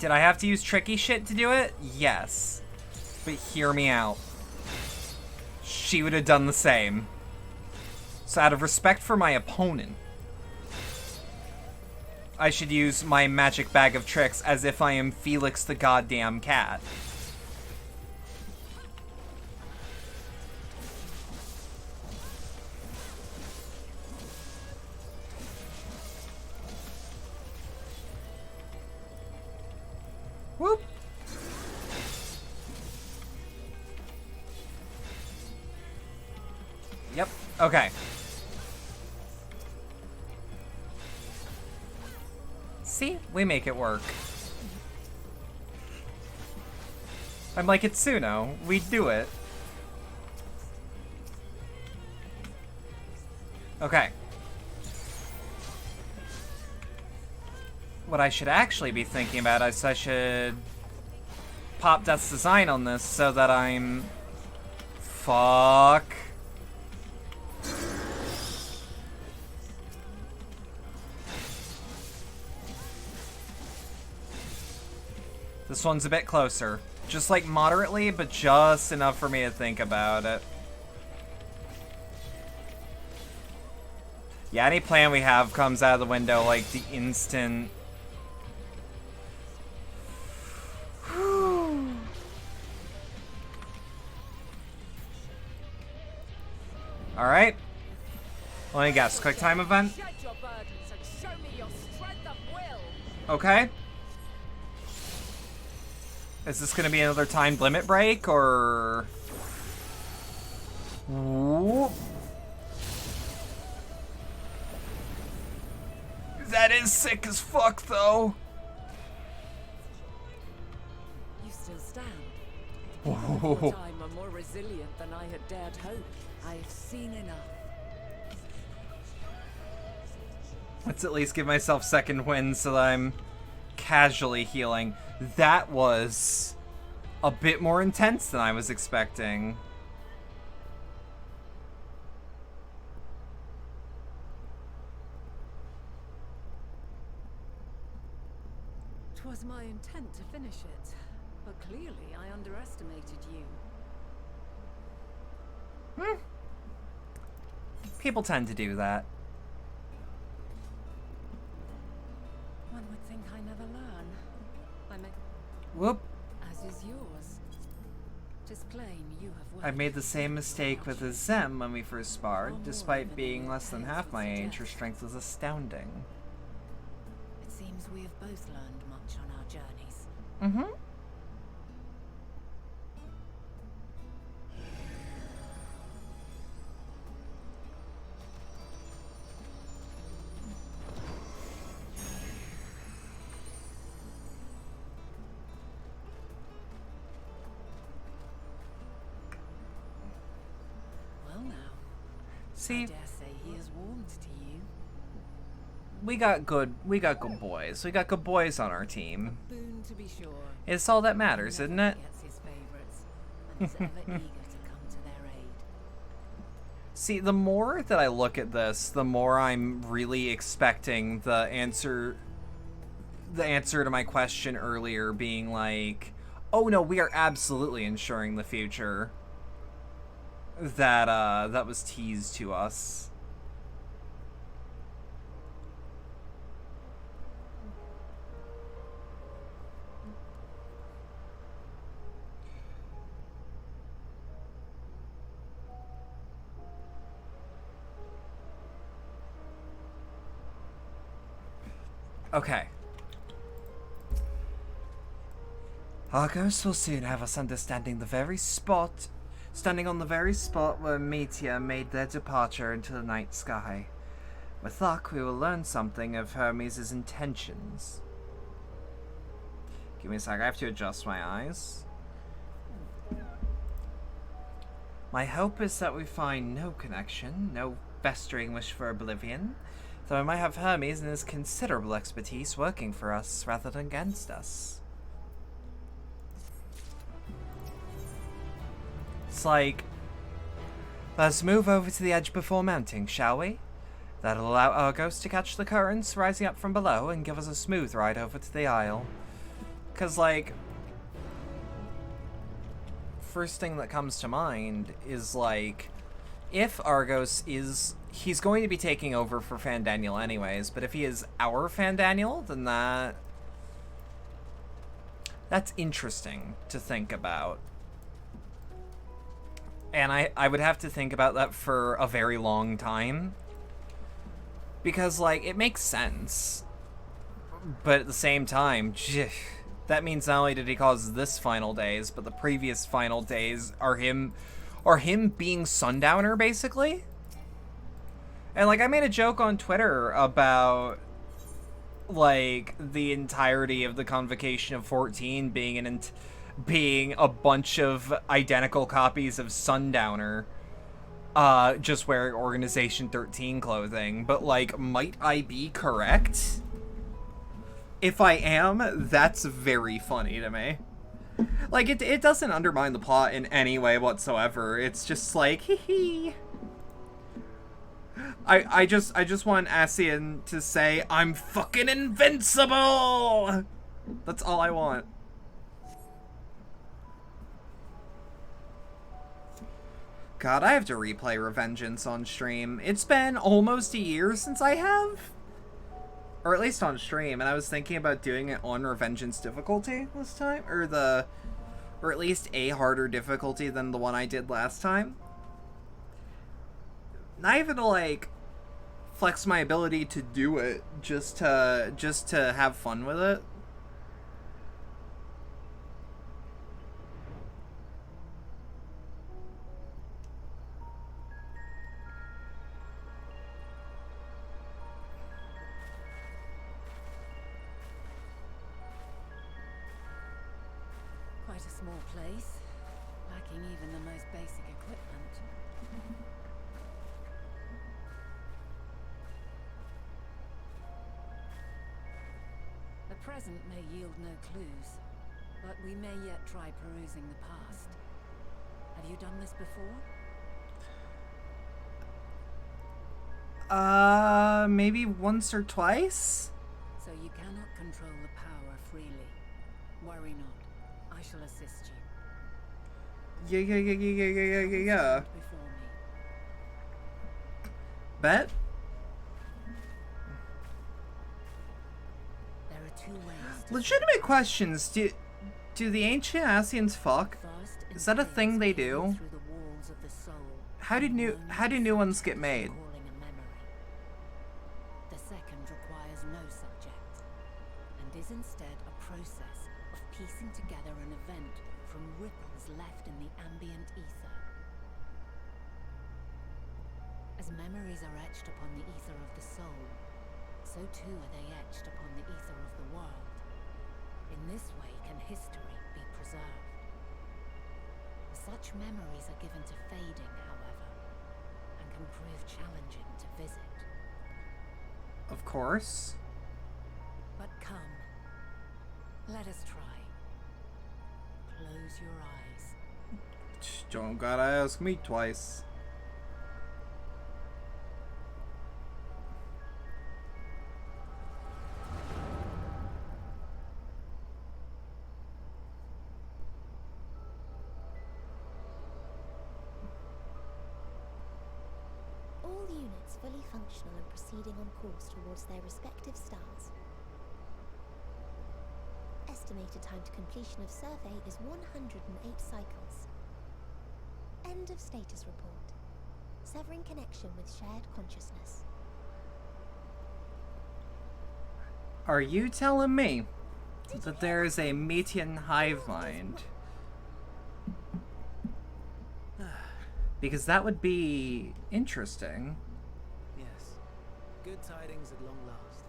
Did I have to use tricky shit to do it? Yes. But hear me out. She would have done the same. So out of respect for my opponent, I should use my magic bag of tricks as if I am Felix the goddamn cat. Whoop. Yep. Okay. See? We make it work. I'm like Itsuno. We do it. Okay. What I should actually be thinking about is I should pop Death's Design on this so that I'm... Fuck. This one's a bit closer. Just like moderately, but just enough for me to think about it. Yeah, any plan we have comes out of the window like the instant... Alright. Let me guess. Quick time event? Okay. Is this gonna be another timed limit break, or... Whoop. That is sick as fuck, though. You still stand. Whoa. Time are more resilient than I had dared hope. I have seen enough. Let's at least give myself second wins so that I'm casually healing. That was a bit more intense than I was expecting. 'Twas my intent to finish it, but clearly I underestimated you. People tend to do that. One would think I never learn. I may... Whoop. As is yours. 'Tis plain you have I made the same mistake with Azem when we first sparred. Far more Despite than being your less than tales half would my age, her suggest. strength was astounding. It seems we have both learned much on our journeys. Mm-hmm. Well now, See, I dare say he has warmed to you. we got good boys. We got good boys on our team. Boon to be sure. It's all that matters, He isn't never it? forgets his favorites, and is ever eager to come to their aid. See, the more that I look at this, the more I'm really expecting the answer to my question earlier being like, oh no, we are absolutely ensuring the future. That was teased to us. Okay. Argos will soon have us standing on the very spot where Meteor made their departure into the night sky. With luck, we will learn something of Hermes' intentions. Give me a sec, I have to adjust my eyes. My hope is that we find no connection, no festering wish for oblivion, though I might have Hermes and his considerable expertise working for us rather than against us. It's like, let's move over to the edge before mounting, shall we? That'll allow Argos to catch the currents rising up from below and give us a smooth ride over to the Isle. 'Cause, like, first thing that comes to mind is, like, if Argos is... He's going to be taking over for Fandaniel anyways, but if he is our Fandaniel, then that's interesting to think about. And I would have to think about that for a very long time. Because, like, it makes sense. But at the same time, that means not only did he cause this final days, but the previous final days are him being Sundowner, basically. And, like, I made a joke on Twitter about, like, the entirety of the Convocation of 14 being a bunch of identical copies of Sundowner, just wearing Organization 13 clothing. But, like, might I be correct? If I am, that's very funny to me. Like, it doesn't undermine the plot in any way whatsoever. It's just like, hee hee. I just want Ascian to say, I'm fucking invincible! That's all I want. God, I have to replay Revengeance on stream. It's been almost a year since I have. Or at least on stream, and I was thinking about doing it on Revengeance difficulty this time. Or at least a harder difficulty than the one I did last time. Not even to, like, flex my ability to do it, just to have fun with it. Quite a small place, lacking even the most basic equipment. The present may yield no clues, but we may yet try perusing the past. Have you done this before? Maybe once or twice? So you cannot control the power freely. Worry not. I shall assist you. Yeah. Before me. Bet? There are two ways to Legitimate questions. Do the ancient Asians fuck? Vast Is that a thing they do? through the walls of the soul. How do new ones get made? Calling a memory. The second requires no subject, and is instead a process of piecing together an event from ripples left in the ambient ether. As memories are etched upon the ether of the soul, so too are they etched upon the ether of the world. In this way can history be preserved. Such memories are given to fading, however, and can prove challenging to visit. Of course. But come, let us try. Close your eyes. Don't gotta ask me twice. All units fully functional and proceeding on course towards their respective stars. Estimated time to completion of survey is 108 cycles. End of status report. Severing connection with shared consciousness. Are you telling me that there is a Metean hive mind? Because that would be interesting. Yes. Good tidings at long last.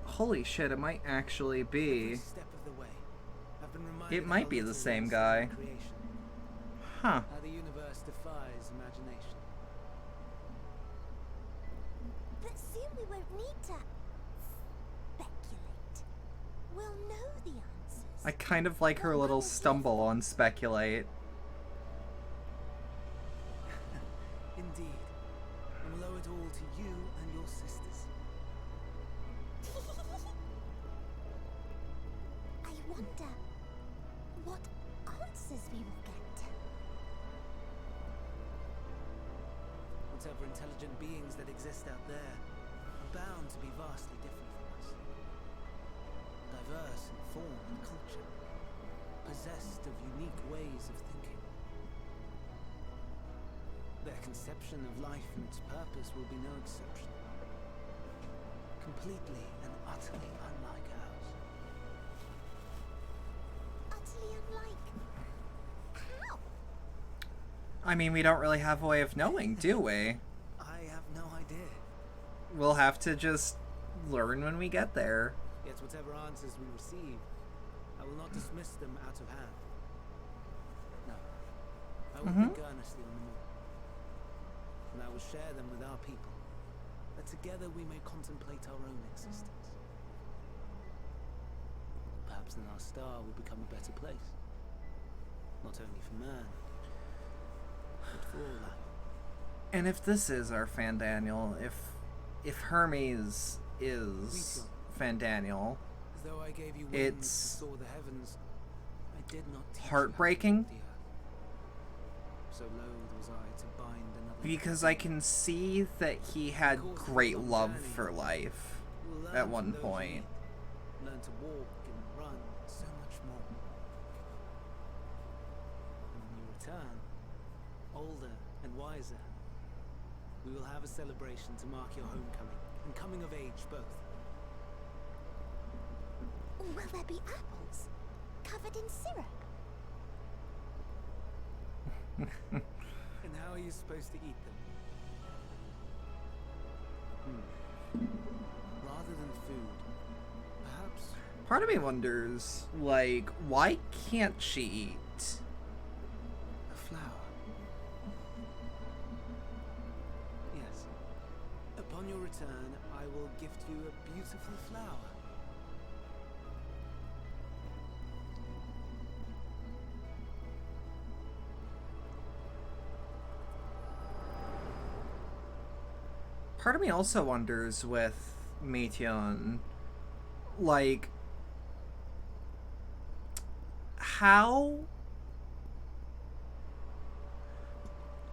Holy shit, it might actually be. Every step of the way, I've been reminded It might how be the little same is guy. in creation, Huh. how the universe defies imagination. But soon we won't need to speculate. We'll know the answers. I kind of like her little stumble on speculate. Indeed. And we'll owe it all to you and your sisters. I wonder what answers we will get. Whatever intelligent beings that exist out there are bound to be vastly different from us. Diverse in form and culture, possessed of unique ways of thinking. Their conception of life and its purpose will be no exception. Completely and utterly unlike ours. Utterly unlike. How? I mean, we don't really have a way of knowing, do we? I have no idea. We'll have to just learn when we get there. Yet whatever answers we receive, I will not dismiss them out of hand. No. I will think earnestly on them all. And I will share them with our people, that together we may contemplate our own existence. Perhaps then our star will become a better place. Not only for man, but for all life. And if this is our Fandaniel, if Hermes is Fandaniel, As though I gave you wings it's to soar the heavens, I did not teach you how to heartbreaking. walk the earth. So loath was I to bind another. Because I can see that he had great love for life We'll learn at from one those we point. meet, learn to walk and run, and so much more. And when you return, older and wiser, we will have a celebration to mark your homecoming and coming of age both. Will there be apples covered in syrup? And how are you supposed to eat them? Rather than food, perhaps Part of me wonders, like, why can't she eat? a flower. Yes. Upon your return, I will gift you a beautiful flower. Part of me also wonders with Meteon, like, how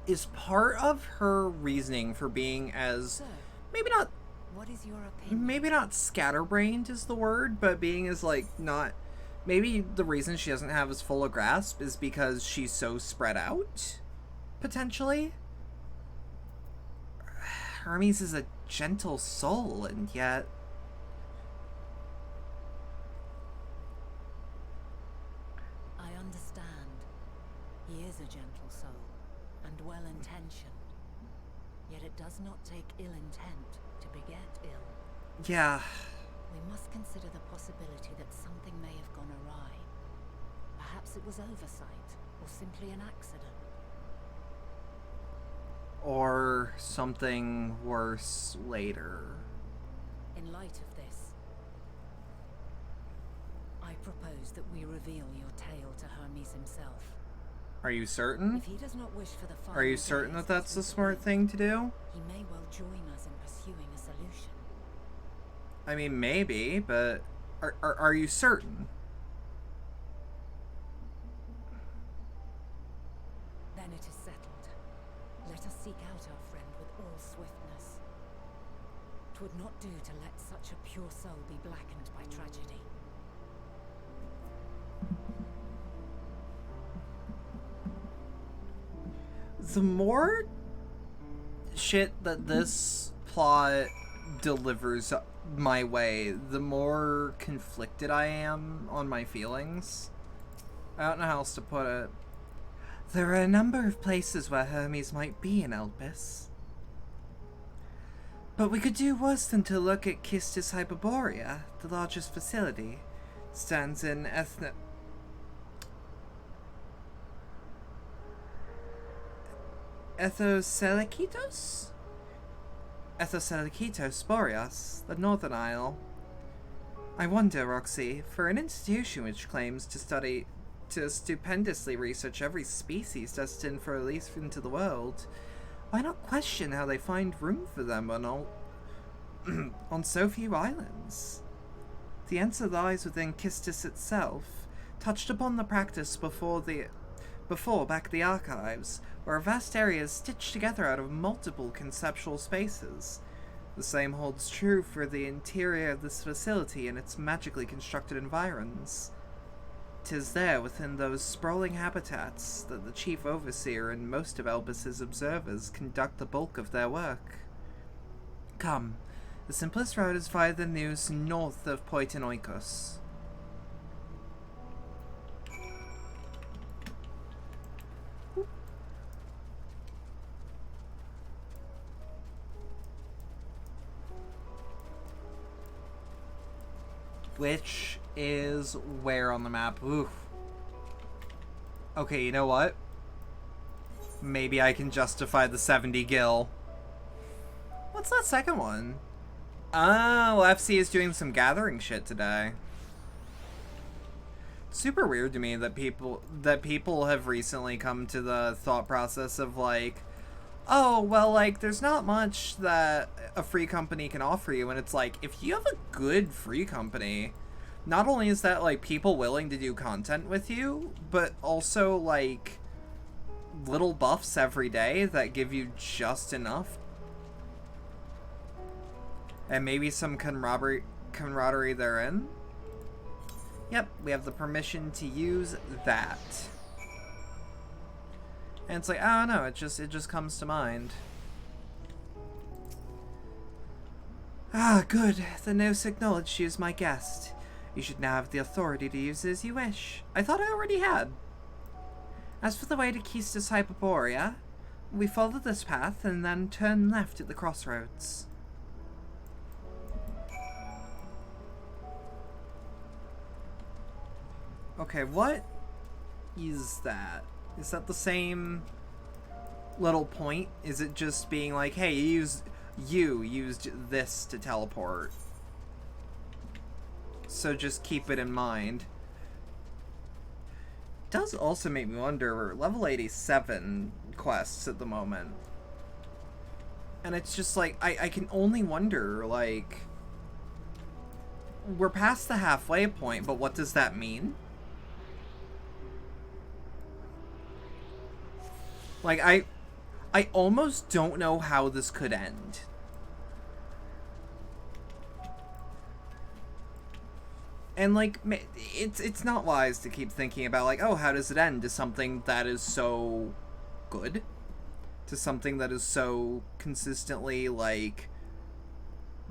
is part of her reasoning for being as So, maybe not what is your opinion? maybe not scatterbrained is the word, but being as like not Maybe the reason she doesn't have as full a grasp is because she's so spread out, potentially. Hermes is a gentle soul, and yet... I understand. He is a gentle soul, and well-intentioned. Yet it does not take ill intent to beget ill. Yeah. We must consider the possibility that something may have gone awry. Perhaps it was oversight, or simply an accident. Or something worse later. In light of this, I propose that we reveal your tale to Hermes himself. Are you certain? If he does not wish for the final Are you certain that that's the smart thing to do? he may well join us in pursuing a solution. I mean, maybe, but are you certain? Then it is settled. Let us seek out our friend with all swiftness. 'Twould not do to let such a pure soul be blackened by tragedy. The more shit that this plot delivers my way, the more conflicted I am on my feelings. I don't know how else to put it. There are a number of places where Hermes might be in Elpis. But we could do worse than to look at Kistis Hyperborea, the largest facility. It stands in Ethoselikitos? Ethoselikitos Boreas, the Northern Isle. I wonder, Roxy, for an institution which claims to stupendously research every species destined for release into the world, why not question how they find room for them on so few islands? The answer lies within Kistis itself, touched upon the practice before back the archives, where a vast area is stitched together out of multiple conceptual spaces. The same holds true for the interior of this facility and its magically constructed environs. 'Tis there, within those sprawling habitats, that the chief overseer and most of Elpis' observers conduct the bulk of their work. Come, the simplest route is via the news north of Poitinoikos. Which is where on the map? Oof. Okay, you know what? Maybe I can justify the 70 gil. What's that second one? Oh, FC is doing some gathering shit today. Super weird to me that people have recently come to the thought process of like, oh, well, like, there's not much that a free company can offer you, and it's like, if you have a good free company, not only is that, like, people willing to do content with you, but also, like, little buffs every day that give you just enough. And maybe some camaraderie therein. Yep, we have the permission to use that. And it's like, I don't know, it just comes to mind. Ah, good. The Nos acknowledged you as my guest. You should now have the authority to use it as you wish. I thought I already had. As for the way to Kistis Hyperborea, we follow this path and then turn left at the crossroads. Okay, what is that? Is that the same little point? Is it just being like, hey, you used this to teleport, so just keep it in mind. It does also make me wonder, we're level 87 quests at the moment. And it's just like, I can only wonder, like, we're past the halfway point, but what does that mean? Like, I almost don't know how this could end. And, like, it's not wise to keep thinking about, like, oh, how does it end, to something that is so good, to something that is so consistently, like,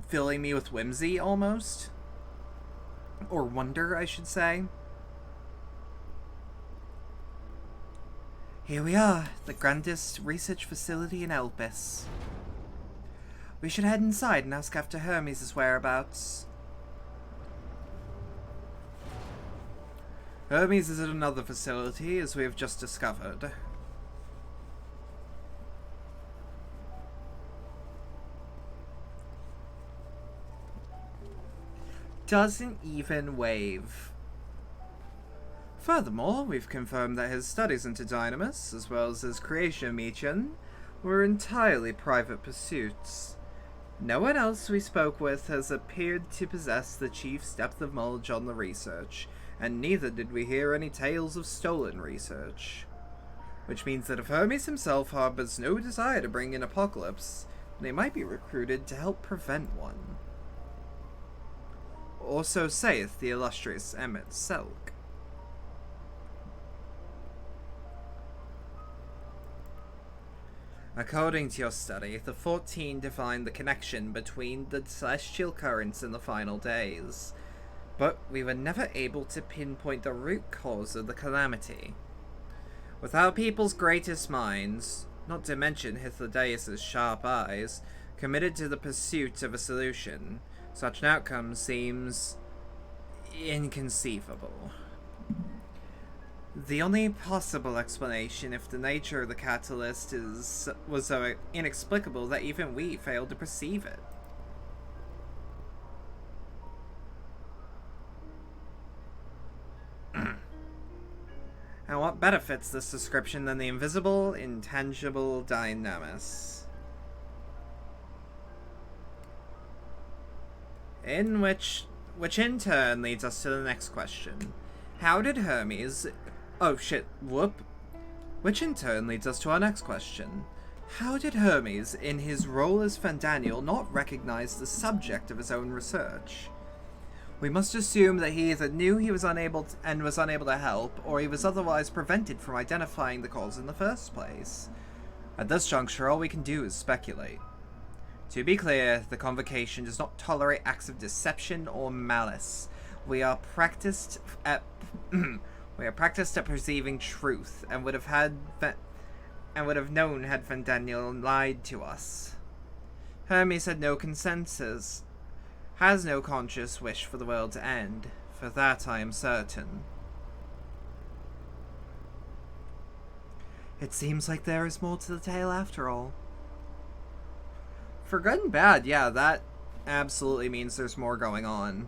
filling me with whimsy, almost. Or wonder, I should say. Here we are, the grandest research facility in Elpis. We should head inside and ask after Hermes' whereabouts. Hermes is at another facility, as we have just discovered. Doesn't even wave. Furthermore, we've confirmed that his studies into Dynamis, as well as his creation mission, were entirely private pursuits. No one else we spoke with has appeared to possess the chief's depth of knowledge on the research, and neither did we hear any tales of stolen research. Which means that if Hermes himself harbors no desire to bring in apocalypse, they might be recruited to help prevent one. Or so saith the illustrious Emmett Selk. According to your study, the 14 defined the connection between the celestial currents in the final days, but we were never able to pinpoint the root cause of the calamity. With our people's greatest minds, not to mention Hythlodaeus' sharp eyes, committed to the pursuit of a solution, such an outcome seems inconceivable. The only possible explanation, if the nature of the catalyst was so inexplicable that even we failed to perceive it. And what better fits this description than the invisible, intangible Dynamis? Which in turn leads us to the next question. How did Hermes... Oh shit, whoop. Which in turn leads us to our next question. How did Hermes, in his role as Fandaniel, not recognize the subject of his own research? We must assume that he either knew he was unable to help, or he was otherwise prevented from identifying the cause in the first place. At this juncture, all we can do is speculate. To be clear, the Convocation does not tolerate acts of deception or malice. We are practiced at perceiving truth, and would have known had Fandaniel lied to us. Hermes had no consensus, has no conscious wish for the world to end. For that I am certain. It seems like there is more to the tale after all. For good and bad, yeah, that absolutely means there's more going on.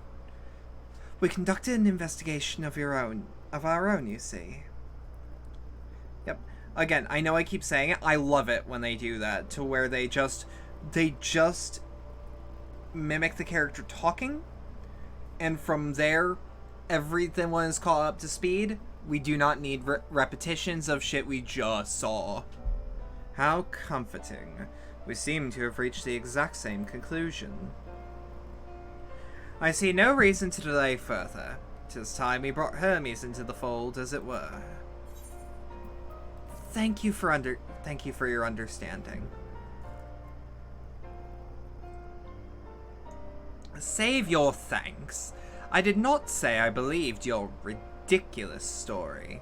We conducted an investigation of our own, you see. Yep. Again, I know I keep saying it, I love it when they do that, to where they just mimic the character talking, and from there, everything is caught up to speed. We do not need repetitions of shit we just saw. How comforting. We seem to have reached the exact same conclusion. I see no reason to delay further. 'Tis time we brought Hermes into the fold, as it were. Thank you for your understanding. Save your thanks. I did not say I believed your ridiculous story.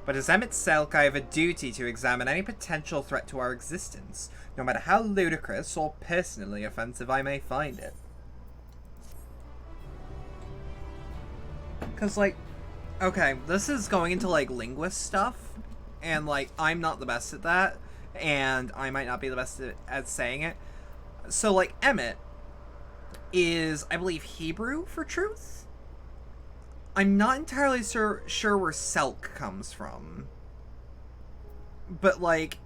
But as Emmett Selk, I have a duty to examine any potential threat to our existence, no matter how ludicrous or personally offensive I may find it. Because, like, okay, this is going into, like, linguist stuff, and, like, I'm not the best at that, and I might not be the best at saying it. So, like, Emmett is, I believe, Hebrew for truth? I'm not entirely sure where Selk comes from. But, like,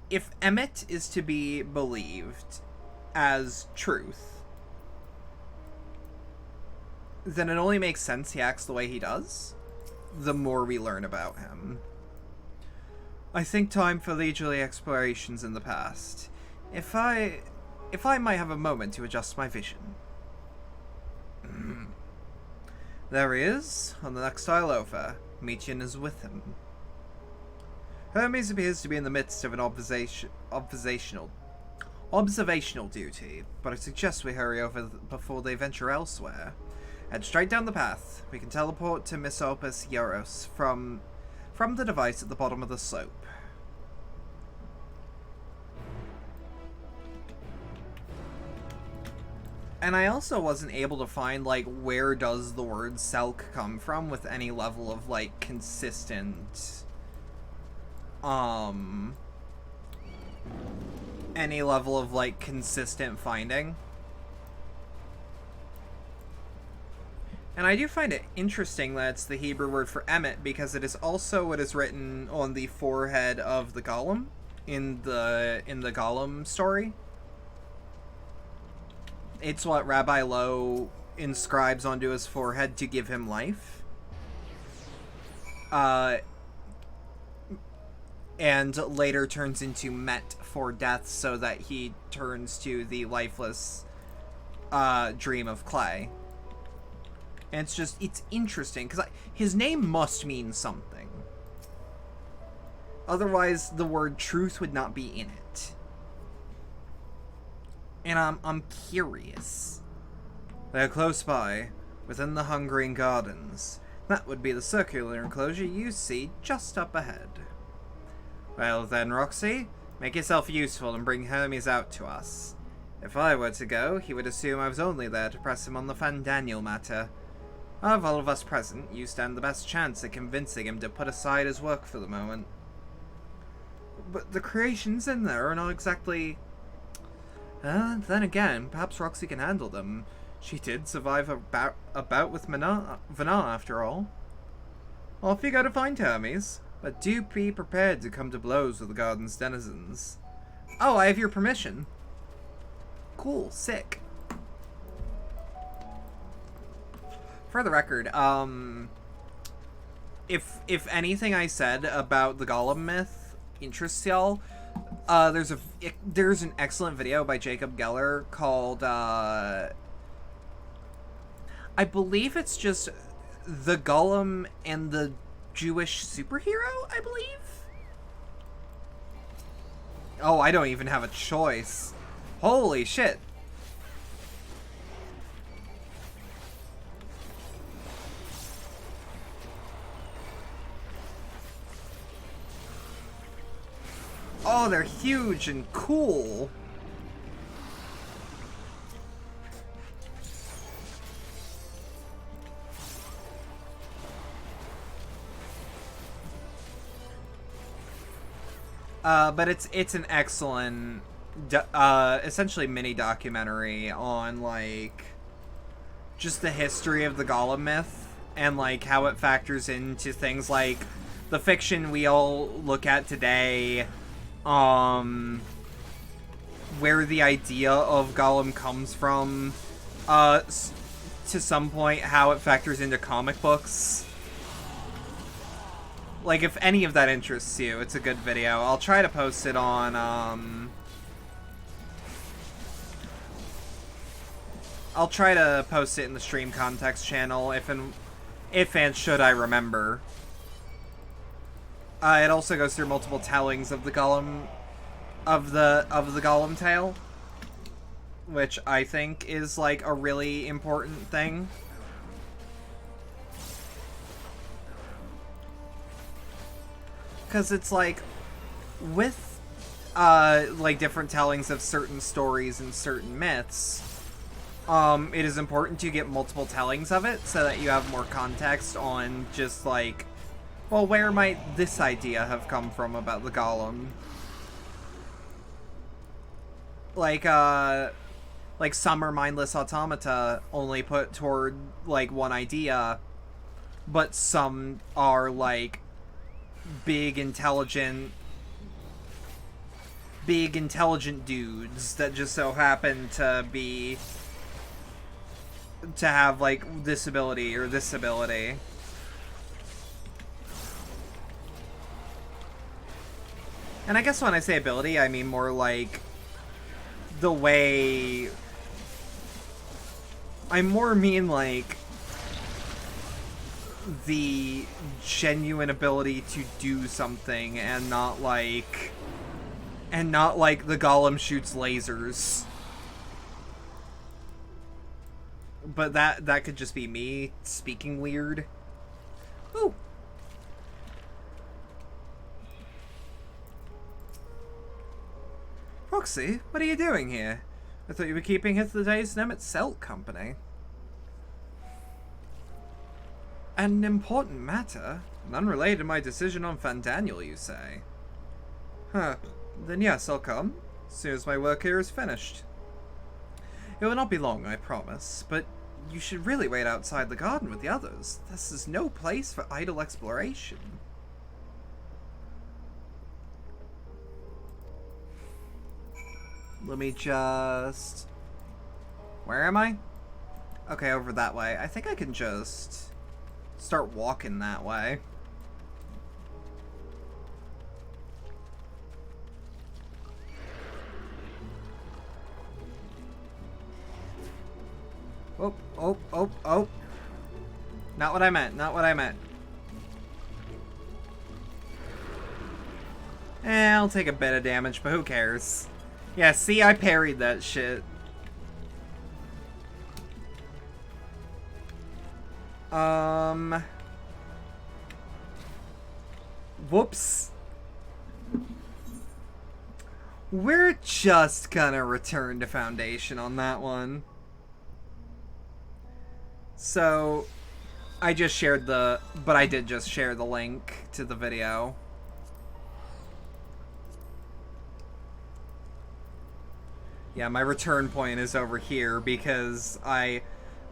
if Emmett is to be believed as truth, then it only makes sense he acts the way he does, the more we learn about him. I think time for leisurely explorations in the past. If I might have a moment to adjust my vision. There he is, on the next tile over. Mietian is with him. Hermes appears to be in the midst of an observational duty, but I suggest we hurry over before they venture elsewhere. Head straight down the path. We can teleport to Miss Opus Euros from the device at the bottom of the slope. And I also wasn't able to find, like, where does the word Selk come from with any level of, like, consistent, any level of, like, consistent finding. And I do find it interesting that it's the Hebrew word for Emmet, because it is also what is written on the forehead of the golem in the golem story. It's what Rabbi Lowe inscribes onto his forehead to give him life. And later turns into Met for death, so that he turns to the lifeless dream of clay. And it's interesting, because his name must mean something. Otherwise, the word truth would not be in it. And I'm curious. They're close by, within the Hungering Gardens. That would be the circular enclosure you see just up ahead. Well then, Roxy, make yourself useful and bring Hermes out to us. If I were to go, he would assume I was only there to press him on the Fandaniel matter. Of all of us present, you stand the best chance at convincing him to put aside his work for the moment. But the creations in there are not exactly... then again, perhaps Roxy can handle them. She did survive a bout with Vana after all. Off you go to find Hermes, but do be prepared to come to blows with the garden's denizens. Oh, I have your permission. Cool, sick. For the record, if anything I said about the Golem myth interests y'all, there's an excellent video by Jacob Geller called I believe it's just The Golem and the Jewish Superhero, I believe? Oh, I don't even have a choice. Holy shit. Oh, they're huge and cool. But it's an excellent, essentially mini documentary on, like, just the history of the Golem myth and, like, how it factors into things like the fiction we all look at today, where the idea of Golem comes from, to some point, how it factors into comic books. Like, if any of that interests you, it's a good video. I'll try to post it on, I'll try to post it in the Stream Context channel, if and should I remember. It also goes through multiple tellings of the Golem, of the Golem tale, which I think is, like, a really important thing. Because it's, like, with, like, different tellings of certain stories and certain myths, it is important to get multiple tellings of it so that you have more context on just, like, well, where might this idea have come from about the Golem? Like some are mindless automata only put toward, like, one idea, but some are, like, big intelligent dudes that just so happen to have, like, this ability or this ability. And I guess when I say ability, I mean more like the way... I more mean, like, the genuine ability to do something and not like the golem shoots lasers. But that could just be me speaking weird. Ooh. Roxy, what are you doing here? I thought you were keeping here for the day's Nemet Celt company. An important matter? None related to my decision on Fandaniel, you say? Huh. Then yes, I'll come. As soon as my work here is finished. It will not be long, I promise, but you should really wait outside the garden with the others. This is no place for idle exploration. Let me just... Where am I? Okay, over that way. I think I can just start walking that way. Oh, oh, oh, oh. Not what I meant, not what I meant. I'll take a bit of damage, but who cares? Yeah, see, I parried that shit. Whoops. We're just gonna return to Foundation on that one. So, I just shared but I did just share the link to the video. Yeah, my return point is over here because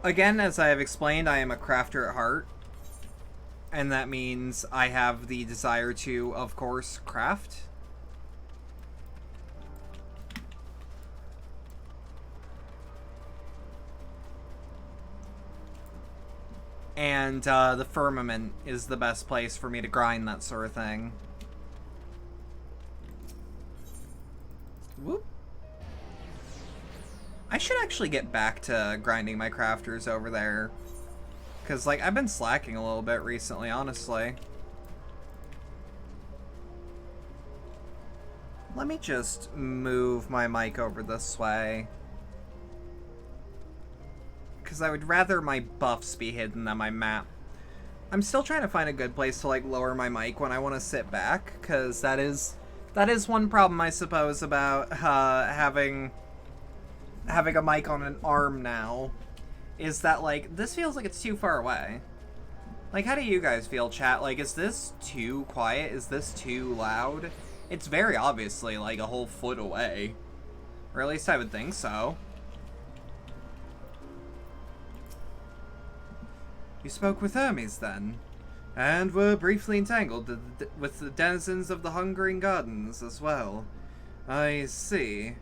again, as I have explained, I am a crafter at heart. And that means I have the desire to, of course, craft. And the firmament is the best place for me to grind that sort of thing. Whoop. I should actually get back to grinding my crafters over there. Because, like, I've been slacking a little bit recently, honestly. Let me just move my mic over this way. Because I would rather my buffs be hidden than my map. I'm still trying to find a good place to, like, lower my mic when I want to sit back. Because that is one problem, I suppose, about having a mic on an arm now. Is that, like, this feels like it's too far away. Like, how do you guys feel, chat? Like, is this too quiet? Is this too loud? It's very obviously, like, a whole foot away. Or at least I would think so. You spoke with Hermes, then? And were briefly entangled with the denizens of the Hungering Gardens as well. I see.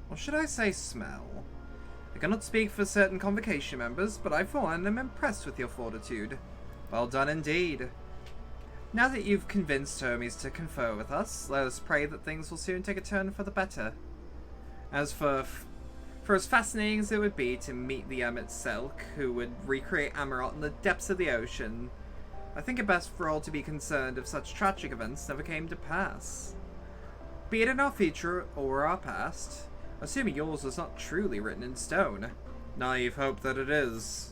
Or should I say smell? I cannot speak for certain Convocation members, but I for one am impressed with your fortitude. Well done indeed. Now that you've convinced Hermes to confer with us, let us pray that things will soon take a turn for the better. As for as fascinating as it would be to meet the Emmet Selk, who would recreate Amarot in the depths of the ocean, I think it best for all to be concerned if such tragic events never came to pass. Be it in our future or our past, assuming yours is not truly written in stone. Naive hope that it is.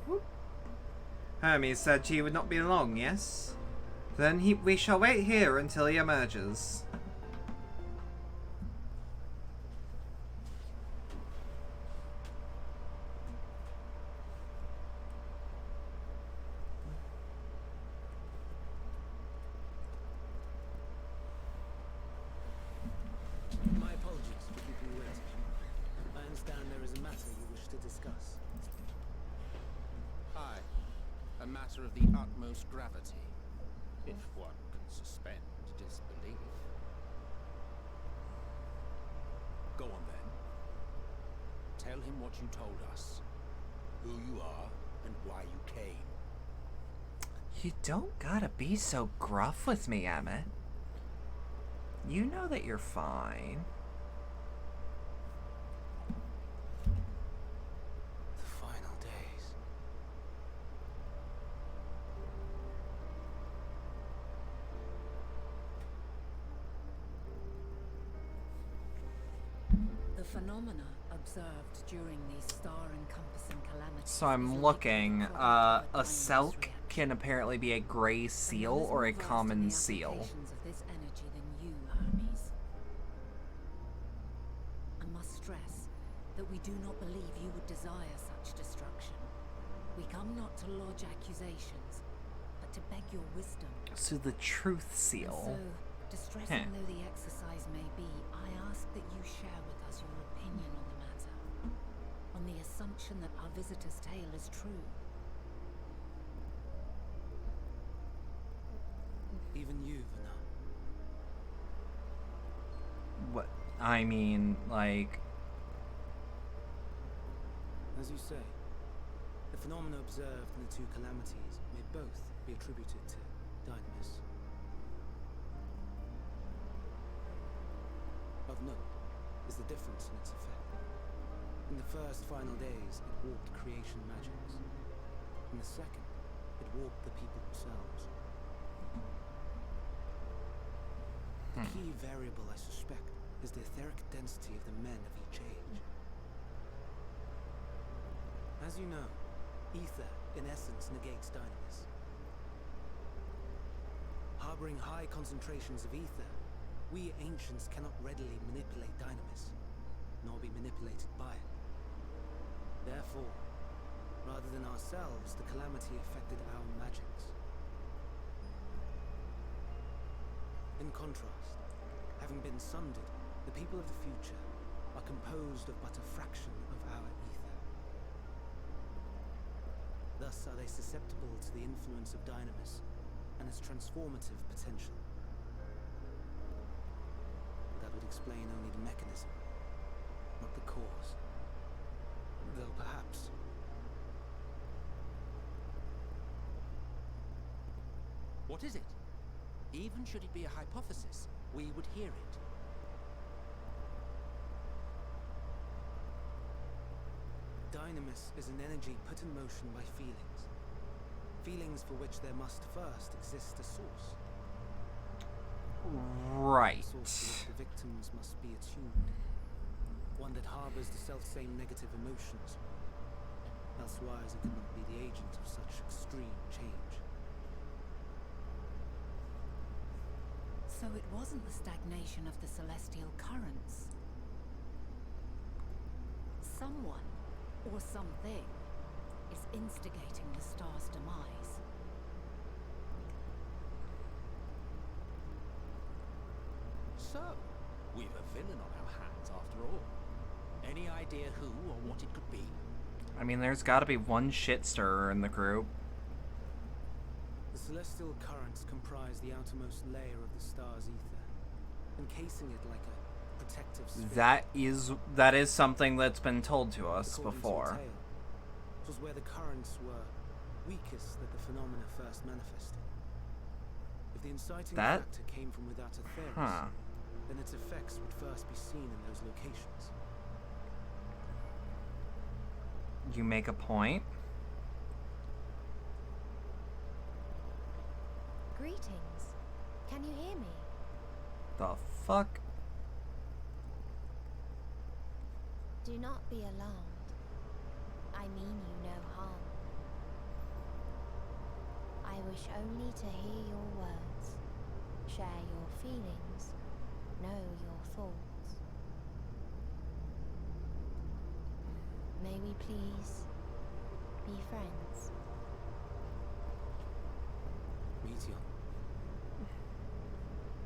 Whoop. Hermes said he would not be long, yes? Then we shall wait here until he emerges. My apologies for keeping you waiting. I understand there is a matter you wish to discuss. Aye. A matter of the utmost gravity. If one can suspend disbelief. Go on then. Tell him what you told us. Who you are and why you came. You don't gotta be so gruff with me, Emmett. You know that you're fine. phenomena observed during these star-encompassing calamities. So I'm looking. A Selk can apparently be a gray seal or a common seal. Of this energy than you, Hermes. I must stress that we do not believe you would desire such destruction. We come not to lodge accusations, but to beg your wisdom. So the truth seal. And so, distressing though the exercise may be, I ask that you share with us your opinion on the matter, on the assumption that our visitor's tale is true. Even you, Vana. What? I mean, like... As you say, the phenomena observed in the two calamities may both be attributed to Dynamis. Of note is the difference in its effect. In the first final days, it warped creation magics. In the second, it warped the people themselves. The key variable, I suspect, is the etheric density of the men of each age. As you know, ether, in essence, negates Dynamis. Harboring high concentrations of ether, we ancients cannot readily manipulate Dynamis, nor be manipulated by it. Therefore, rather than ourselves, the calamity affected our magics. In contrast, having been sundered, the people of the future are composed of but a fraction of our ether. Thus are they susceptible to the influence of Dynamis and its transformative potential. That would explain only the mechanism, not the cause. Though perhaps... What is it? Even should it be a hypothesis, we would hear it. Dynamis is an energy put in motion by feelings. Feelings for which there must first exist a source. Right. A source to which the victims must be attuned. One that harbors the self-same negative emotions. Elsewise it could not be the agent of such extreme change. So it wasn't the stagnation of the celestial currents. Someone, or something, is instigating the star's demise. So, we've a villain on our hands after all. Any idea who or what it could be? I mean, there's gotta be one shit stirrer in the group. The celestial currents comprise the outermost layer of the star's ether, encasing it like a protective sphere. That is something that's been told to us According before. To the tale, it was where the currents were weakest that the phenomena first manifested. If the inciting factor came from without Atheris, then its effects would first be seen in those locations. You make a point. Greetings. Can you hear me? The fuck? Do not be alarmed. I mean you no harm. I wish only to hear your words, share your feelings, know your thoughts. May we please be friends? Meteor.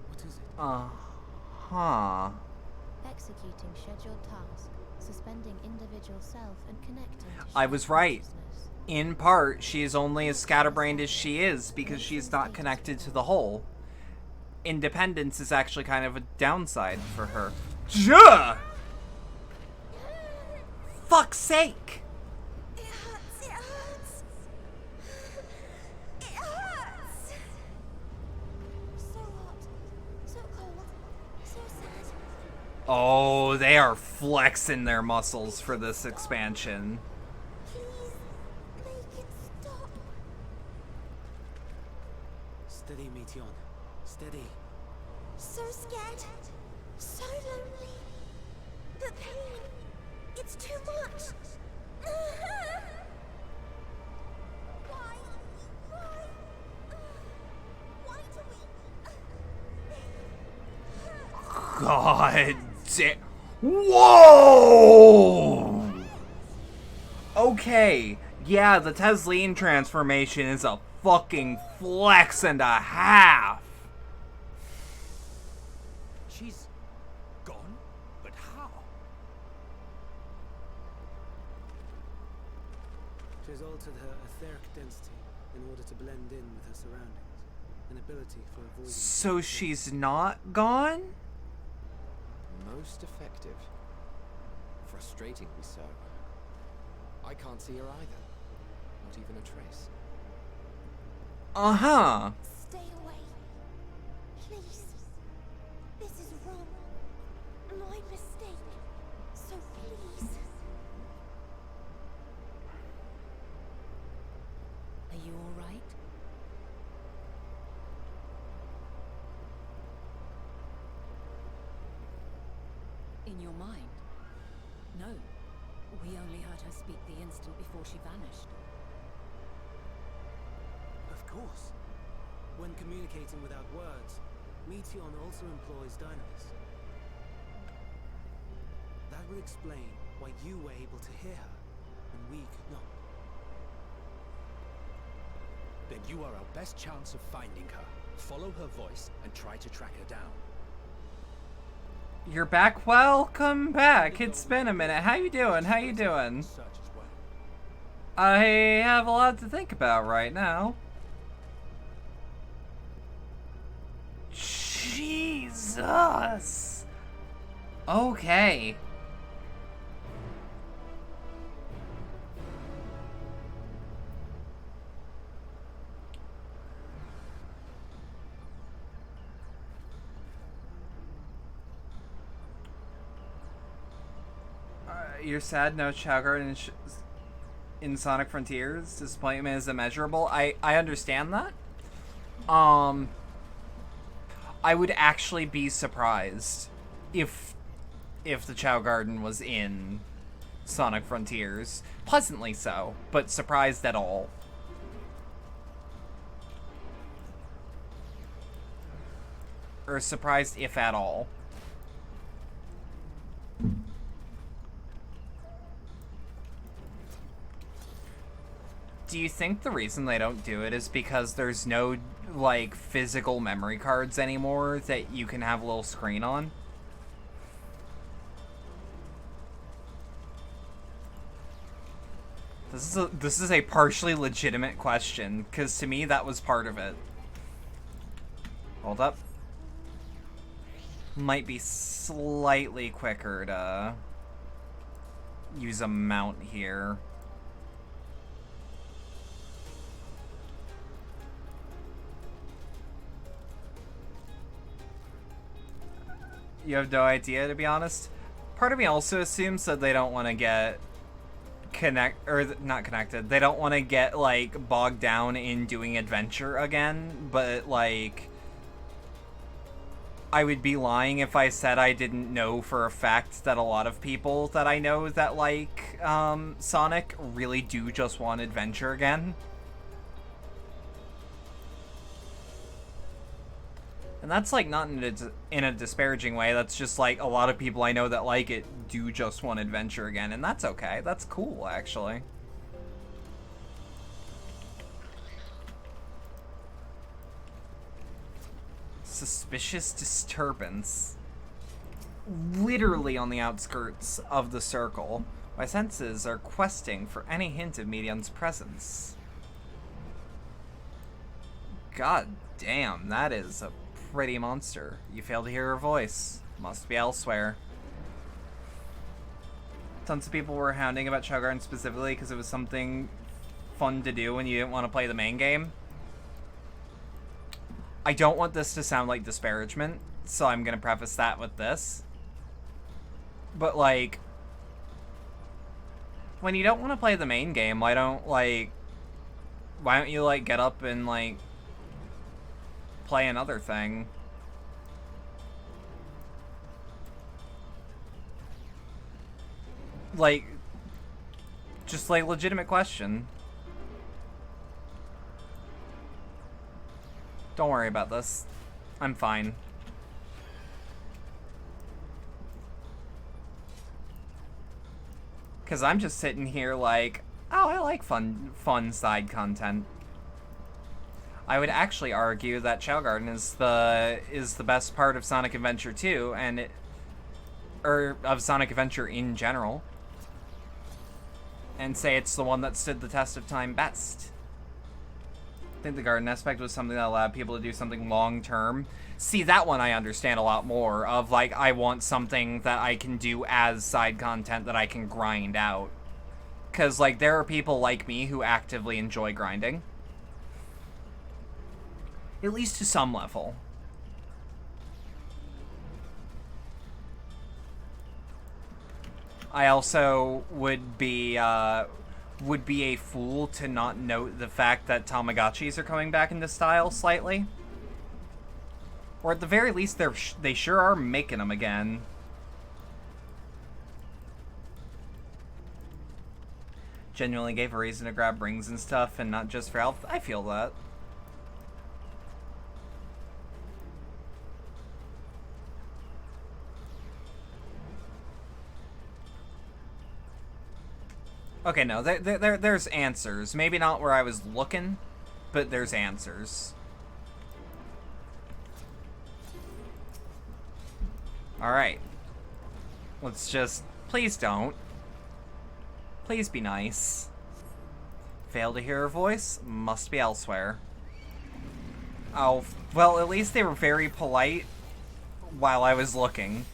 What is it? Executing scheduled task, suspending individual self and connecting to I was shared right. consciousness. In part, she is only as scatterbrained as she is because she's not connected to the whole. Independence is actually kind of a downside for her. Juh! Fuck's sake! It hurts, it hurts. It hurts. So hot, so cold, so sad. Oh, they are flexing their muscles for this expansion. Please, make it stop. Steady, Meteor. Steady. So scared, so lonely. The pain. It's too much. Why? Why? Why do we? God damn. Whoa! Okay, yeah, the Tesleen transformation is a fucking flex and a half. She's gone? But how? She's altered her etheric density in order to blend in with her surroundings, an ability for avoiding... So she's not gone? Most effective. Frustratingly so. I can't see her either. Not even a trace. Uh-huh. Stay away. Please. This is wrong. My mistake. So please. Are you all right? In your mind? No. We only heard her speak the instant before she vanished. Of course. When communicating without words, Meteon also employs Dynamis. That would explain why you were able to hear her, and we could not. Then you are our best chance of finding her. Follow her voice and try to track her down. You're back. Welcome back. It's been a minute. How you doing? How you doing? Search as well. I have a lot to think about right now. Jesus. Okay. You're sad no Chowguard in Sonic Frontiers. Disappointment is immeasurable. I understand that. I would actually be surprised if the Chow Garden was in Sonic Frontiers. Pleasantly so, but surprised at all. Or surprised if at all. Do you think the reason they don't do it is because there's no, like, physical memory cards anymore that you can have a little screen on? This is a partially legitimate question, because to me that was part of it. Hold up. Might be slightly quicker to use a mount here. You have no idea, to be honest. Part of me also assumes that they don't want to get not connected. They don't want to get, like, bogged down in doing adventure again, but, like, I would be lying if I said I didn't know for a fact that a lot of people that I know that like Sonic really do just want adventure again. And that's, like, not in a disparaging way. That's just, like, a lot of people I know that like it do just want adventure again. And that's okay. That's cool, actually. Suspicious disturbance. Literally on the outskirts of the circle. My senses are questing for any hint of Medion's presence. God damn, that is a pretty monster. You fail to hear her voice. Must be elsewhere. Tons of people were hounding about Chowgarden specifically because it was something fun to do when you didn't want to play the main game. I don't want this to sound like disparagement, so I'm gonna preface that with this. But, like, when you don't want to play the main game, why don't you, like, get up and, like, play another thing? like, just like legitimate question. Don't worry about this. I'm fine. Cause I'm just sitting here like, oh, I like fun side content. I would actually argue that Chow Garden is the best part of Sonic Adventure 2, or of Sonic Adventure in general, and say it's the one that stood the test of time best. I think the garden aspect was something that allowed people to do something long term. See, that one I understand a lot more of, like, I want something that I can do as side content that I can grind out. Because, like, there are people like me who actively enjoy grinding. At least to some level. I also would be a fool to not note the fact that Tamagotchis are coming back into style slightly. Or at the very least, they sure are making them again. Genuinely gave a reason to grab rings and stuff, and not just for health. I feel that. Okay, no, there's answers. Maybe not where I was looking, but there's answers. Alright. Let's just... Please don't. Please be nice. Fail to hear her voice? Must be elsewhere. Oh, well, at least they were very polite while I was looking.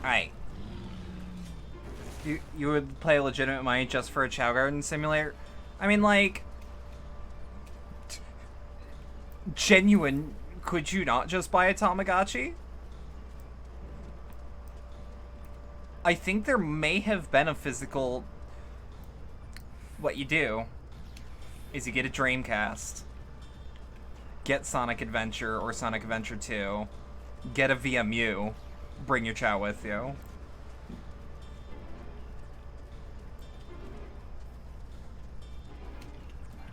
Alright. You would play legitimate money just for a Chow Garden simulator? I mean, like... Genuine, could you not just buy a Tamagotchi? I think there may have been a physical... What you do is you get a Dreamcast, get Sonic Adventure or Sonic Adventure 2, get a VMU, bring your Chow with you.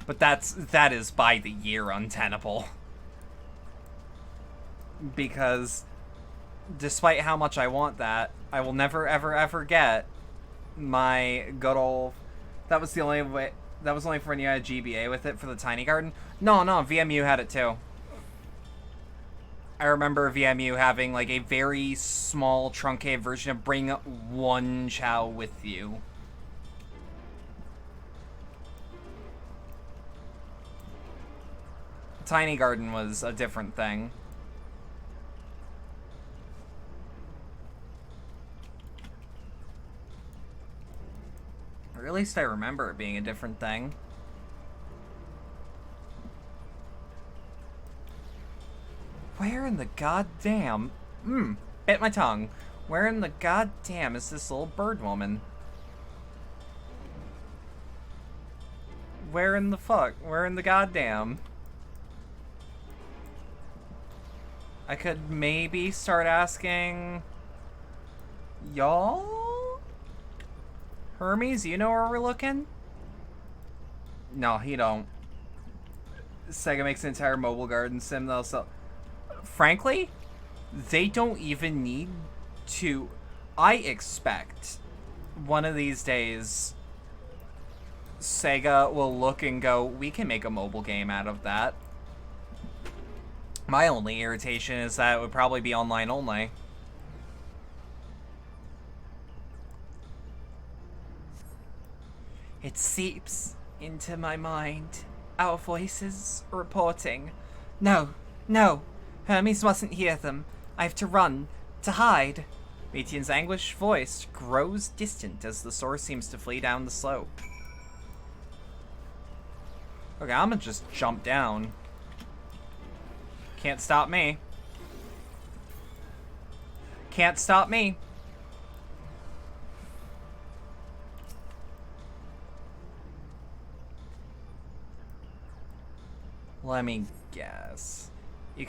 But that is by the year untenable. Because despite how much I want that, I will never ever ever get my good old... That was the only way... That was only for when you had GBA with it for the Tiny Garden. No, VMU had it too. I remember VMU having like a very small truncated version of bring one Chow with you. Tiny Garden was a different thing. Or at least I remember it being a different thing. Where in the goddamn... bit my tongue. Where in the goddamn is this little bird woman? Where in the fuck? Where in the goddamn? I could maybe start asking... Y'all? Hermes, you know where we're looking? No, he don't. Sega makes an entire mobile garden sim that'll sell... Frankly, they don't even need to... I expect one of these days Sega will look and go, we can make a mobile game out of that. My only irritation is that it would probably be online only. It seeps into my mind. Our voices reporting. No, no. Hermes mustn't hear them. I have to run. To hide. Metian's anguished voice grows distant as the source seems to flee down the slope. Okay, I'm gonna just jump down. Can't stop me. Can't stop me. Let me guess. You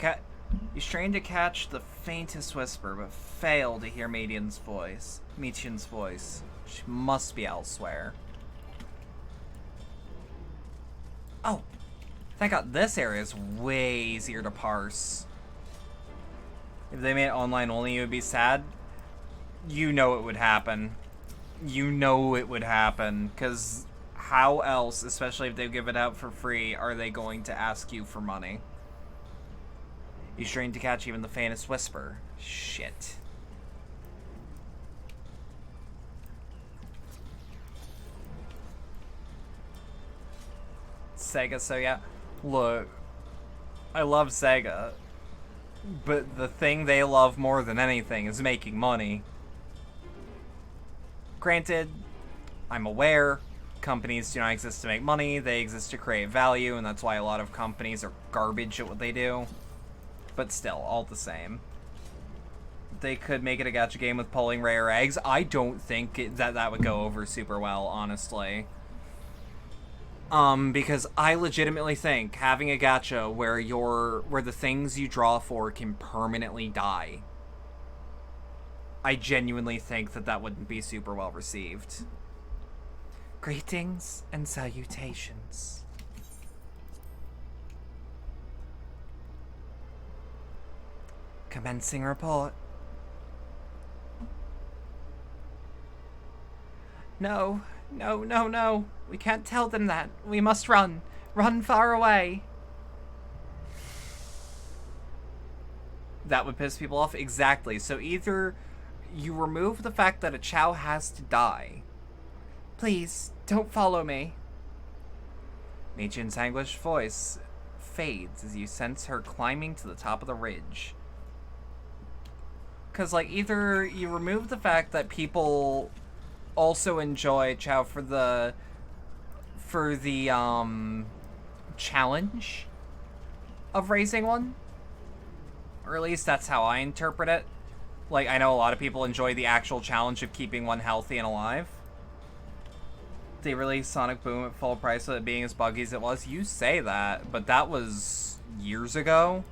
strain to catch the faintest whisper, but fail to hear Median's voice. She must be elsewhere. Oh, thank God this area is way easier to parse. If they made it online only, it would be sad. You know it would happen. You know it would happen, because how else, especially if they give it out for free, are they going to ask you for money? You strain to catch even the faintest whisper. Shit. Sega, so yeah. Look, I love Sega, but the thing they love more than anything is making money. Granted, I'm aware companies do not exist to make money, they exist to create value, and that's why a lot of companies are garbage at what they do. But still, all the same. They could make it a gacha game with pulling rare eggs. I don't think that would go over super well, honestly. Because I legitimately think having a gacha where the things you draw for can permanently die, I genuinely think that wouldn't be super well received. Greetings and salutations. Commencing report. No. We can't tell them that. We must run. Run far away. That would piss people off? Exactly. So either you remove the fact that a Chow has to die. Please, don't follow me. Meichin's anguished voice fades as you sense her climbing to the top of the ridge. Because, like, either you remove the fact that people also enjoy Chow for the challenge of raising one, or at least that's how I interpret it. Like, I know a lot of people enjoy the actual challenge of keeping one healthy and alive. They released Sonic Boom at full price with it being as buggy as it was. You say that, but that was years ago.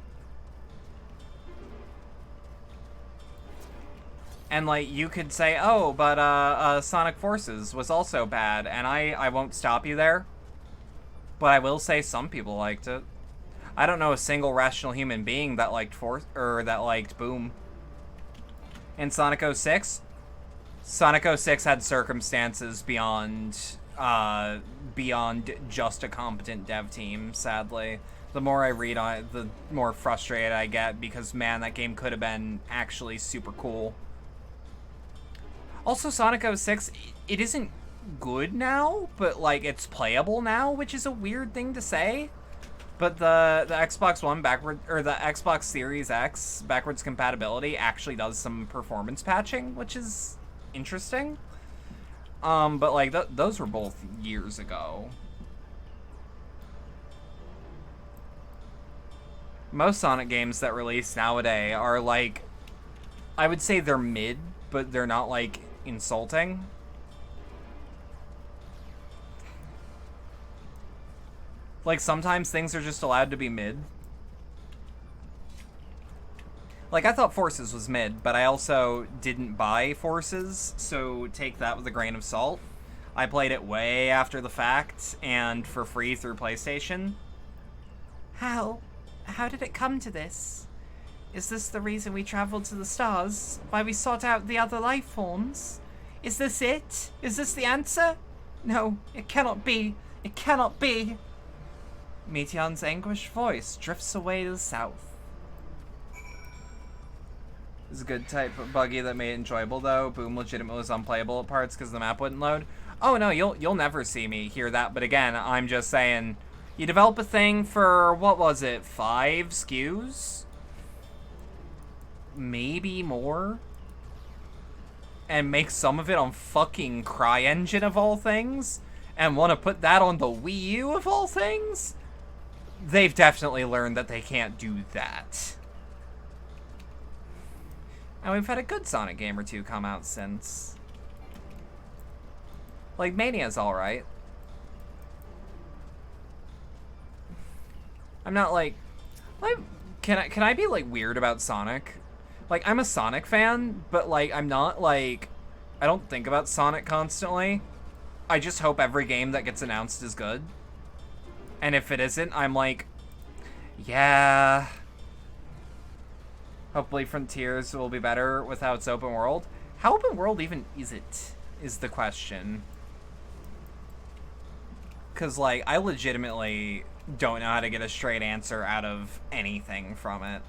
And, like, you could say, oh, but, Sonic Forces was also bad, and I won't stop you there. But I will say some people liked it. I don't know a single rational human being that liked that liked Boom. And Sonic 06? Sonic 06 had circumstances beyond just a competent dev team, sadly. The more I read on it, the more frustrated I get, because, man, that game could have been actually super cool. Also, Sonic 06, it isn't good now, but, like, it's playable now, which is a weird thing to say. But the Xbox One the Xbox Series X backwards compatibility actually does some performance patching, which is interesting. But, like, those were both years ago. Most Sonic games that release nowadays are, like, I would say they're mid, but they're not, like, insulting. Like, sometimes things are just allowed to be mid. Like, I thought Forces was mid, but I also didn't buy Forces, so take that with a grain of salt. I played it way after the fact, and for free through PlayStation. How did it come to this? Is this the reason we traveled to the stars? Why we sought out the other life forms? Is this it? Is this the answer? No, it cannot be. It cannot be. Meiteon's anguished voice drifts away to the south. It's a good type of buggy that made it enjoyable, though. Boom legitimately was unplayable at parts because the map wouldn't load. Oh no, you'll never see me hear that. But again, I'm just saying, you develop a thing for, what was it, 5 SKUs? Maybe more? And make some of it on fucking CryEngine of all things? And want to put that on the Wii U of all things? They've definitely learned that they can't do that. And we've had a good Sonic game or two come out since. Like, Mania's alright. I'm not like can I be like weird about Sonic? Like, I'm a Sonic fan, but like I'm not like I don't think about Sonic constantly. I just hope every game that gets announced is good. And if it isn't, I'm like, yeah. Hopefully Frontiers will be better with how it's open world. How open world even is it? Is the question. Because, like, I legitimately don't know how to get a straight answer out of anything from it.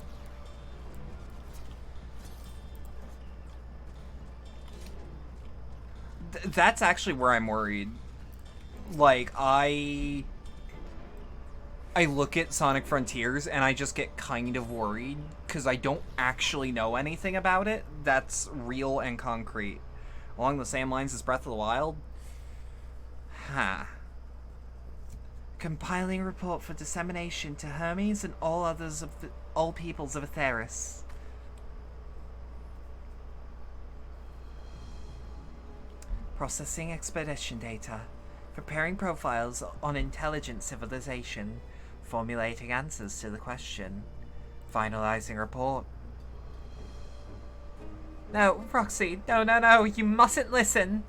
That's actually where I'm worried. Like, I look at Sonic Frontiers and I just get kind of worried because I don't actually know anything about it that's real and concrete. Along the same lines as Breath of the Wild? Huh. Compiling a report for dissemination to Hermes and all peoples of Atheris. Processing expedition data. Preparing profiles on intelligent civilization. Formulating answers to the question. Finalizing report. No, Roxy, no, you mustn't listen.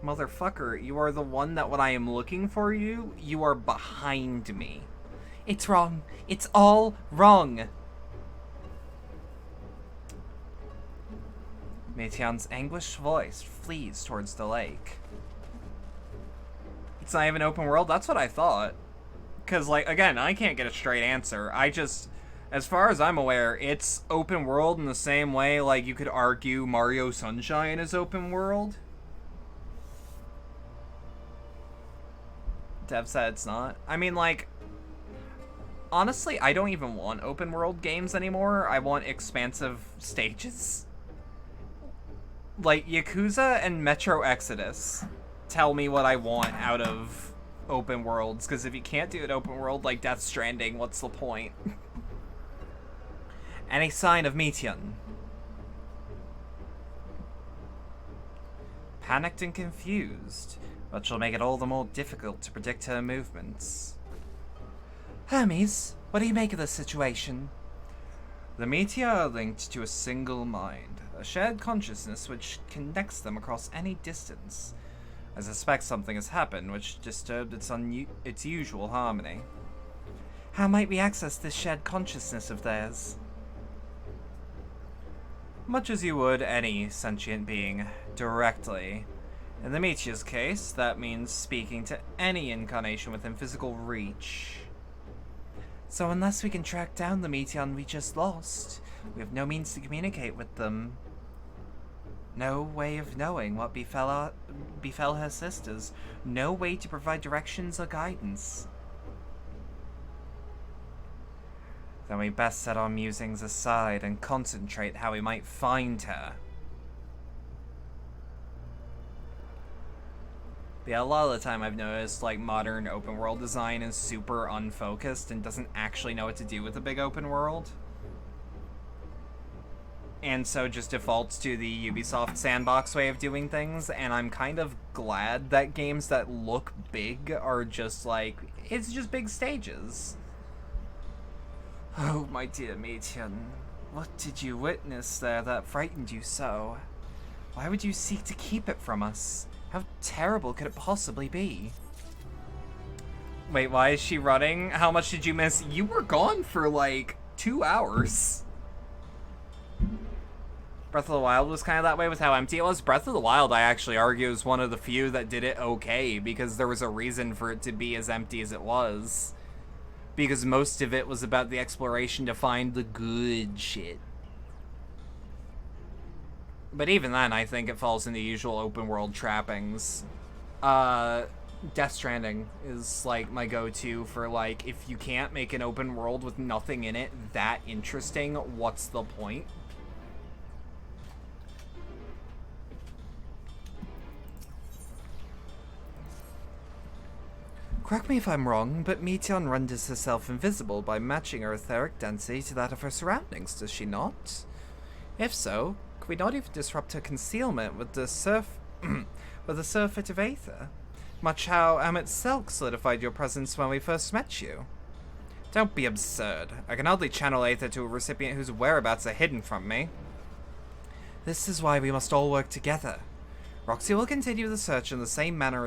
Motherfucker, you are the one that when I am looking for you, you are behind me. It's wrong. It's all wrong. Meiteon's anguished voice flees towards the lake. It's not even open world? That's what I thought. Because, like, again, I can't get a straight answer. As far as I'm aware, it's open world in the same way, like, you could argue Mario Sunshine is open world. Dev said it's not. I mean, like, honestly, I don't even want open world games anymore. I want expansive stages. Like, Yakuza and Metro Exodus tell me what I want out of open worlds, because if you can't do an open world like Death Stranding, what's the point? Any sign of Meiteon? Panicked and confused, which will make it all the more difficult to predict her movements. Hermes, what do you make of this situation? The Meteor are linked to a single mind, a shared consciousness which connects them across any distance. I suspect something has happened which disturbed its usual harmony. How might we access this shared consciousness of theirs? Much as you would any sentient being, directly. In the Meteor's case, that means speaking to any incarnation within physical reach. So unless we can track down the Meteon we just lost, we have no means to communicate with them. No way of knowing what befell her sisters. No way to provide directions or guidance. Then we best set our musings aside and concentrate how we might find her. But yeah, a lot of the time I've noticed, like, modern open world design is super unfocused and doesn't actually know what to do with a big open world. And so just defaults to the Ubisoft sandbox way of doing things, and I'm kind of glad that games that look big are just like, it's just big stages. Oh, my dear Meiteon, what did you witness there that frightened you so? Why would you seek to keep it from us? How terrible could it possibly be? Wait, why is she running? How much did you miss? You were gone for like 2 hours. Breath of the Wild was kind of that way with how empty it was. Breath of the Wild, I actually argue, is one of the few that did it okay, because there was a reason for it to be as empty as it was. Because most of it was about the exploration to find the good shit. But even then, I think it falls in the usual open world trappings. Death Stranding is, like, my go-to for, like, if you can't make an open world with nothing in it that interesting, what's the point? Correct me if I'm wrong, but Meiteon renders herself invisible by matching her etheric density to that of her surroundings, does she not? If so, could we not even disrupt her concealment with the with a surfeit of aether, much how Amit Selk solidified your presence when we first met you. Don't be absurd. I can hardly channel aether to a recipient whose whereabouts are hidden from me. This is why we must all work together. Roxy will continue the search in the same manner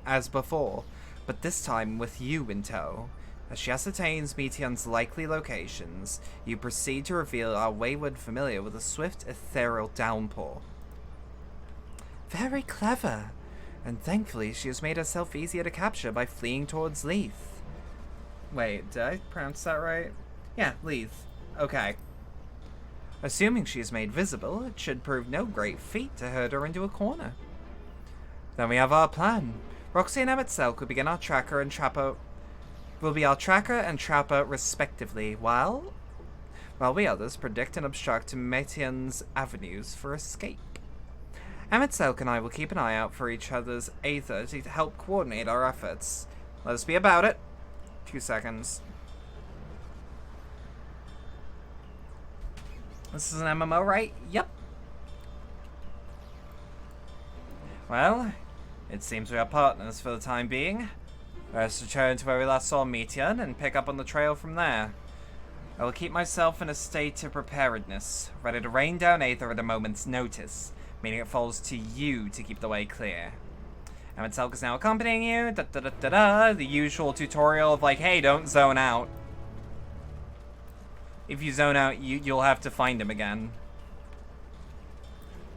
as before, but this time with you in tow. As she ascertains Meteon's likely locations, you proceed to reveal our wayward familiar with a swift, ethereal downpour. Very clever, and thankfully she has made herself easier to capture by fleeing towards Leith. Wait, did I pronounce that right? Yeah, Leith. Okay. Assuming she is made visible, it should prove no great feat to herd her into a corner. Then we have our plan. Roxy and Emmett Selk will begin our tracker and trapper respectively, while we others predict and obstruct Metion's avenues for escape. Emmett Selk and I will keep an eye out for each other's aether to help coordinate our efforts. Let us be about it. 2 seconds. This is an MMO, right? Yep. Well, it seems we are partners for the time being. Let us return to where we last saw Meteon and pick up on the trail from there. I will keep myself in a state of preparedness, ready to rain down aether at a moment's notice, meaning it falls to you to keep the way clear. Emmett Selk is now accompanying you, the usual tutorial of like, hey, don't zone out. If you zone out, you'll have to find him again.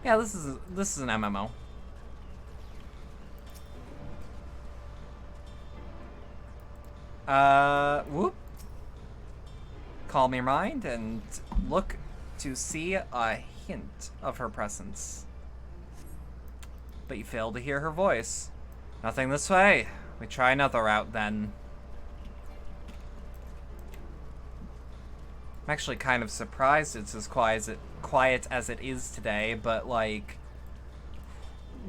Yeah, this is an MMO. Whoop. Calm your mind and look to see a hint of her presence. But you fail to hear her voice. Nothing this way. We try another route then. I'm actually kind of surprised it's as quiet as it is today, but like,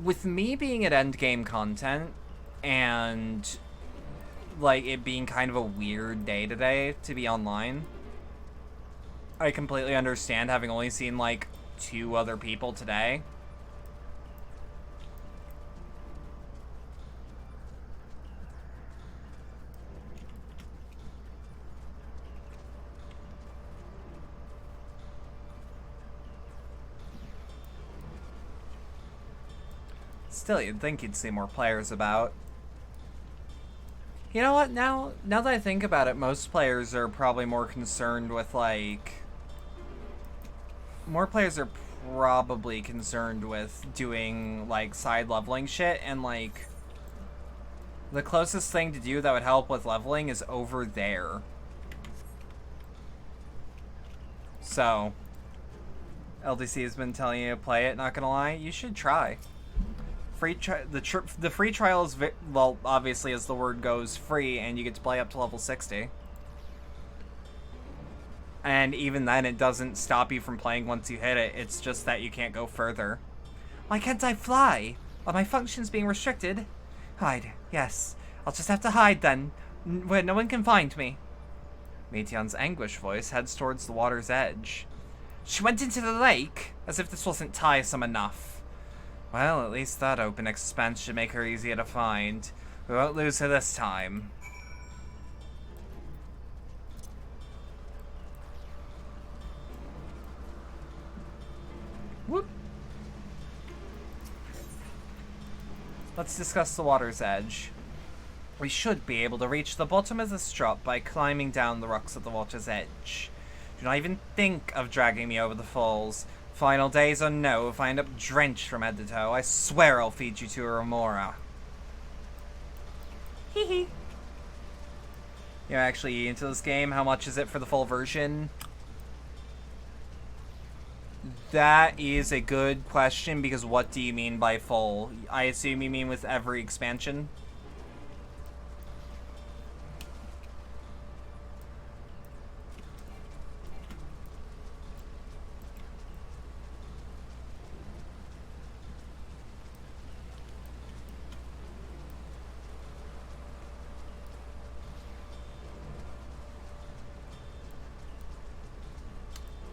with me being at endgame content and like it being kind of a weird day today to be online, I completely understand having only seen like 2 other people today. Still, you'd think you'd see more players about. You know what, now that I think about it, most players are probably more concerned with, like... More players are probably concerned with doing, like, side leveling shit, and, like... The closest thing to do that would help with leveling is over there. So... LDC has been telling you to play it, not gonna lie, you should try. The free trial is, well, obviously as the word goes, free, and you get to play up to level 60. And even then, it doesn't stop you from playing once you hit it, it's just that you can't go further. Why can't I fly? Are my functions being restricted? Hide, yes. I'll just have to hide then, where no one can find me. Meteon's anguished voice heads towards the water's edge. She went into the lake, as if this wasn't tiresome enough. Well, at least that open expanse should make her easier to find. We won't lose her this time. Whoop. Let's discuss the water's edge. We should be able to reach the bottom of this drop by climbing down the rocks at the water's edge. Do not even think of dragging me over the falls. Final days or no, if I end up drenched from head to toe, I swear I'll feed you to a remora. Hee hee. You're actually into this game? How much is it for the full version? That is a good question, because what do you mean by full? I assume you mean with every expansion?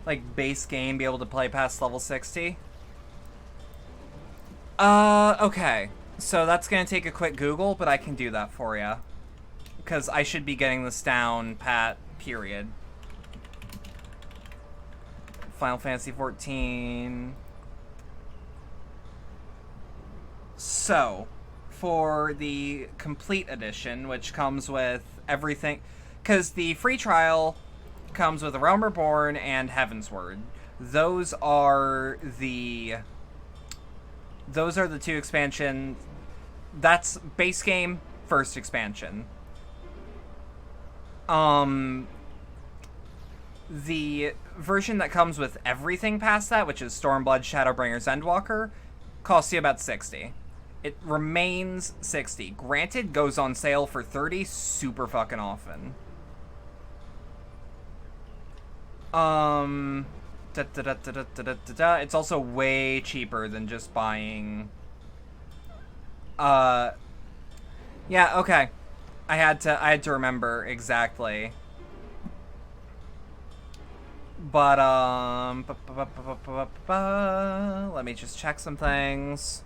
Like, base game, be able to play past level 60? Okay. So that's gonna take a quick Google, but I can do that for you. Because I should be getting this down pat, period. Final Fantasy XIV. So, for the complete edition, which comes with everything... Because the free trial comes with A Realm Reborn and Heavensward. Those are the two expansions. That's base game, first expansion. The version that comes with everything past that, which is Stormblood, Shadowbringers, Endwalker, costs you about 60. It remains 60. Granted, goes on sale for 30 super fucking often. It's also way cheaper than just buying... Yeah, okay. I had to remember exactly. But, let me just check some things.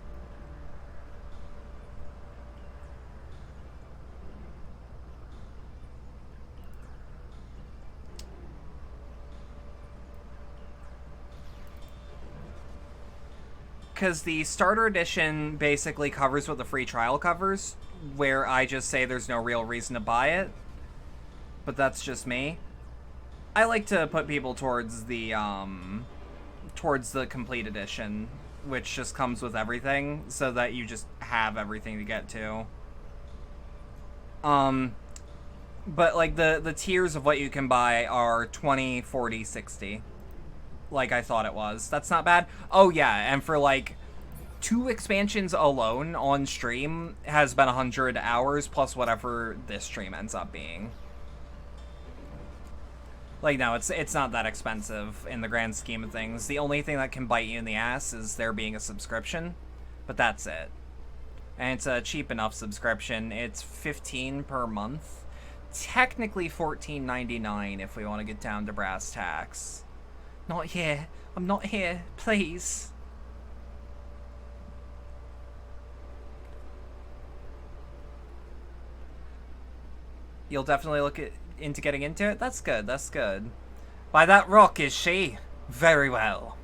Because the starter edition basically covers what the free trial covers, where I just say there's no real reason to buy it. But that's just me. I like to put people towards the complete edition, which just comes with everything, so that you just have everything to get to. But like the tiers of what you can buy are 20, 40, 60. Like I thought it was. That's not bad. Oh yeah, and for like 2 expansions alone on stream has been 100 hours plus whatever this stream ends up being. Like, no, it's not that expensive in the grand scheme of things. The only thing that can bite you in the ass is there being a subscription, but that's it. And it's a cheap enough subscription. It's $15 per month. Technically $14.99 if we want to get down to brass tacks. Not here. I'm not here. Please. You'll definitely look into getting into it? That's good. That's good. By that rock, is she? Very well.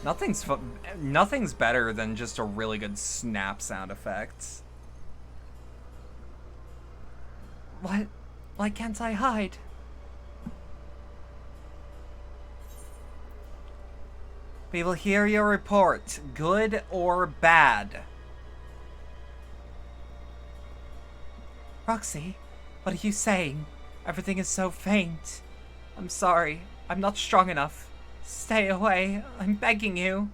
Nothing's better than just a really good snap sound effect. What? Why can't I hide? We will hear your report, good or bad. Roxy, what are you saying? Everything is so faint. I'm sorry. I'm not strong enough. Stay away. I'm begging you.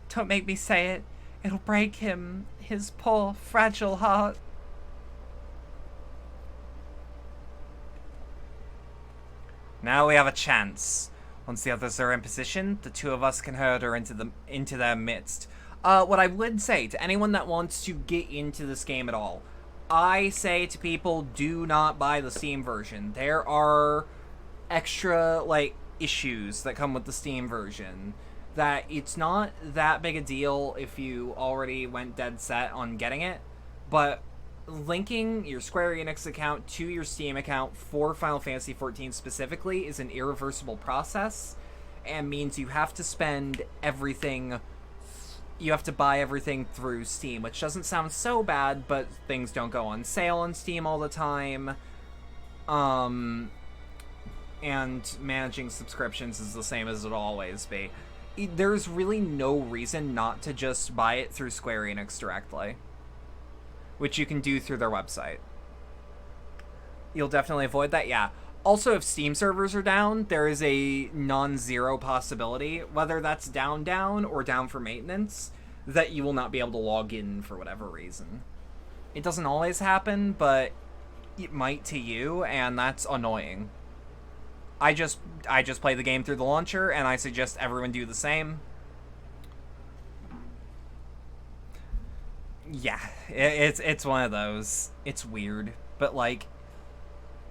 Don't make me say it. It'll break him. His poor, fragile heart. Now we have a chance. Once the others are in position, the two of us can herd her into their midst. What I would say to anyone that wants to get into this game at all, I say to people, do not buy the Steam version. There are extra, like, issues that come with the Steam version. That it's not that big a deal if you already went dead set on getting it, but linking your Square Enix account to your Steam account for Final Fantasy XIV specifically is an irreversible process, and means you have to spend everything... You have to buy everything through Steam, which doesn't sound so bad, but things don't go on sale on Steam all the time. And managing subscriptions is the same as it'll always be. There's really no reason not to just buy it through Square Enix directly, which you can do through their website. You'll definitely avoid that, yeah. Also, if Steam servers are down, there is a non-zero possibility, whether that's down or down for maintenance, that you will not be able to log in for whatever reason. It doesn't always happen, but it might to you, and that's annoying. I just play the game through the launcher, and I suggest everyone do the same. Yeah, it's one of those. It's weird, but like...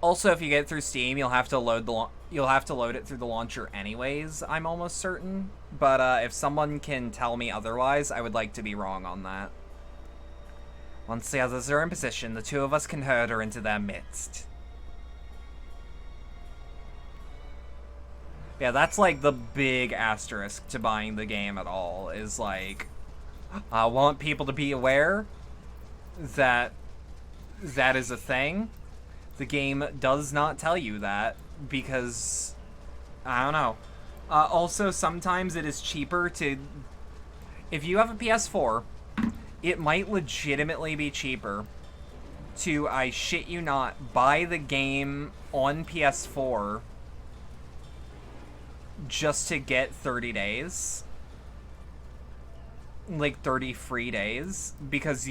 Also, if you get it through Steam, you'll have to load you'll have to load it through the launcher anyways, I'm almost certain. But if someone can tell me otherwise, I would like to be wrong on that. Once the others are in position, the two of us can herd her into their midst. Yeah, that's like the big asterisk to buying the game at all, is like, I want people to be aware that that is a thing. The game does not tell you that, because, I don't know. Also, sometimes it is cheaper to, if you have a PS4, it might legitimately be cheaper to, I shit you not, buy the game on PS4 just to get 30 days. Like 30 free days, because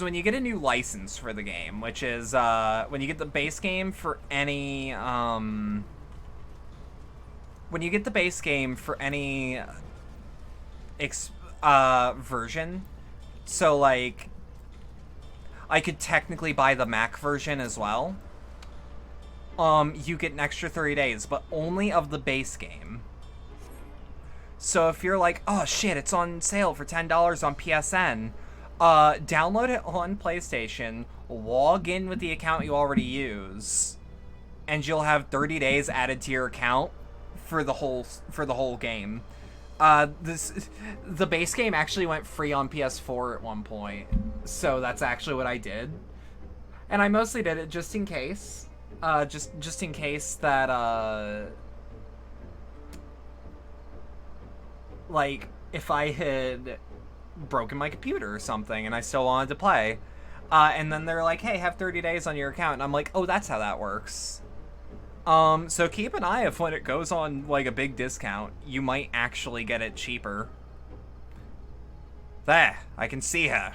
when you get a new license for the game, which is when you get the base game for any version, so like I could technically buy the Mac version as well. You get an extra 30 days, but only of the base game. So if you're like, oh shit, it's on sale for $10 on PSN, download it on PlayStation, log in with the account you already use, and you'll have 30 days added to your account for the whole game. The base game actually went free on PS4 at one point, so that's actually what I did. And I mostly did it just in case. Just in case that, like, if I had broken my computer or something and I still wanted to play, and then they're like, hey, have 30 days on your account, and I'm like, oh, that's how that works. So keep an eye if when it goes on, like, a big discount, you might actually get it cheaper. There, I can see her.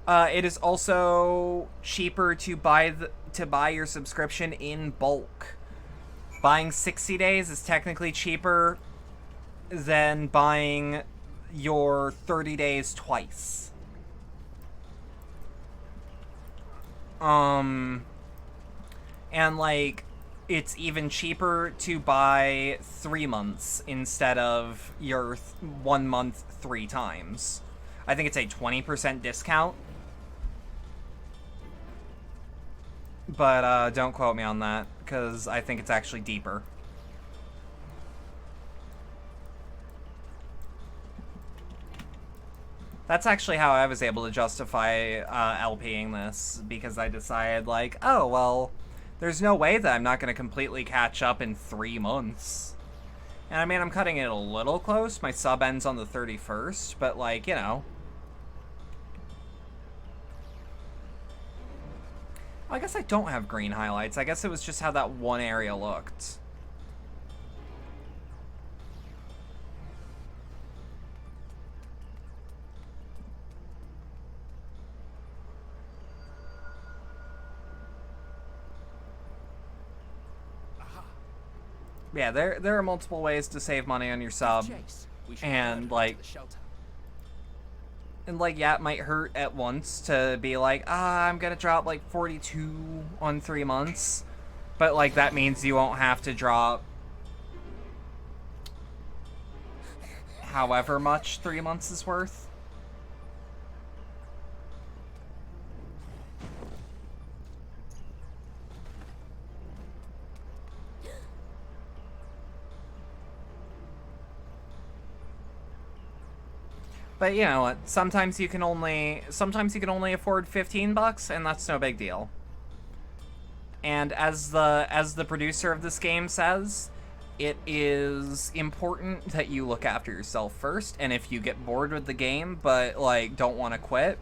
It is also cheaper to buy your subscription in bulk. Buying 60 days is technically cheaper than buying your 30 days twice. And like, it's even cheaper to buy 3 months instead of your 1 month 3 times. I think it's a 20% discount. But don't quote me on that, because I think it's actually deeper. That's actually how I was able to justify LPing this, because I decided, like, oh, well, there's no way that I'm not going to completely catch up in 3 months. And I mean, I'm cutting it a little close. My sub ends on the 31st, but, like, you know. I guess I don't have green highlights. I guess it was just how that one area looked. Yeah, there are multiple ways to save money on your sub, and like, yeah, it might hurt at once to be like, I'm gonna drop like 42 on 3 months, but like that means you won't have to drop however much 3 months is worth. But you know what? Sometimes you can only afford $15, and that's no big deal. And as the producer of this game says, it is important that you look after yourself first. And if you get bored with the game, but like don't want to quit,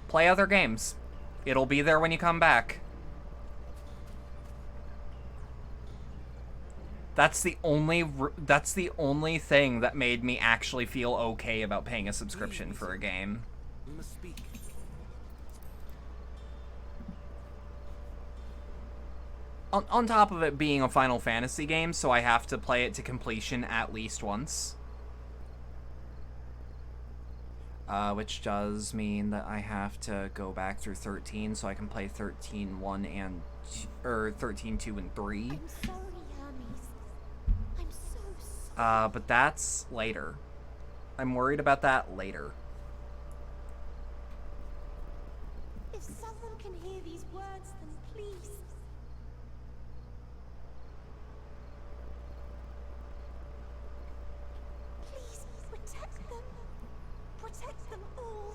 play other games. It'll be there when you come back. That's the only thing that made me actually feel okay about paying a subscription for a game. We must speak. On top of it being a Final Fantasy game, so I have to play it to completion at least once. Which does mean that I have to go back through 13 so I can play 13, 1, and or 13, 2, and 3. I'm sorry, Hermes. I'm so sorry. But that's later. I'm worried about that later. If someone can hear these words, then please. Please protect them. Protect them all.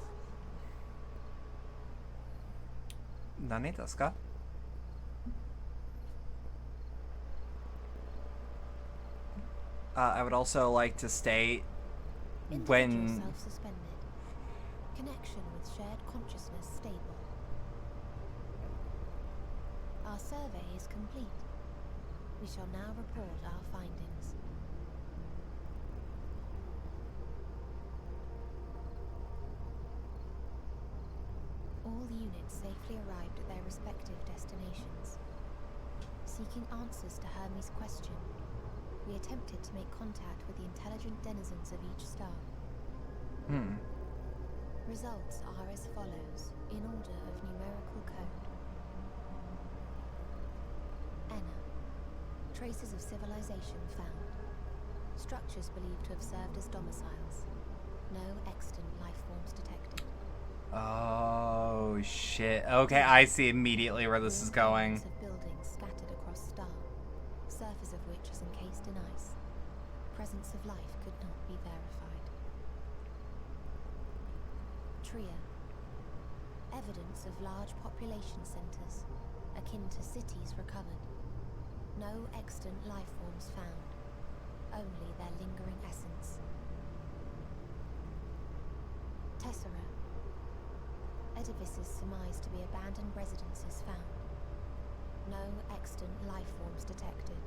何ですか? I would also like to state when Individual self-suspended. Connection with shared consciousness stable. Our survey is complete. We shall now report our findings. All units safely arrived at their respective destinations. Seeking answers to Hermes' question, we attempted to make contact with the intelligent denizens of each star. Results are as follows, in order of numerical code. Enna. Traces of civilization found. Structures believed to have served as domiciles. No extant life forms detected. Oh shit. Okay, I see immediately where this is going. Of buildings scattered across star, surface of which is encased in ice. Presence of life could not be verified. Tria. Evidence of large population centers, akin to cities recovered. No extant life forms found, only their lingering essence. Tessera. Edifices surmised to be abandoned residences found. No extant life forms detected.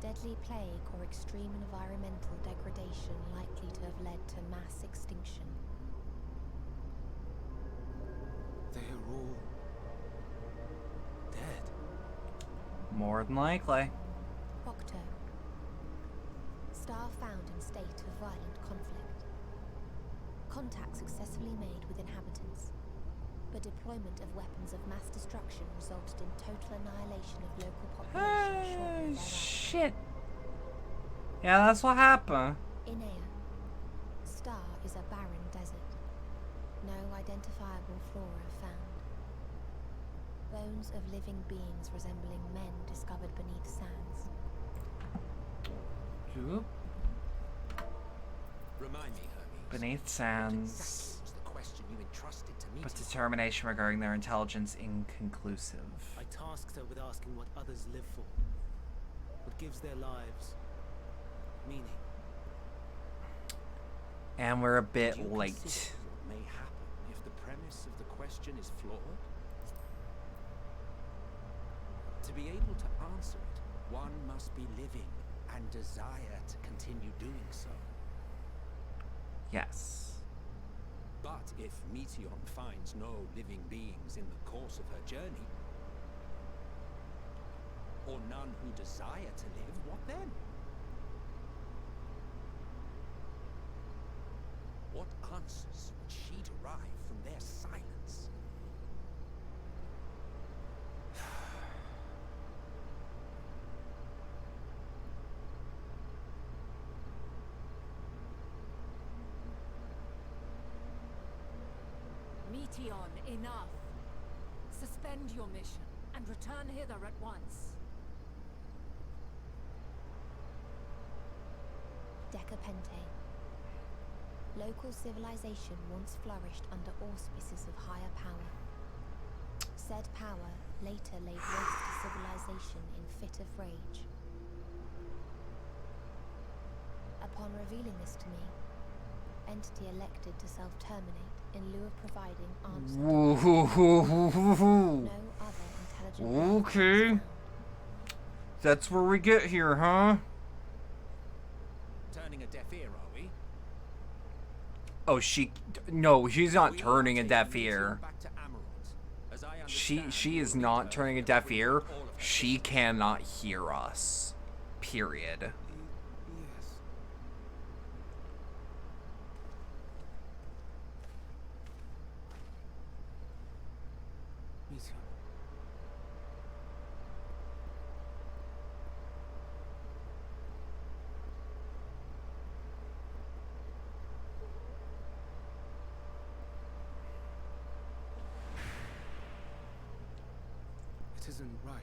Deadly plague or extreme environmental degradation likely to have led to mass extinction. They are all dead. More than likely. Octo. Star found in state of violent conflict. Contact successfully made with inhabitants, but deployment of weapons of mass destruction resulted in total annihilation of local population shortly thereafter. Shit. Yeah, that's what happened. Inea. Star is a barren desert. No identifiable flora found. Bones of living beings resembling men discovered beneath sands. Remind me, Hermes. Beneath sands. Exactly was the question you entrusted to me. But determination regarding their intelligence inconclusive. I tasked her with asking what others live for. What gives their lives meaning. And we're a Do bit you late. consider what may happen if the premise of the question is flawed? To be able to answer it, one must be living and desire to continue doing so. Yes. But if Meteion finds no living beings in the course of her journey, or none who desire to live, what then? What answers would she derive from their silence? Meteion, enough. Suspend your mission and return hither at once. Decapente. Local civilization once flourished under auspices of higher power. Said power later laid waste to civilization in fit of rage. Upon revealing this to me, entity elected to self-terminate in lieu of providing answers. No other intelligent life form was Okay. found. That's where we get here, huh? Turning a deaf ear, are we? Oh, no, she's not We are turning a taking deaf Meteion ear. back to Amarant. As I She understand, is we'll not leave her turning a here deaf with ear. all of her She business. cannot hear us. Period. Yes. Meteion. It isn't right,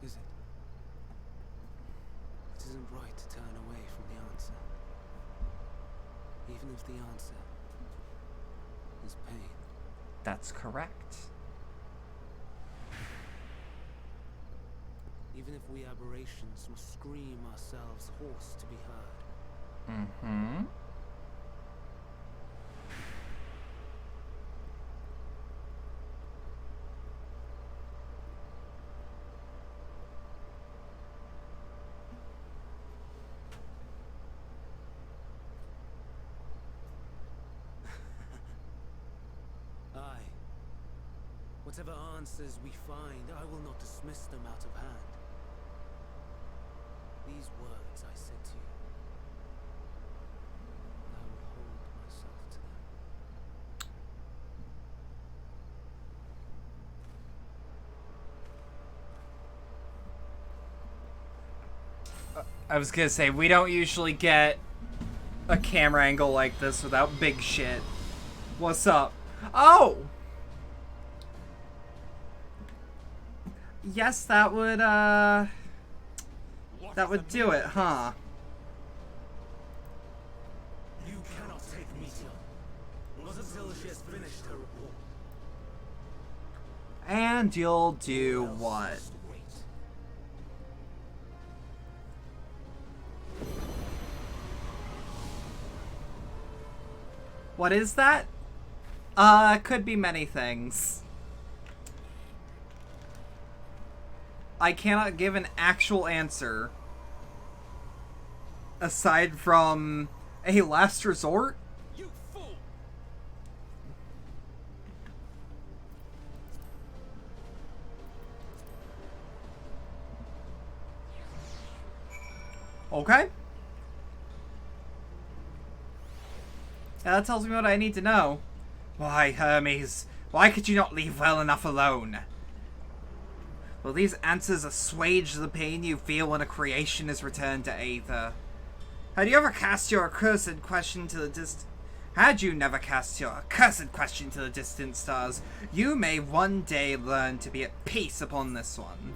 is it? It isn't right to turn away from the answer. Even if the answer is pain. That's correct. Even if we aberrations must scream ourselves hoarse to be heard. Mm-hmm. Aye. Whatever answers we find, I will not dismiss them out of hand. These words I said to you, I will hold myself to them. I was gonna say, we don't usually get a camera angle like this without big shit. What's up? Oh! Yes, that would do it, huh? You cannot take Meteor. Not until she has finished her report. And you'll do what? Just wait. What is that? Could be many things. I cannot give an actual answer aside from a last resort. You fool! Okay. Yeah, that tells me what I need to know. Why, Hermes? Why could you not leave well enough alone? Will these answers assuage the pain you feel when a creation is returned to Aether? Had you ever cast your accursed question to the Had you never cast your accursed question to the distant stars, you may one day learn to be at peace upon this one.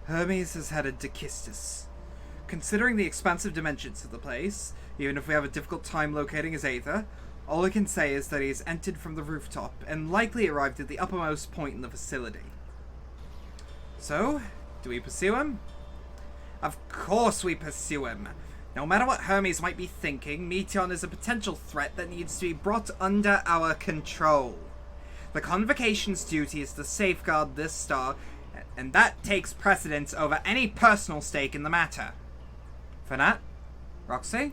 Hermes has headed to Kistis. Considering the expansive dimensions of the place, even if we have a difficult time locating his Aether, all I can say is that he has entered from the rooftop and likely arrived at the uppermost point in the facility. So, do we pursue him? Of course we pursue him! No matter what Hermes might be thinking, Meteon is a potential threat that needs to be brought under our control. The Convocation's duty is to safeguard this star, and that takes precedence over any personal stake in the matter. Fanat? Roxy?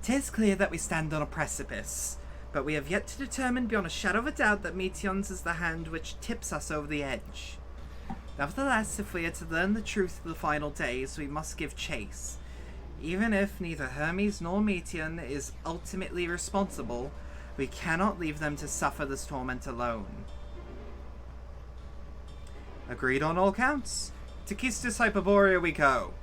'Tis clear that we stand on a precipice, but we have yet to determine beyond a shadow of a doubt that Meteon's is the hand which tips us over the edge. Nevertheless, if we are to learn the truth of the final days, we must give chase. Even if neither Hermes nor Meteon is ultimately responsible, we cannot leave them to suffer this torment alone. Agreed on all counts? To Kistis Hyperborea we go.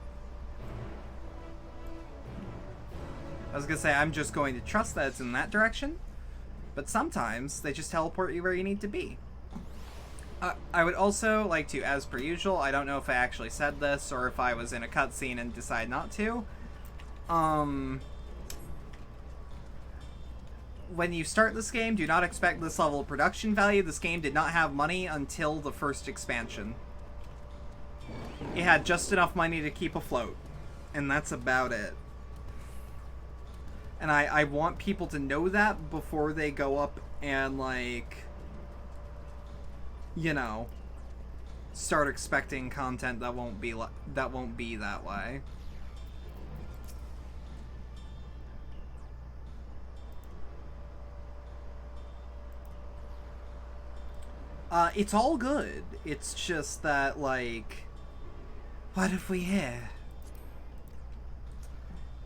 I was gonna say, I'm just going to trust that it's in that direction, but sometimes they just teleport you where you need to be. I would also like to, as per usual, I don't know if I actually said this or if I was in a cutscene and decided not to. When you start this game, do not expect this level of production value. This game did not have money until the first expansion. It had just enough money to keep afloat, and that's about it. And I want people to know that before they go up and, like, you know, start expecting content that won't be that way. It's all good. It's just that, like, what if we hear?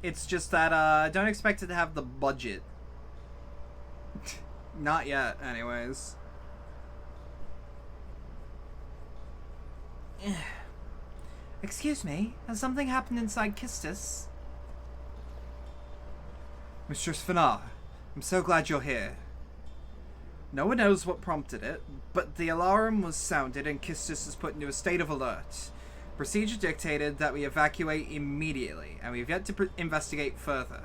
It's just that, don't expect it to have the budget. Not yet, anyways. Excuse me, has something happened inside Kistis? Mistress Fanar, I'm so glad you're here. No one knows what prompted it, but the alarm was sounded and Kistis is put into a state of alert. Procedure dictated that we evacuate immediately, and we've yet to investigate further.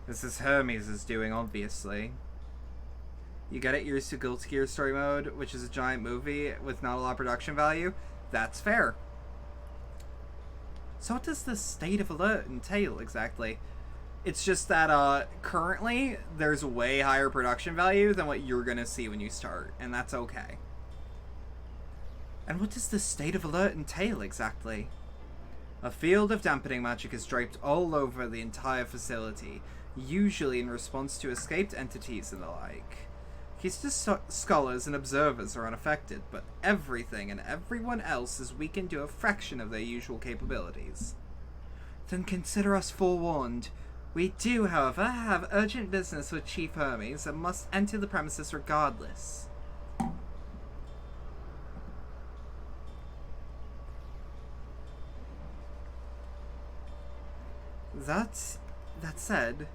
This is Hermes' doing, obviously. You get it, you're used to Guilty Gear Story Mode, which is a giant movie with not a lot of production value. That's fair. So what does this state of alert entail, exactly? It's just that, currently, there's way higher production value than what you're gonna see when you start, and that's okay. And what does this state of alert entail, exactly? A field of dampening magic is draped all over the entire facility, usually in response to escaped entities and the like. Kistis scholars and observers are unaffected, but everything and everyone else is weakened to a fraction of their usual capabilities. Then consider us forewarned. We do, however, have urgent business with Chief Hermes and must enter the premises regardless. That said,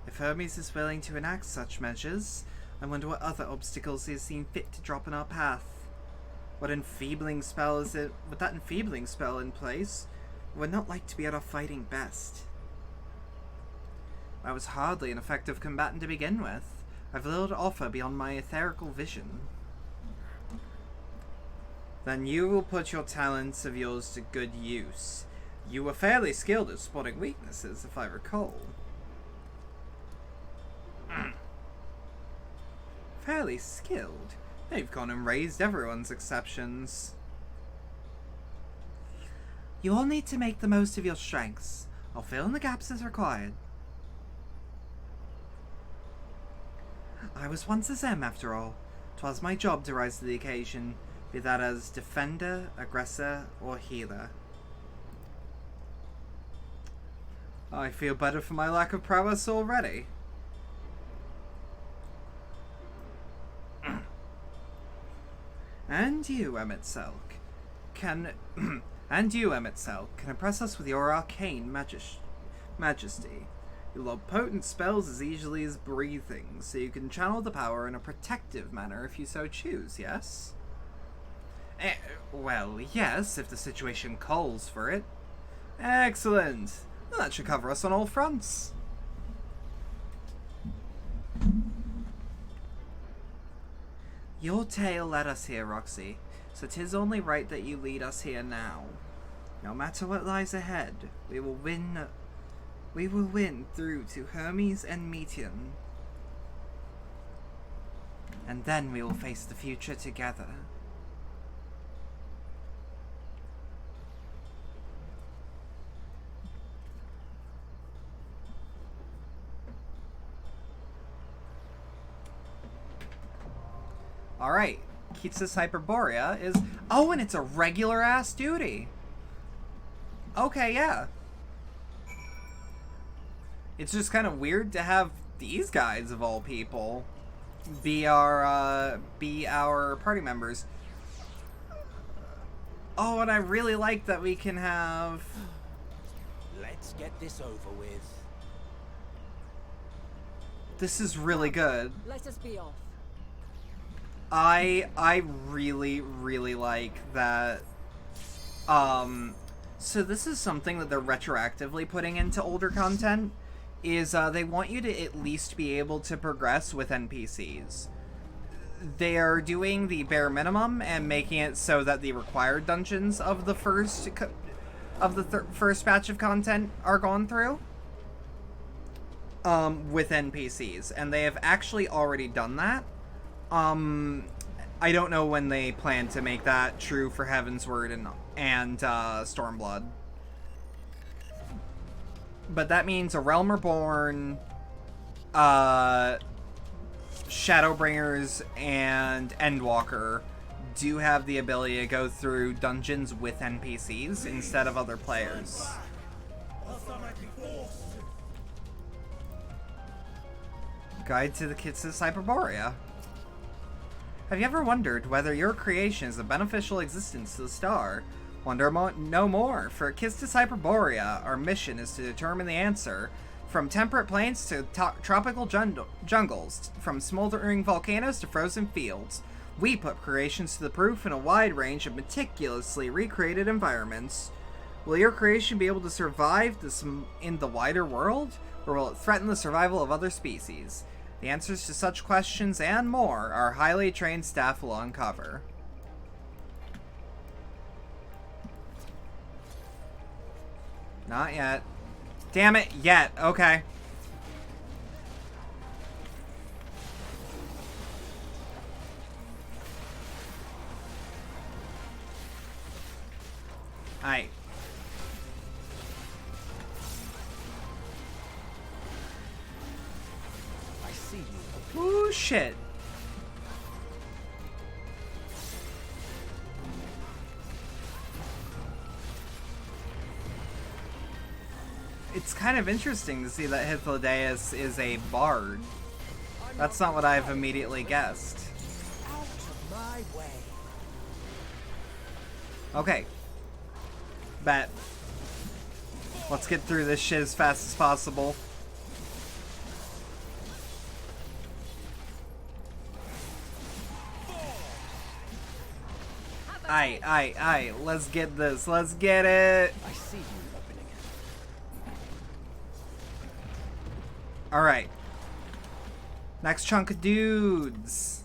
if Hermes is willing to enact such measures, I wonder what other obstacles he has seen fit to drop in our path. What enfeebling spell is it? With that enfeebling spell in place, would not like to be at our fighting best. I was hardly an effective combatant to begin with. I've little to offer beyond my etherical vision. Then you will put your talents of yours to good use. You were fairly skilled at spotting weaknesses, if I recall. Fairly skilled? They've gone and raised everyone's exceptions. You all need to make the most of your strengths. I'll fill in the gaps as required. I was once a Zem, after all. 'Twas my job to rise to the occasion, be that as defender, aggressor, or healer. I feel better for my lack of prowess already. And you, Emmett Selk, can impress us with your arcane majesty. You lob potent spells as easily as breathing, so you can channel the power in a protective manner if you so choose, yes? Well, yes, if the situation calls for it. Excellent. Well, that should cover us on all fronts. Your tale led us here, Roxy, so 'tis only right that you lead us here now. No matter what lies ahead, we will win through to Hermes and Meteon. And then we will face the future together. Alright, Kitsis Hyperborea is... Oh, and it's a regular-ass duty! Okay, yeah. It's just kind of weird to have these guys, of all people, be our party members. Oh, and I really like that we can have... Let's get this over with. This is really good. Let us be off. I really, really like that. So this is something that they're retroactively putting into older content, is they want you to at least be able to progress with NPCs. They are doing the bare minimum and making it so that the required dungeons of the first first batch of content are gone through with NPCs, and they have actually already done that. I don't know when they plan to make that true for Heaven's Word and Stormblood. But that means a Realm Reborn, Shadowbringers, and Endwalker do have the ability to go through dungeons with NPCs instead of other players. Guide to the Kitsis Hyperborea. Have you ever wondered whether your creation is a beneficial existence to the star? Wonder no more. For Kitsis Hyperborea, our mission is to determine the answer From temperate plains to tropical jungles, from smoldering volcanoes to frozen fields, we put creations to the proof in a wide range of meticulously recreated environments. Will your creation be able to survive in the wider world, or will it threaten the survival of other species? The answers to such questions and more our highly trained staff will uncover. Not yet. Damn it, yet. Okay. Aight. I see you. Ooh, shit. It's kind of interesting to see that Hythlodaeus is a bard. That's not what I've immediately guessed. Out of my way. Okay. Bet. Let's get through this shit as fast as possible. Aye. Let's get this. Let's get it. I see you opening. Alright. Next chunk of dudes.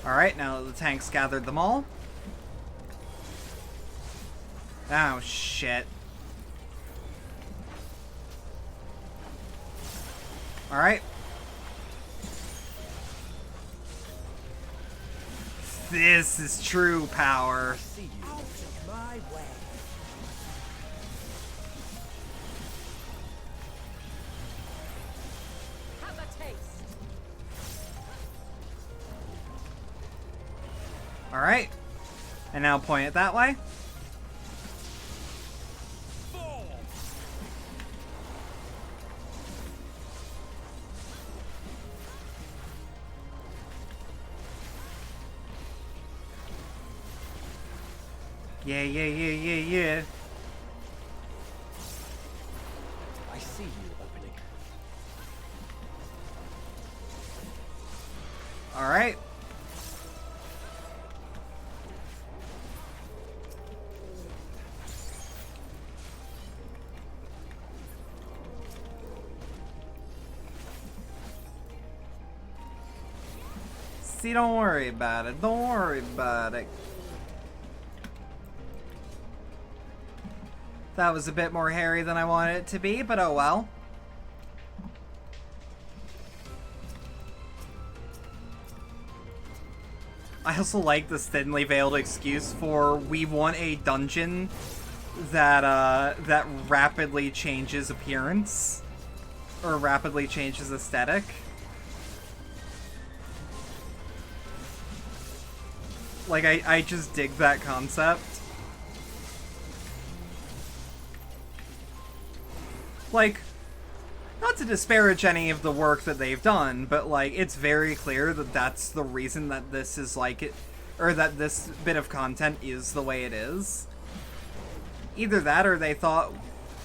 Alright, now that the tanks gathered them all. Oh, shit. Alright. This is true power. See you. Out of my way. Have a taste. Alright. And now point it that way. Yeah. I see you opening. Alright. See, don't worry about it. Don't worry about it. That was a bit more hairy than I wanted it to be, but oh well. I also like this thinly veiled excuse for we want a dungeon that rapidly changes appearance or rapidly changes aesthetic. Like I just dig that concept. Like, not to disparage any of the work that they've done, but like it's very clear that that's the reason that this is like it, or that this bit of content is the way it is. Either that or they thought,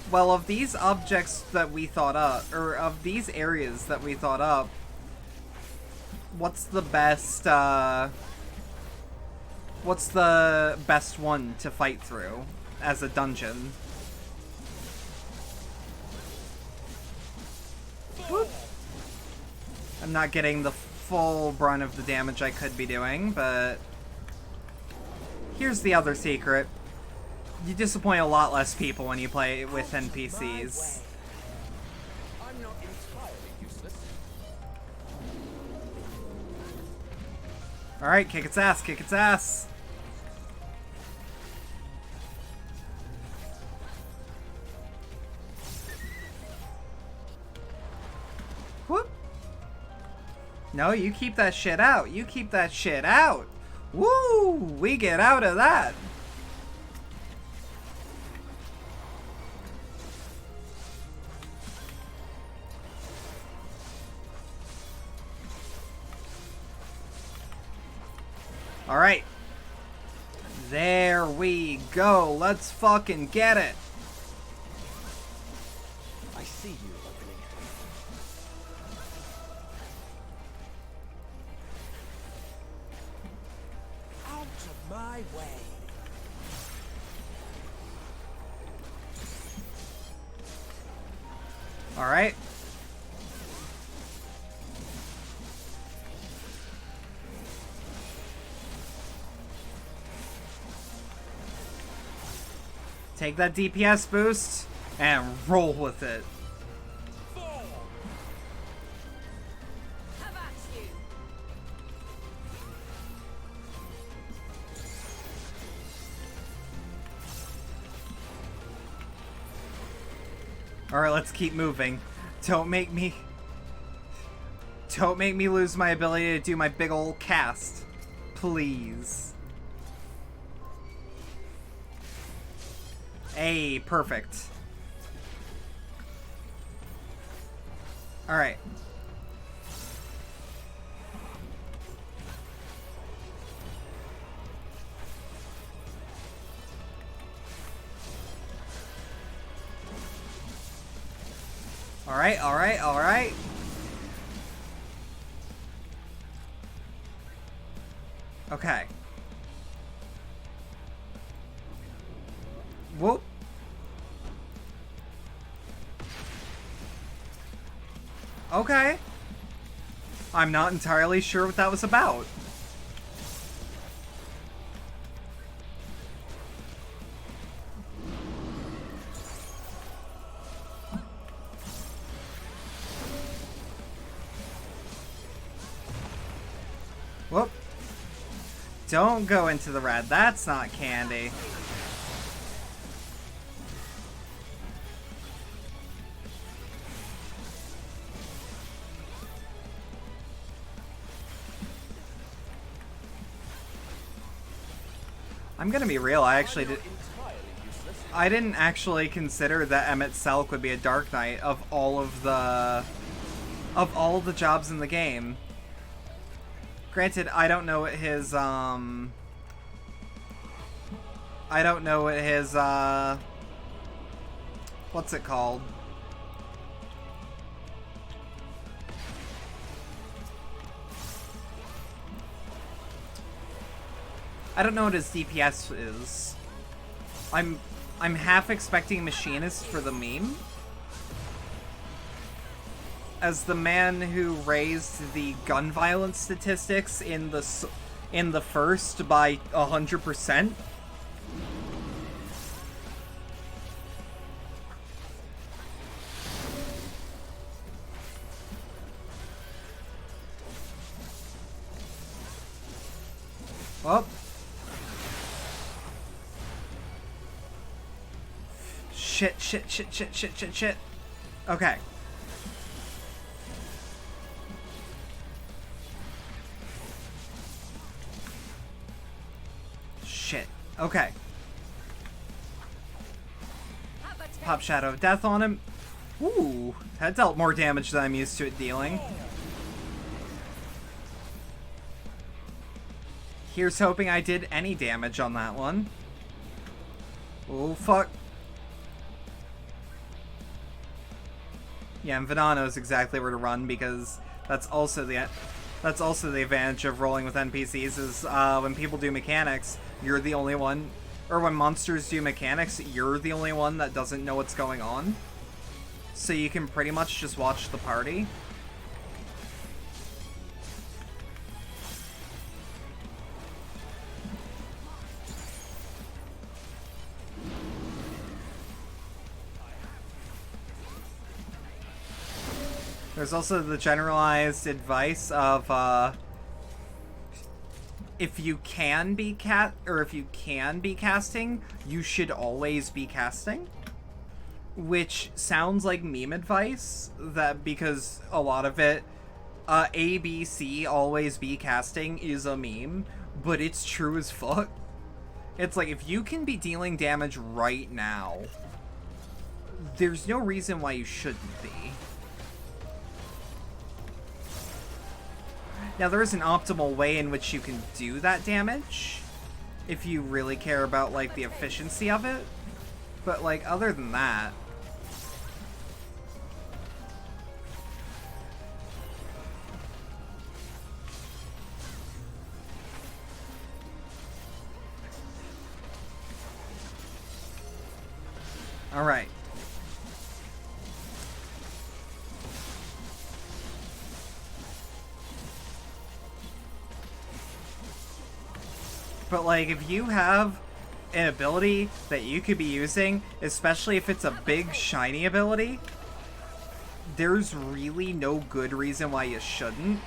well, of these objects that we thought up, or of these areas that we thought up, what's the best one to fight through as a dungeon? Whoop. I'm not getting the full brunt of the damage I could be doing, but here's the other secret. You disappoint a lot less people when you play with NPCs. I'm not entirely useless. Alright, kick its ass, kick its ass. Whoop. No, you keep that shit out. You keep that shit out. Woo! We get out of that. Alright. There we go. Let's fucking get it. I see you opening. Out of my way. All right. Take that DPS boost and roll with it. How about you? All right, let's keep moving. Don't make me lose my ability to do my big ol' cast. Please. Hey, perfect. All right. All right, all right, all right. Okay. Whoop. Okay. I'm not entirely sure what that was about. Whoop. Don't go into the red. That's not candy. I'm gonna be real, I didn't actually consider that Emmett Selk would be a Dark Knight of all of the jobs in the game. Granted, I don't know what his what's it called? I don't know what his DPS is. I'm half expecting Machinist for the meme. As the man who raised the gun violence statistics in the first by 100%. Well. Shit. Okay. Shit. Okay. Pop Shadow of Death on him. Ooh, that dealt more damage than I'm used to it dealing. Here's hoping I did any damage on that one. Oh, fuck. Yeah, and Venano knows exactly where to run because that's also the advantage of rolling with NPCs is when people do mechanics, you're the only one, or when monsters do mechanics, you're the only one that doesn't know what's going on. So you can pretty much just watch the party. There's also the generalized advice of if you can be casting, you should always be casting. Which sounds like meme advice, that because a lot of it, ABC always be casting is a meme, but it's true as fuck. It's like, if you can be dealing damage right now, there's no reason why you shouldn't be. Now, there is an optimal way in which you can do that damage, if you really care about, like, the efficiency of it. But, like, other than that... Alright. But, like, if you have an ability that you could be using, especially if it's a big, shiny ability, there's really no good reason why you shouldn't.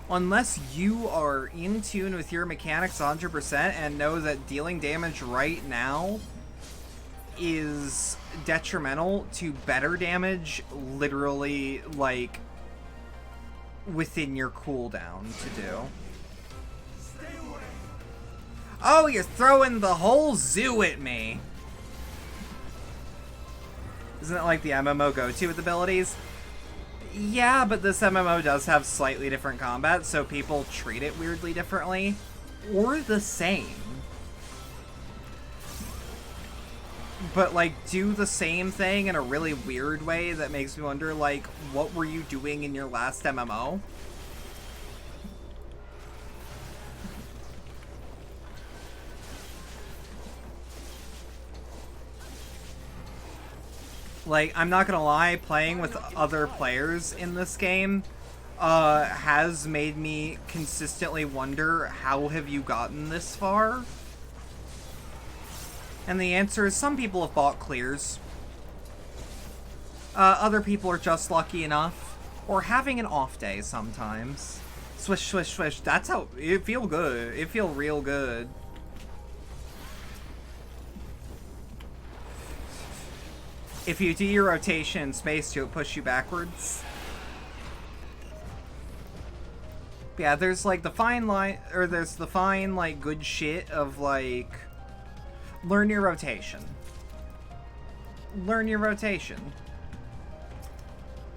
Unless you are in tune with your mechanics 100% and know that dealing damage right now is detrimental to better damage literally, like, within your cooldown to do. Oh, you're throwing the whole zoo at me! Isn't it like the MMO go-to with abilities? Yeah, but this MMO does have slightly different combat, so people treat it weirdly differently. Or the same. But, like, do the same thing in a really weird way that makes me wonder, like, what were you doing in your last MMO? Like, I'm not gonna lie, playing with other players in this game has made me consistently wonder, how have you gotten this far? And the answer is some people have bought clears. Other people are just lucky enough. Or having an off day sometimes. Swish, swish, swish. That's how... It feel good. It feel real good. If you do your rotation in space, it'll push you backwards. But yeah, there's like the fine line, or there's the fine, like, good shit of, like, learn your rotation. Learn your rotation.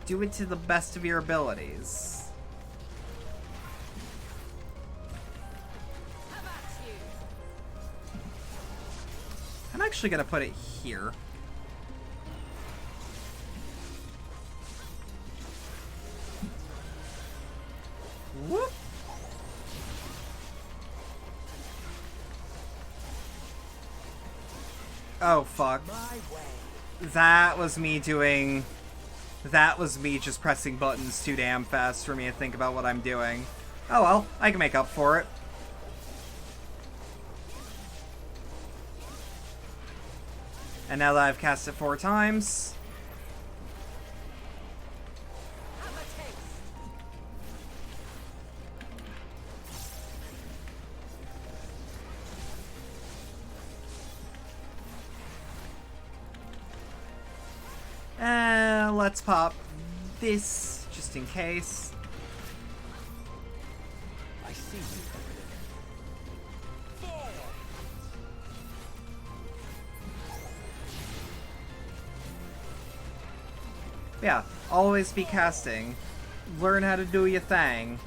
Do it to the best of your abilities. I'm actually gonna put it here. Whoop. Oh, fuck. That was me doing... That was me just pressing buttons too damn fast for me to think about what I'm doing. Oh well, I can make up for it. And now that I've cast it 4 times... let's pop this, just in case. I see you. Yeah, always be casting. Learn how to do your thing.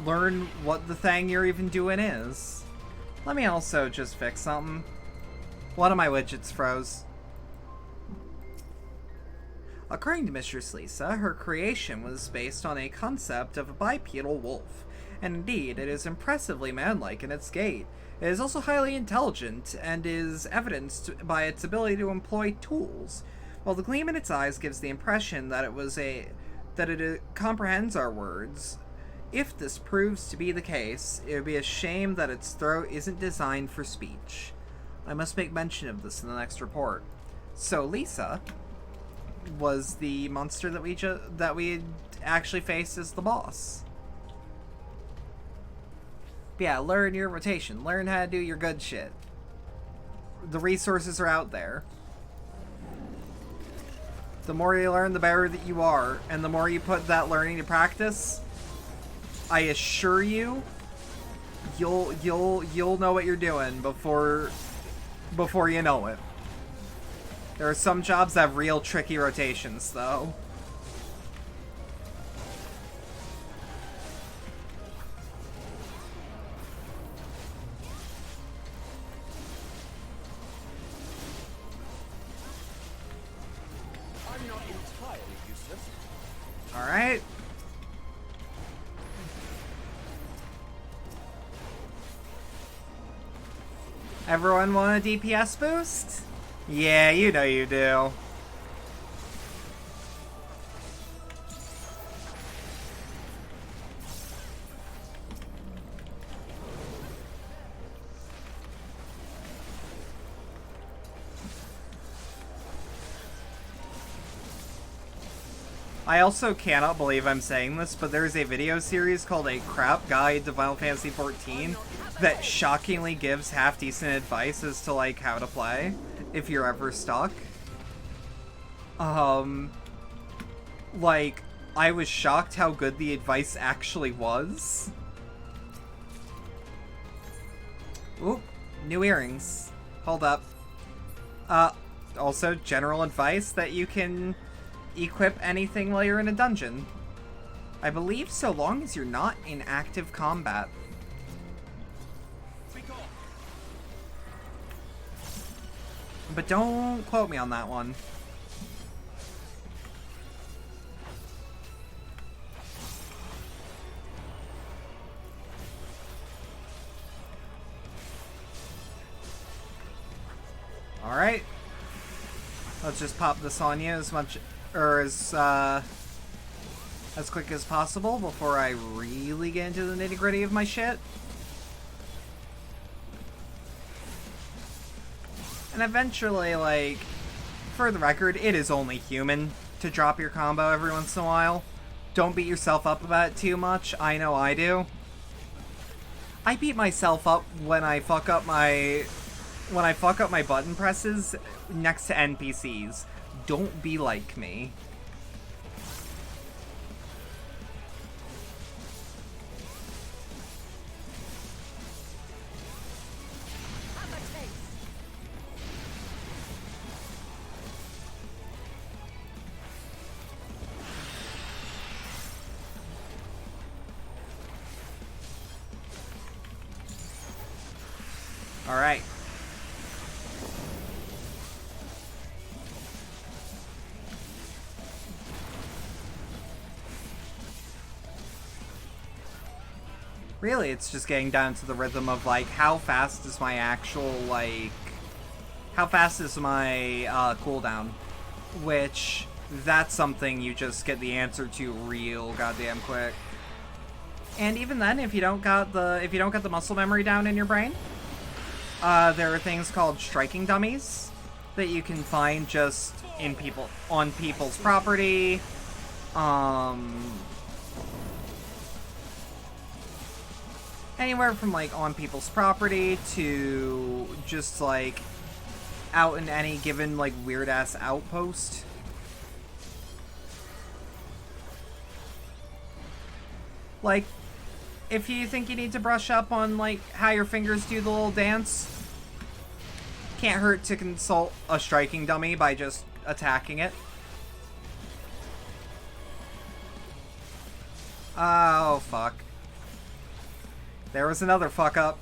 Learn what the thing you're even doing is. Let me also just fix something. One of my widgets froze. According to Mistress Lisa, her creation was based on a concept of a bipedal wolf, and indeed, it is impressively manlike in its gait. It is also highly intelligent, and is evidenced by its ability to employ tools, while the gleam in its eyes gives the impression that it comprehends our words. If this proves to be the case, it would be a shame that its throat isn't designed for speech. I must make mention of this in the next report. So Lisa was the monster that we actually faced as the boss. But yeah, learn your rotation. Learn how to do your good shit. The resources are out there. The more you learn, the better that you are, and the more you put that learning to practice, I assure you, you'll know what you're doing before you know it. There are some jobs that have real tricky rotations, though. Alright. Everyone want a DPS boost? Yeah, you know you do. I also cannot believe I'm saying this, but there's a video series called A Crap Guide to Final Fantasy XIV that shockingly gives half-decent advice as to, like, how to play, if you're ever stuck. Like, I was shocked how good the advice actually was. Oop, new earrings. Hold up. Also, general advice that you can equip anything while you're in a dungeon. I believe so long as you're not in active combat. But don't quote me on that one. Alright. Let's just pop this on you as much, or as quick as possible before I really get into the nitty-gritty of my shit. And eventually, like, for the record, it is only human to drop your combo every once in a while. Don't beat yourself up about it too much. I know I do. I beat myself up when I fuck up my button presses next to NPCs. Don't be like me. All right. Really, it's just getting down to the rhythm of, like, how fast is my actual, like, how fast is my cooldown? Which, that's something you just get the answer to real goddamn quick. And even then, if you don't got the muscle memory down in your brain, there are things called striking dummies that you can find just on people's property. Anywhere from, like, on people's property to just, like, out in any given, like, weird-ass outpost. Like, if you think you need to brush up on, like, how your fingers do the little dance, can't hurt to consult a striking dummy by just attacking it. Oh, fuck. There was another fuck up.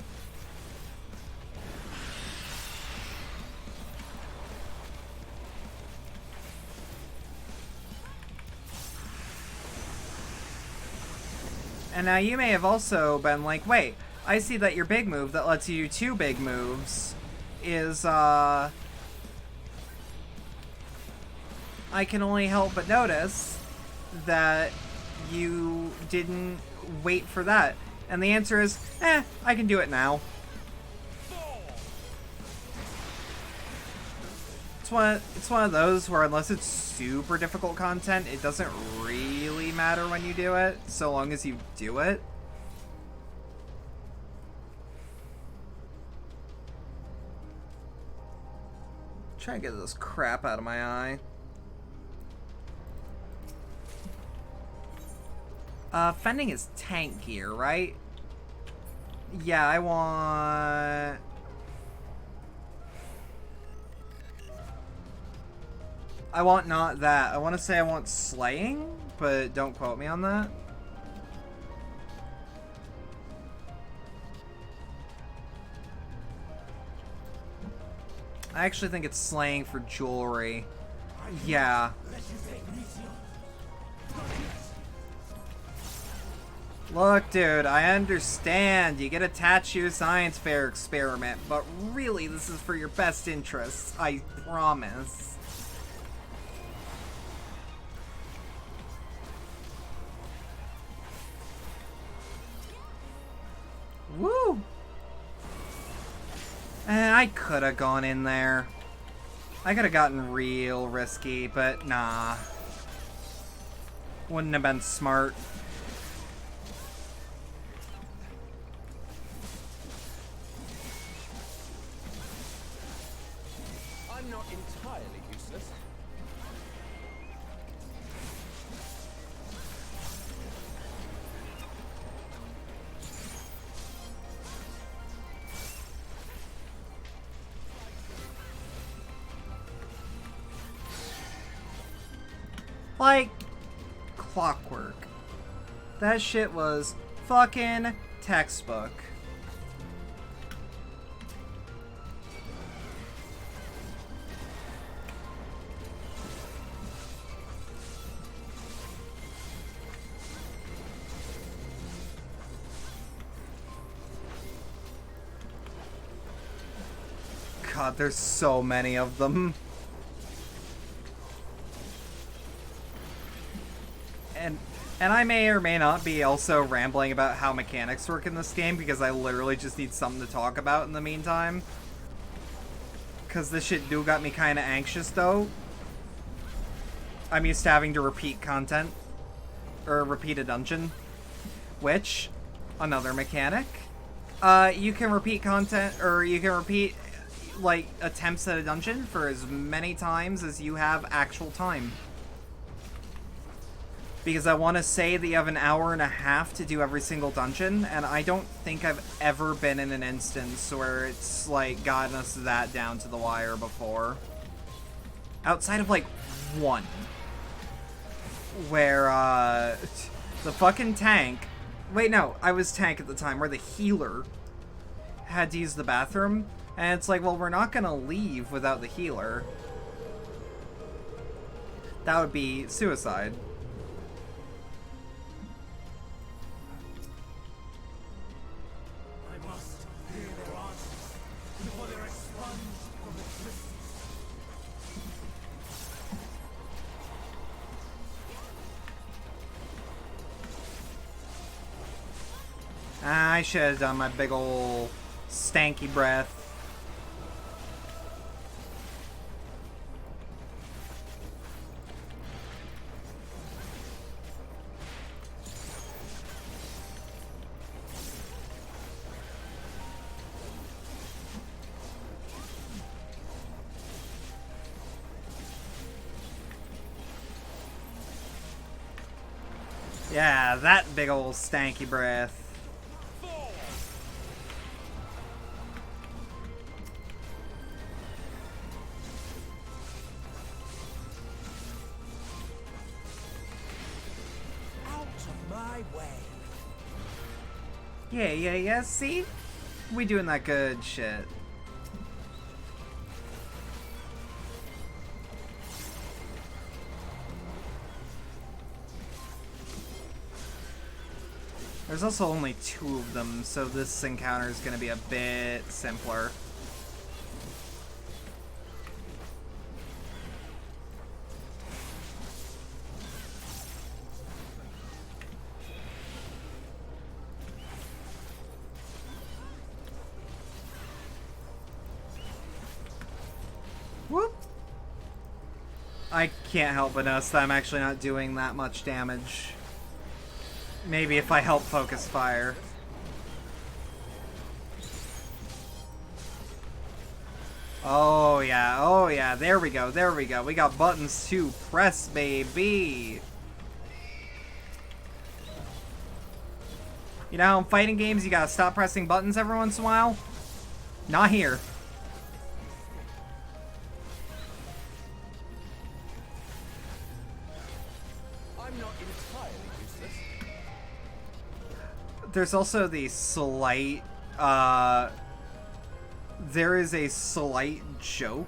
And now you may have also been like, wait, I see that your big move that lets you do 2 big moves is, I can only help but notice that you didn't wait for that. And the answer is, I can do it now. It's one of those where unless it's super difficult content, it doesn't really matter when you do it, so long as you do it. Try to get this crap out of my eye. Fending is tank gear, right? Yeah, I want not that. I want to say I want slaying, but don't quote me on that. I actually think it's slaying for jewelry. Yeah. Look, dude, I understand. You get attached to your science fair experiment, but really, this is for your best interests. I promise. Woo! I could have gone in there. I could have gotten real risky, but nah. Wouldn't have been smart. I'm not entirely useless. Like clockwork. That shit was fucking textbook. God, there's so many of them. And I may or may not be also rambling about how mechanics work in this game because I literally just need something to talk about in the meantime. Because this shit do got me kind of anxious though. I'm used to having to repeat content. Or repeat a dungeon. Which, another mechanic. You can repeat content, or you can repeat, like, attempts at a dungeon for as many times as you have actual time. Because I want to say that you have an hour and a half to do every single dungeon, and I don't think I've ever been in an instance where it's, like, gotten us that down to the wire before. Outside of, like, one. Where, the fucking tank... Wait, no, I was tank at the time, where the healer had to use the bathroom, and it's like, well, we're not gonna leave without the healer. That would be suicide. I should have done my big ol' stanky breath. Yeah, that big ol' stanky breath. Yeah, see? We doing that good shit. There's also only 2 of them, so this encounter is gonna be a bit simpler. Whoop! I can't help but notice that I'm actually not doing that much damage. Maybe if I help focus fire. Oh yeah, there we go. We got buttons to press, baby! You know how in fighting games you gotta stop pressing buttons every once in a while? Not here. There's also the slight, there is a slight joke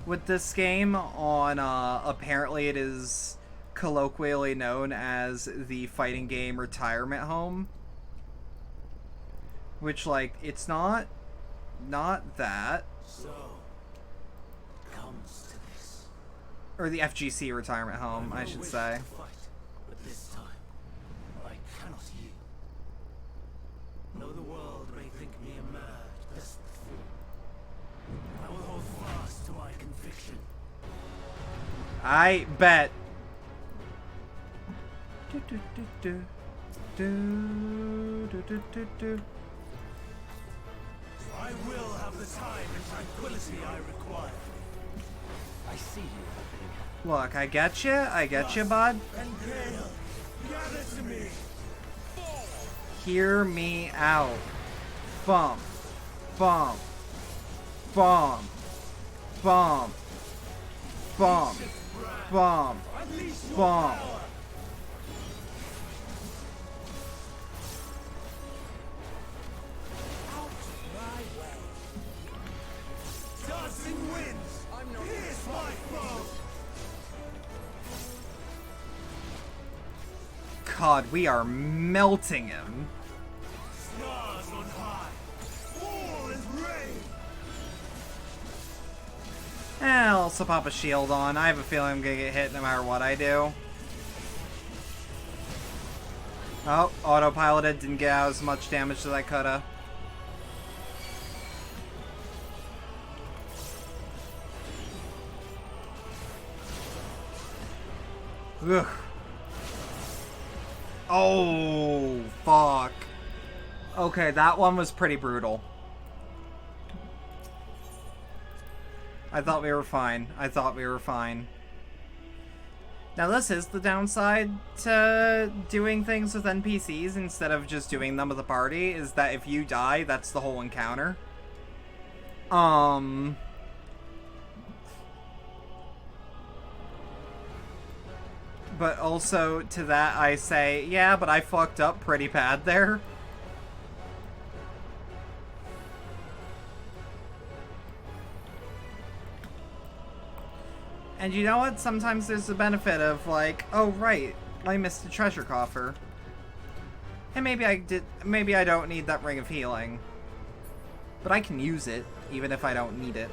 with this game on, apparently it is colloquially known as the fighting game retirement home. Which, like, it's not that. So, comes to this. Or the FGC retirement home, I should say. To fight, but this time, I cannot yield. Though the world may think me a mad, desperate fool, I will hold fast to my conviction. I bet. I will have the time and tranquility I require. I see you. Look, I get you, bud. And Gale, gather to me. Hear me out. Bump, bump, bump, bump, bump, bump, bump. Dancing winds, pierce my foe. God, we are melting him. Stars on high, all is rain. I'll also pop a shield on. I have a feeling I'm gonna get hit no matter what I do. Oh, autopiloted, didn't get out as much damage as I coulda. Ugh. Oh, fuck. Okay, that one was pretty brutal. I thought we were fine. Now this is the downside to doing things with NPCs instead of just doing them with a party, is that if you die, that's the whole encounter. But also, to that I say, yeah, but I fucked up pretty bad there. And you know what? Sometimes there's the benefit of, like, oh, right, I missed a treasure coffer. And maybe I don't need that ring of healing. But I can use it, even if I don't need it.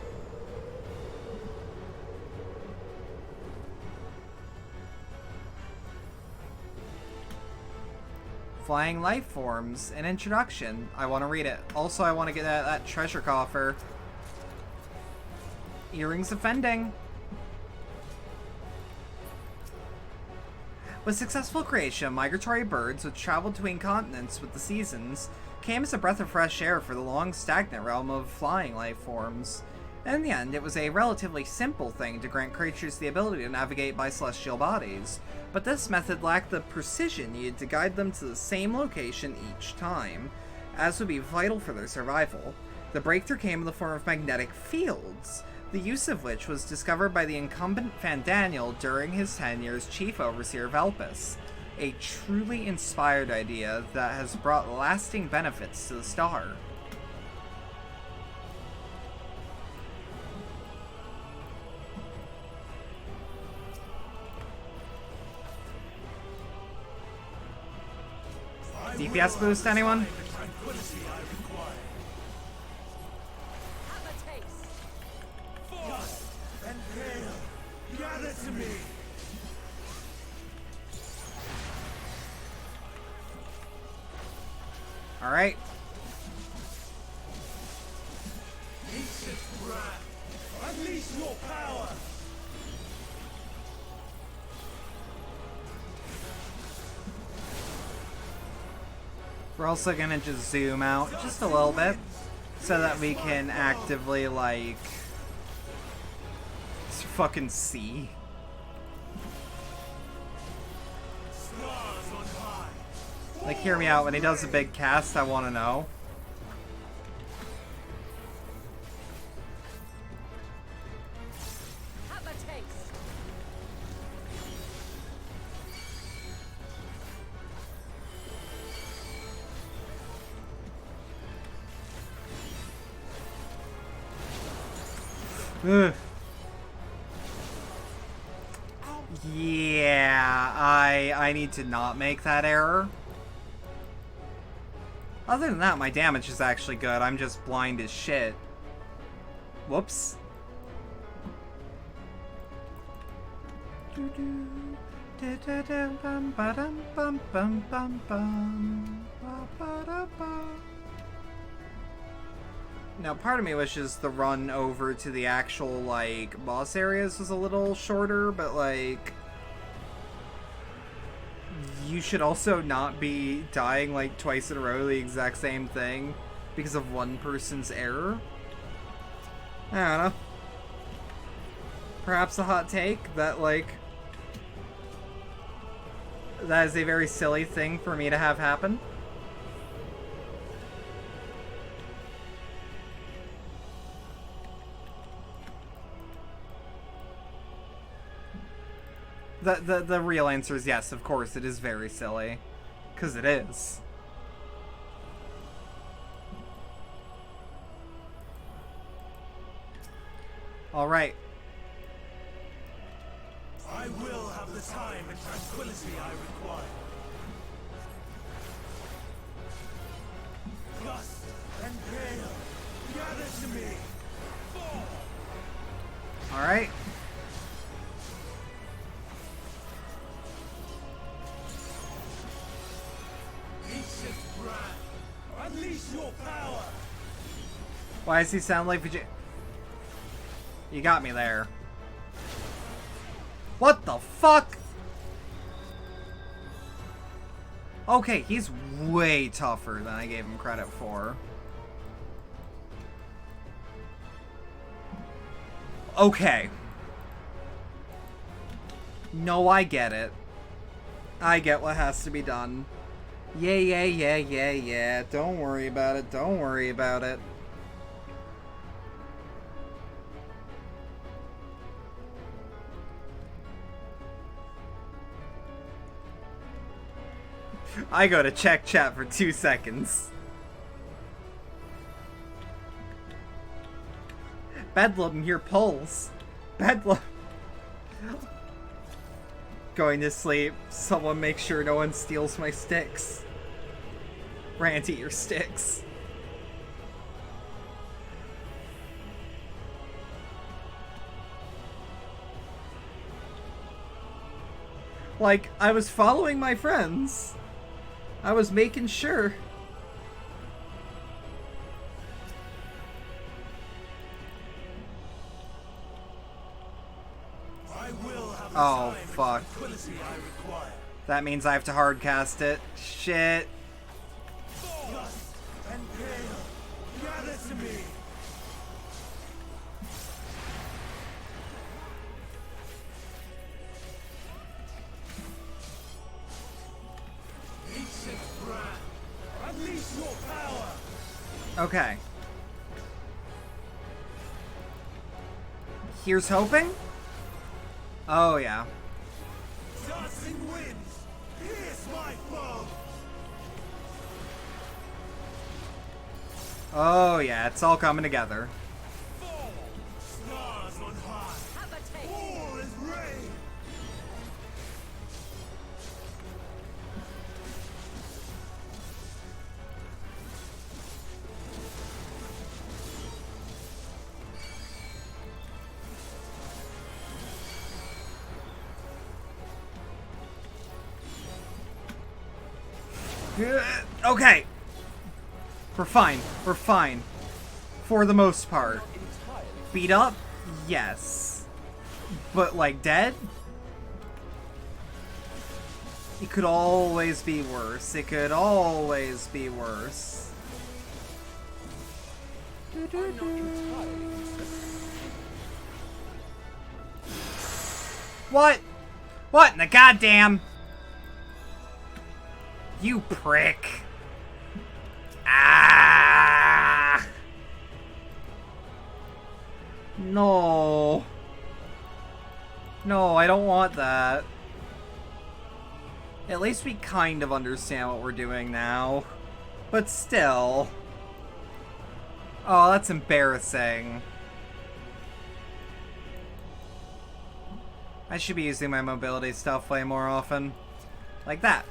Flying life forms, an introduction. I want to read it. Also, I want to get that treasure coffer. Earrings offending. With successful creation, migratory birds which travel between continents with the seasons came as a breath of fresh air for the long stagnant realm of flying life forms. In the end, it was a relatively simple thing to grant creatures the ability to navigate by celestial bodies, but this method lacked the precision needed to guide them to the same location each time, as would be vital for their survival. The breakthrough came in the form of magnetic fields, the use of which was discovered by the incumbent Fandaniel during his tenure as Chief Overseer of Elpis, a truly inspired idea that has brought lasting benefits to the star. DPS boost, anyone? And Gale, gather to me. All right. Ancient wrath, unleash your power. We're also gonna just zoom out just a little bit so that we can actively, like, fucking see. Like, hear me out, when he does a big cast, I want to know. Have a taste. Ugh. Yeah. Yeah, I need to not make that error. Other than that, my damage is actually good. I'm just blind as shit. Whoops. Now, part of me wishes the run over to the actual, like, boss areas was a little shorter, but, like, you should also not be dying, like, twice in a row the exact same thing because of one person's error. I don't know. Perhaps a hot take that, like, that is a very silly thing for me to have happen. The real answer is yes, of course, it is very silly. 'Cause it is. Alright. I will have the time and tranquility I require. Gust and gale, gather to me. Alright. Ancient brand, unleash your power. Why does he sound like Vijay? You got me there. What the fuck? Okay, he's way tougher than I gave him credit for. Okay. No, I get it. I get what has to be done. Yeah. Don't worry about it. Don't worry about it. I go to check chat for 2 seconds. Bedlam, your pulse. Bedlam. Going to sleep. Someone make sure no one steals my sticks. Rant, eat your sticks. Like, I was following my friends. I was making sure. I will have the Oh, time fuck. and tranquility I require. That means I have to hardcast it. Shit. Gust and gale, gather to me. Ancient brand, unleash your power. Okay. Here's hoping? Oh, yeah. Dancing winds, pierce my foe. Oh, yeah. It's all coming together. Fall, stars on high. All is rain. Okay. We're fine. We're fine. For the most part. Beat up? Yes. But, like, dead? It could always be worse. It could always be worse. What? What in the goddamn... You prick. Ah! No. No, I don't want that. At least we kind of understand what we're doing now. But still. Oh, that's embarrassing. I should be using my mobility stuff way more often. Like that.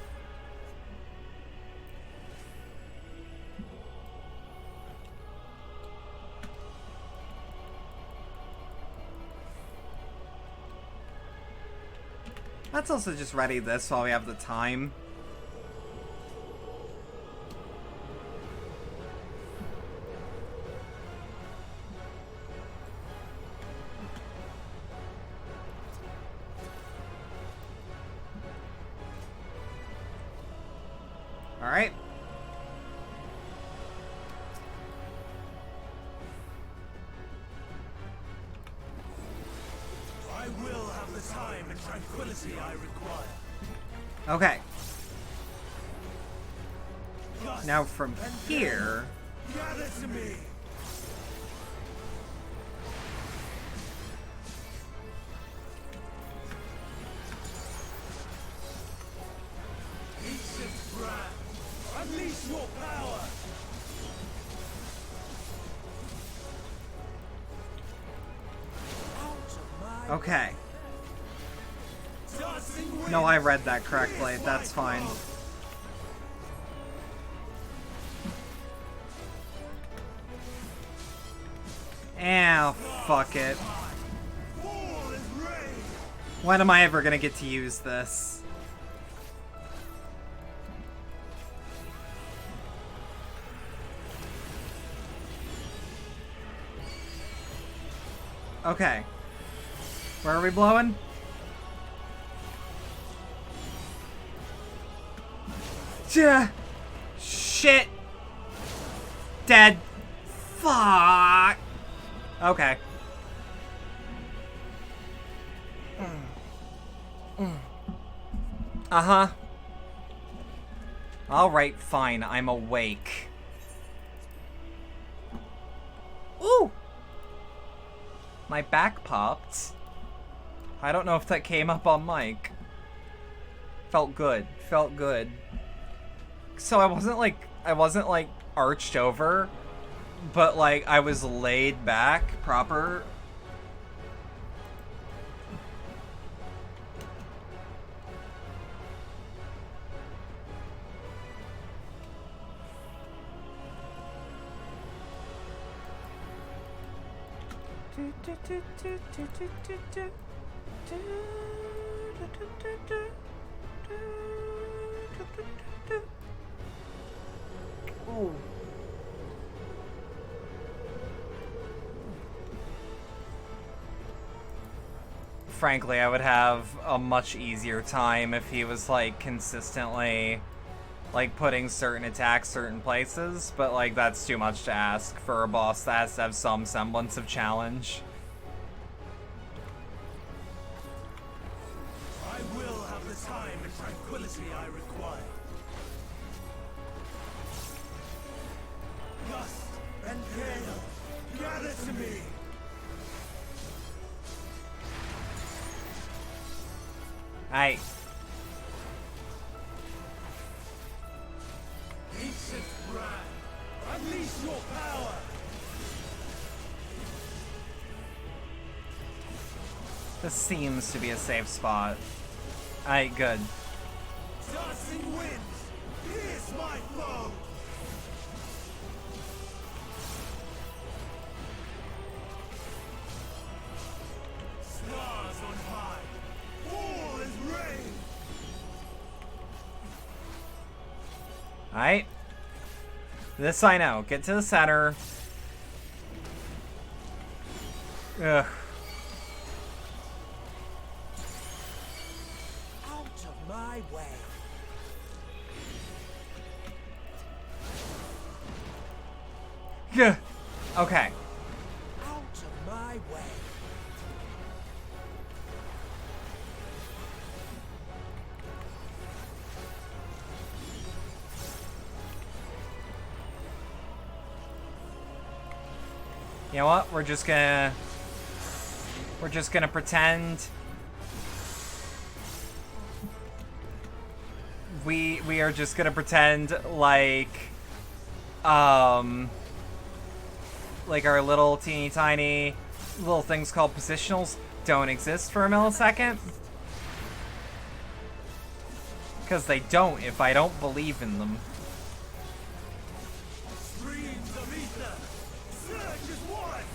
Let's also just ready this while we have the time. All right. I will have the time and tranquility I require. Okay. Now from here... Gather to me. Ancient brand, unleash your power. Okay. Dancing wind. No, I read that correctly. That's fine. Ah, fuck it. Fall is rain. When am I ever gonna get to use this? Okay. Where are we blowing? Yeah. Shit. Dead. Fuck. Okay. Uh-huh. Alright, fine. I'm awake. Ooh! My back popped. I don't know if that came up on mic. Felt good. Felt good. So I wasn't like arched over, but like I was laid back proper. Ooh. Frankly, I would have a much easier time if he was like consistently like putting certain attacks certain places, but like that's too much to ask for a boss that has to have some semblance of challenge. I will have the time and tranquility I require. Gust and gale, gather to me. Aye. Ancient brand, unleash your power. This seems to be a safe spot. Aye, good. Dancing winds, pierce my foe. Stars on high, all is rain. Alright. This I know. Get to the center. Ugh. Out of my way. Gah. Okay. Out of my way. You know what? We're just gonna pretend we are just gonna pretend like our little teeny tiny little things called positionals don't exist for a millisecond. Because they don't if I don't believe in them. Streams of ether, surge as one.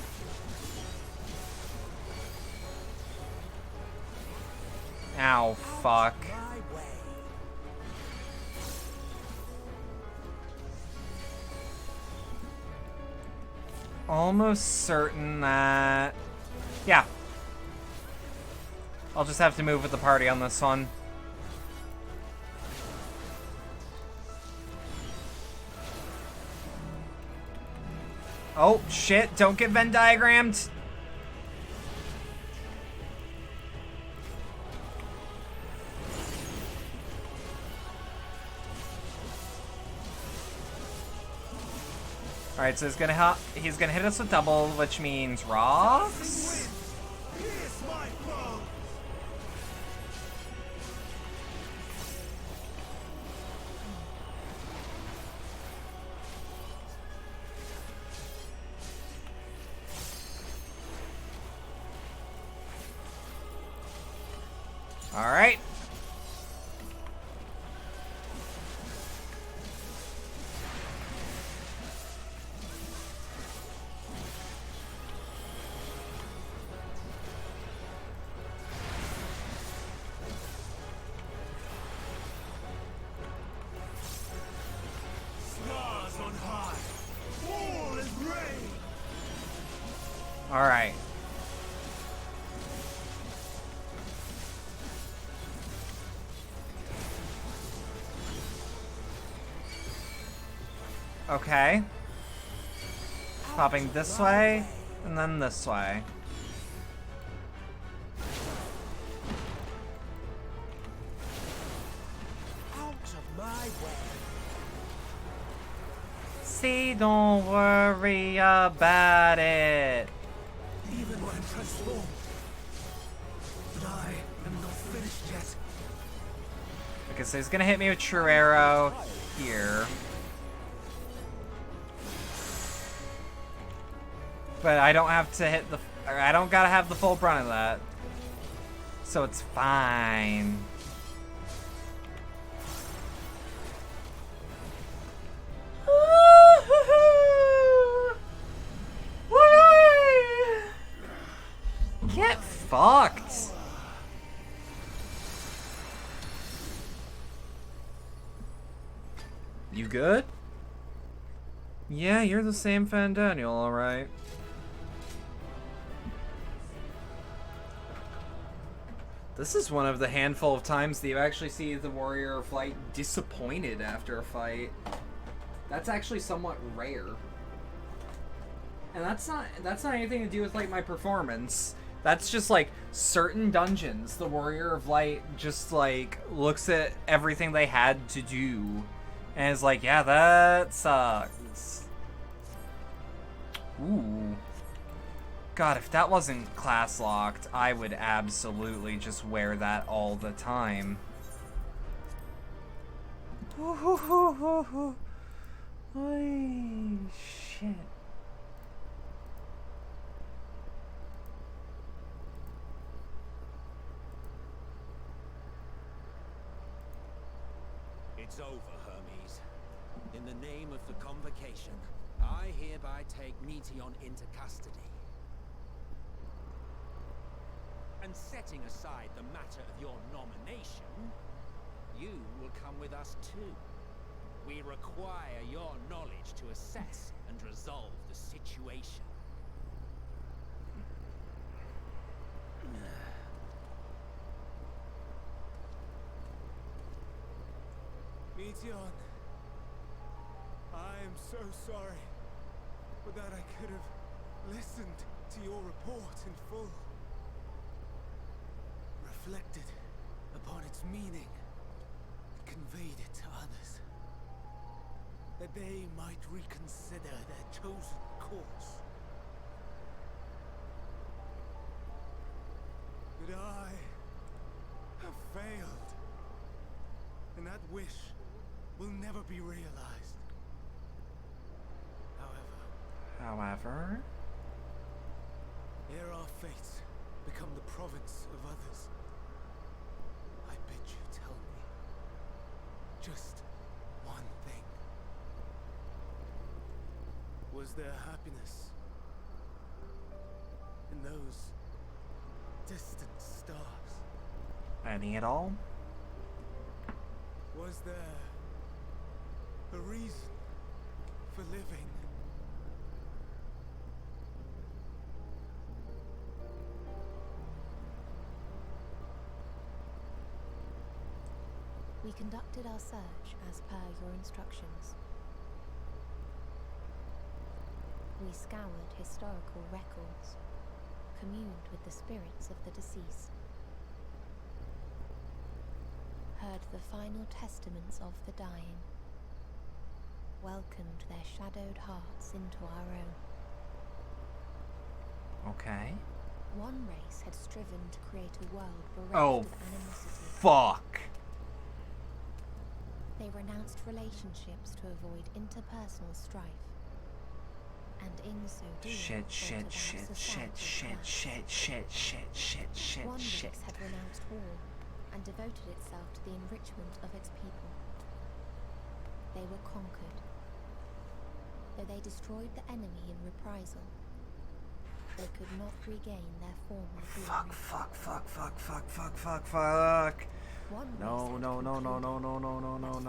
Ow, fuck. My way. Almost certain that... Yeah. I'll just have to move with the party on this one. Oh, shit. Don't get Venn diagrammed. Alright, so he's gonna hit us with double, which means rocks? Pierce my foe. Alright. Stars on high. All is rain. Alright. Okay. Popping this way, and then this way. Out of my way. See, don't worry about it. Even when transformed. But I am not finished yet. Okay, so he's gonna hit me with True Arrow here. But I don't have to hit the... Or I don't gotta have the full brunt of that. So it's fine. Get fucked. You good? Yeah, you're the same Fan Daniel, alright. This is one of the handful of times that you actually see the Warrior of Light disappointed after a fight. That's actually somewhat rare. And that's not anything to do with like my performance. That's just like certain dungeons, the Warrior of Light just like looks at everything they had to do and is like, yeah, that sucks. Ooh. God, if that wasn't class locked, I would absolutely just wear that all the time. Holy shit. It's over, Hermes. In the name of the Convocation, I hereby take Meteon into custody. And setting aside the matter of your nomination, you will come with us too. We require your knowledge to assess and resolve the situation. Meteon, I am so sorry, but that I could have listened to your report in full. Reflected upon its meaning, conveyed it to others, that they might reconsider their chosen course. But I have failed, and that wish will never be realized. However, However, here are fates become the province of others. I bid you tell me just one thing. Was there happiness in those distant stars? Any at all? Was there a reason for living? We conducted our search as per your instructions. We scoured historical records, communed with the spirits of the deceased, heard the final testaments of the dying, welcomed their shadowed hearts into our own. Okay. One race had striven to create a world bereft Oh, of animosity. fuck. They renounced relationships to avoid interpersonal strife, and in so doing, Shit, shit, brought about shit, shit, societal shit, collapse. shit. One race had renounced war and devoted itself to the enrichment of its people. They were conquered. Though they destroyed the enemy in reprisal, they could not regain their former glory. Fuck. One race No. had concluded that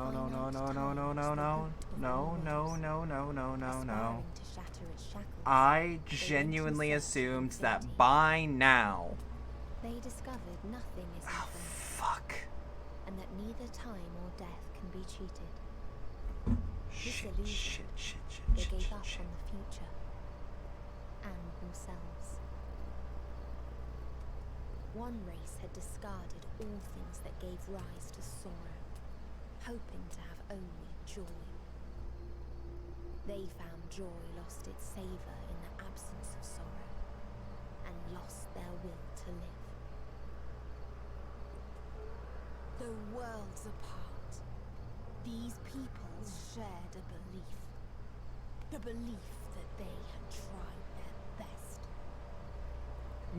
finite time was the No. point to shatter its shackles. I genuinely assumed that by now. They discovered nothing is Oh, infinite, fuck. and that neither time or death can be cheated. Shit. They gave up on the future and themselves. One race had discarded all things that gave rise to sorrow, hoping to have only joy. They found joy lost its savor in the absence of sorrow, and lost their will to live. Though worlds apart, these peoples shared a belief. The belief that they had tried their best.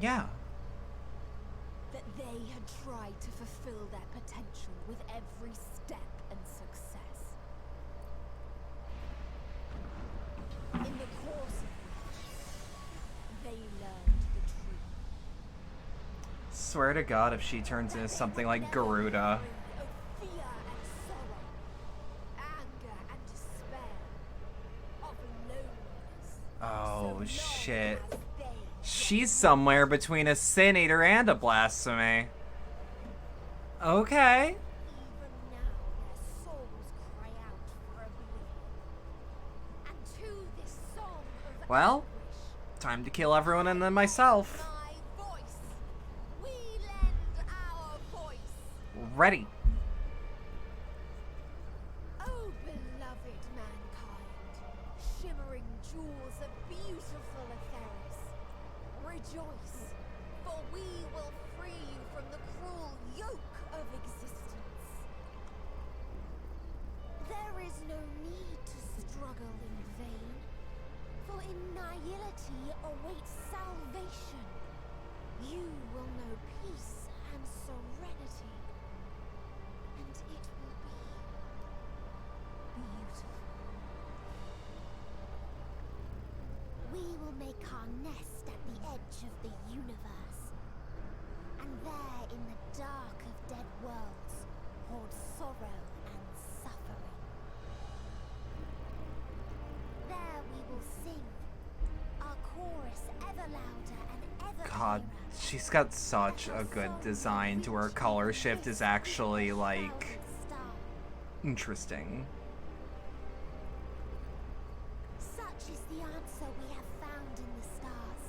Yeah. That they had tried to fulfill their potential with every step and success. In the course of which they learned the truth. Swear to God, if she turns into something like Garuda. Of fear and sorrow, anger and despair, of loneliness. Oh, so long shit. as they She's somewhere between a sin eater and a blasphemy. Okay. Even now their souls cry out for oblivion. And to this song of Well, anguish, time to kill everyone and then myself. my voice. We lend our voice. Ready. Oh, beloved mankind, shimmering jewels of beautiful Etheris, rejoice, for we will free you from the cruel yoke of existence. There is no need to struggle in vain, for in nihility awaits salvation. You will know peace and serenity, and it will be beautiful. We will make our nest at the edge of the universe, and there in the dark of dead worlds hoard sorrow and suffering. There we will sing, our chorus ever louder and ever God, clearer. she's got such a good design to her color shift is actually like interesting. Such is the answer we have found in the stars.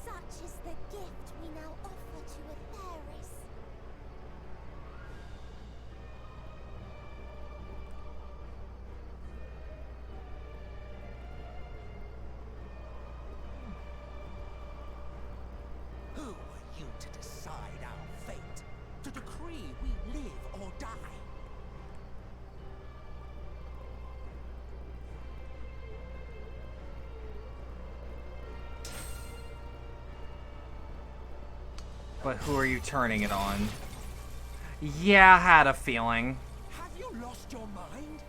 Such is the gift we now offer to Etheris. Who are you to decide our fate? To decree we live or die? But who are you turning it on? Yeah, I had a feeling. Have you lost your mind?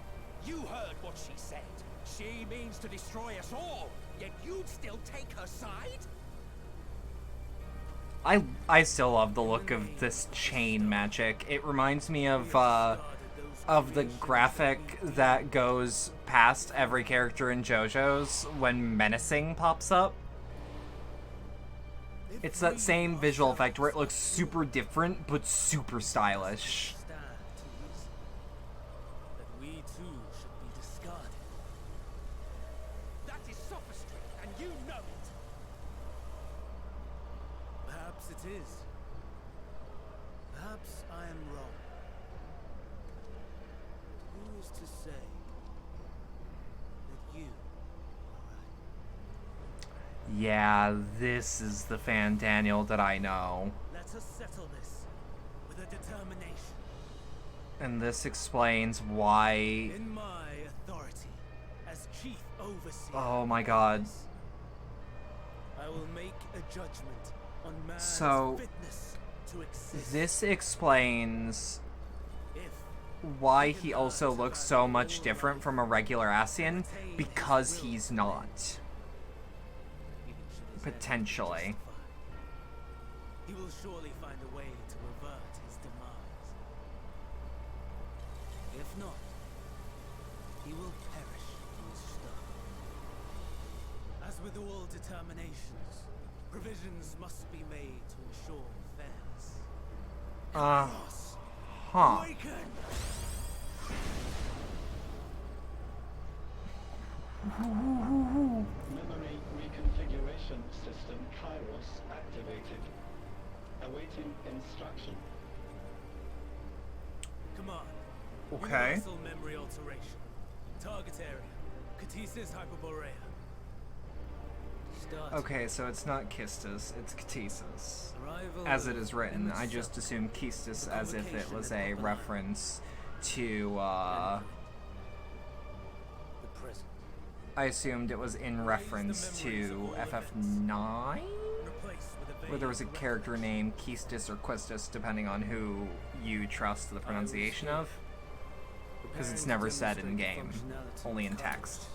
You heard what she said. She means to destroy us all, yet you'd still take her side? I still love the look of this chain magic. It reminds me of the graphic that goes past every character in JoJo's when menacing pops up. It's that same visual effect where it looks super different but super stylish. That we too should be discarded. That is sophistry, and you know it. Perhaps it is. Perhaps I am wrong. Who is to say that you are right? Yeah, this is the Fan Daniel that I know. Let us settle this with a determination. And this explains why... In my authority as chief overseer. Oh my god. I will make a judgment on man's So, fitness to exist. this explains If why he also looks so much different from a regular Ascian, because he's not. Potentially. he will surely find a way to revert his demise. If not, he will perish in stone. As with all determinations, provisions must be made to ensure fairness. Huh. Awaken! Memory reconfiguration system Kairos activated. Awaiting instruction. Command. Okay. Universal memory alteration. Target area. Catesis Hyperborea. Start. Okay, so it's not Kistis, it's Ktisis. Arrival As it is written. of I just assumed Kistis as if it was a convocation reference to, the present. I assumed it was in reference to FF9? Replace with a Where there was a vague character named Kistis or Quistis, depending on who you trust the pronunciation of. Because it's never said in game, only in text.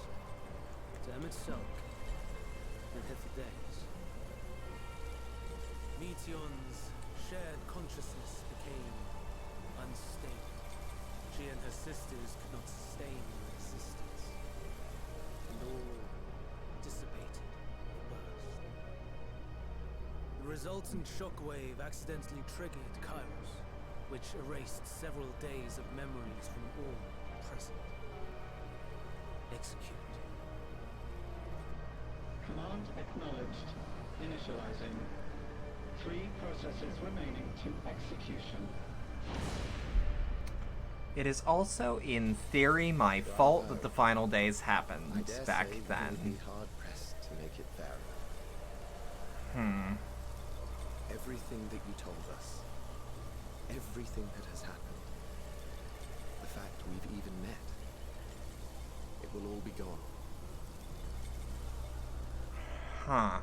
To Emmett Selk and Hephadeus. Meteon's shared consciousness became unstable. She and her sisters could not sustain their existence. And all dissipated at burst. The resultant shockwave accidentally triggered Kairos, which erased several days of memories from all present. Execute. Command acknowledged. Initializing. 3 processes remaining to execution. It is also, in theory, my fault that the final days I happened dare back say we would then. be hard pressed to make it fairer. Everything that you told us, everything that has happened, the fact we've even met, it will all be gone. Huh.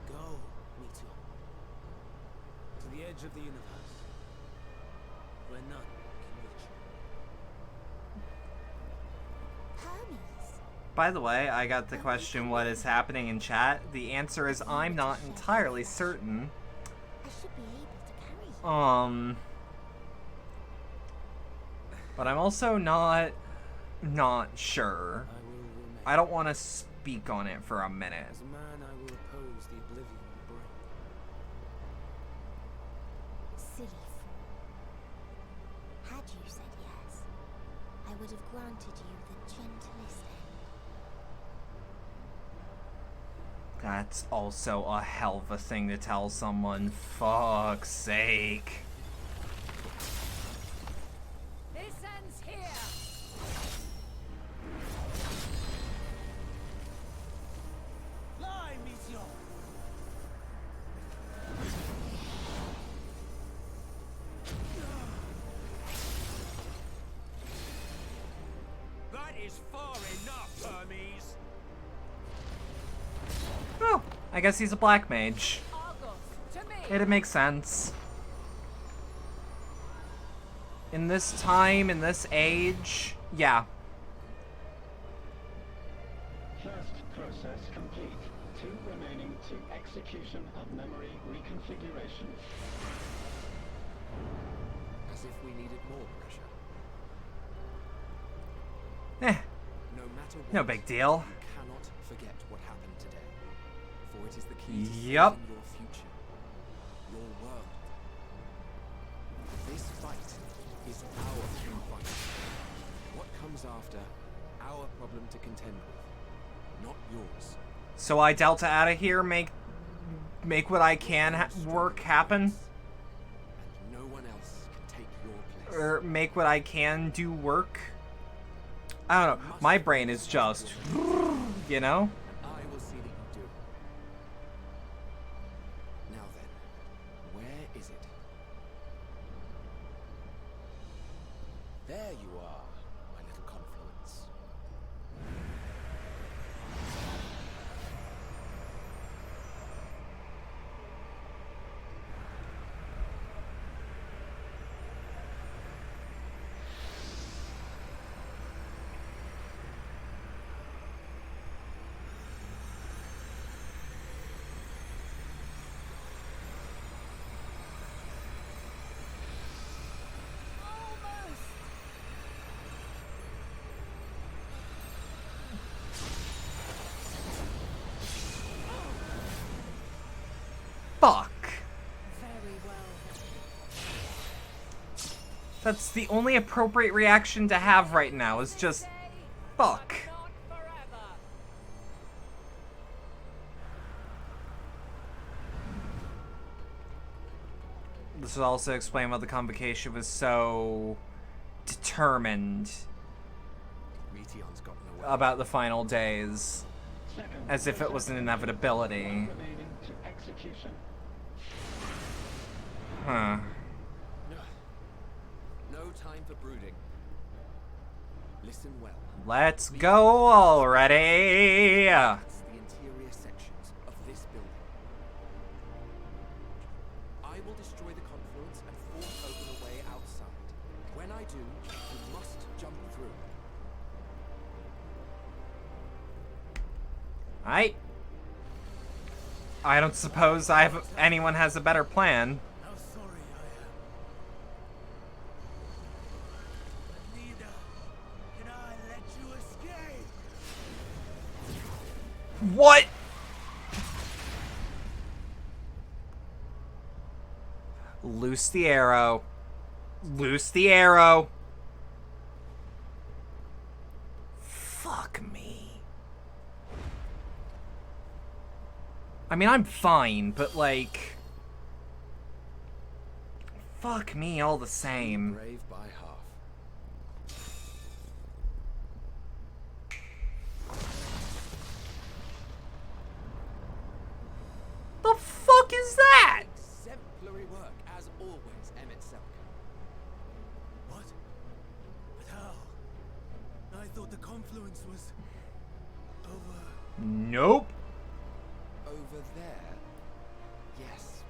Go, Meteor. To the edge of the universe, where none can reach you. Hermes. By the way, I got the question, what is happening in chat? The answer is, I'm not entirely certain. I should be able to carry you. But I'm also not sure. I will remain. I don't want to speak on it for a minute. As a man, I will oppose the oblivion you bring. Silly fool. Had you said yes, I would have granted you the gentlest end. That's also a hell of a thing to tell someone. Fuck's sake. This ends here. Fly, Meteor! That is far enough, Hermes. Oh, I guess he's a black mage. Argos, to me! It makes sense. In this time, in this age, yeah. First process complete. 2 remaining to execution of memory reconfiguration. As if we needed more pressure. No matter what, No big deal. you cannot forget what happened today. For it is the key to Yup. saving your future. Your world. This fight is our fight. What comes after, our problem to contend with, not yours. So I Delta out of here, make what I can work happen, And no one else can take your place. or make what I can do work. I don't know. My brain is just, you know. I will see that you do. Now then, where is it? There you are, my little confluence. Almost! Fuck. Very well then. That's the only appropriate reaction to have right now, is just, fuck. Not forever. This would also explain why the convocation was so determined Meteon's gotten away. about the final days, Second as if it was an inevitability. 1 remaining to execution. Huh. No time for brooding. Listen well. Let's go already! That's the interior sections of this building. I will destroy the confluence and force open a way outside. When I do, you must jump through. I don't suppose anyone has a better plan. How sorry I am. Neither can I let you escape. What? Loose the arrow. Loose the arrow. Fuck me. I mean, I'm fine, but like... Fuck me all the same. Brave by half. The fuck is that? Exemplary work, as always, Emmett Selk. What? But how? I thought the confluence was over. Nope. Over there? Yes.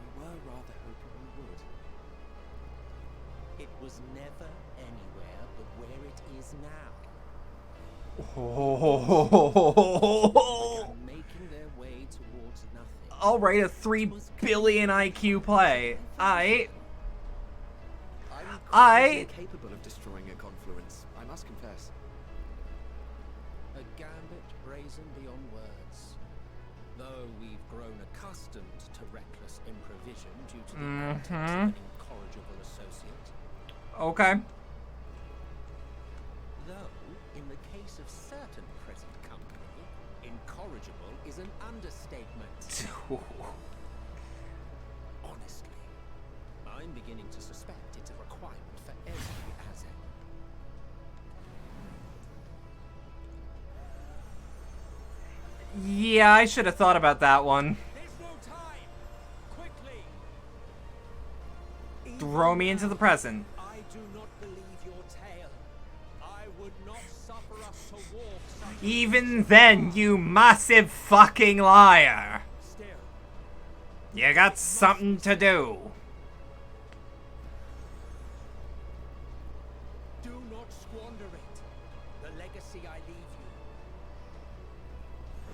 We were rather hoping we would. It was never anywhere but where it is now. And making their way towards nothing. I'll write a 3 billion IQ play. I'm I- capable of destroying a confluence, I must confess. A gambit brazen beyond words. Though we've grown accustomed to reckless improvision due to the antics of an incorrigible associate. Okay. Though, in the case of certain present company, incorrigible is an understatement. Honestly, I'm beginning to suspect it's a requirement for every Azek. Yeah, I should have thought about that one. There's no time. Quickly. Throw me into the present. I do not believe your tale. I would would not suffer us to walk such Even then, you massive fucking liar. Still, You got something to do. do not squander it. The legacy I leave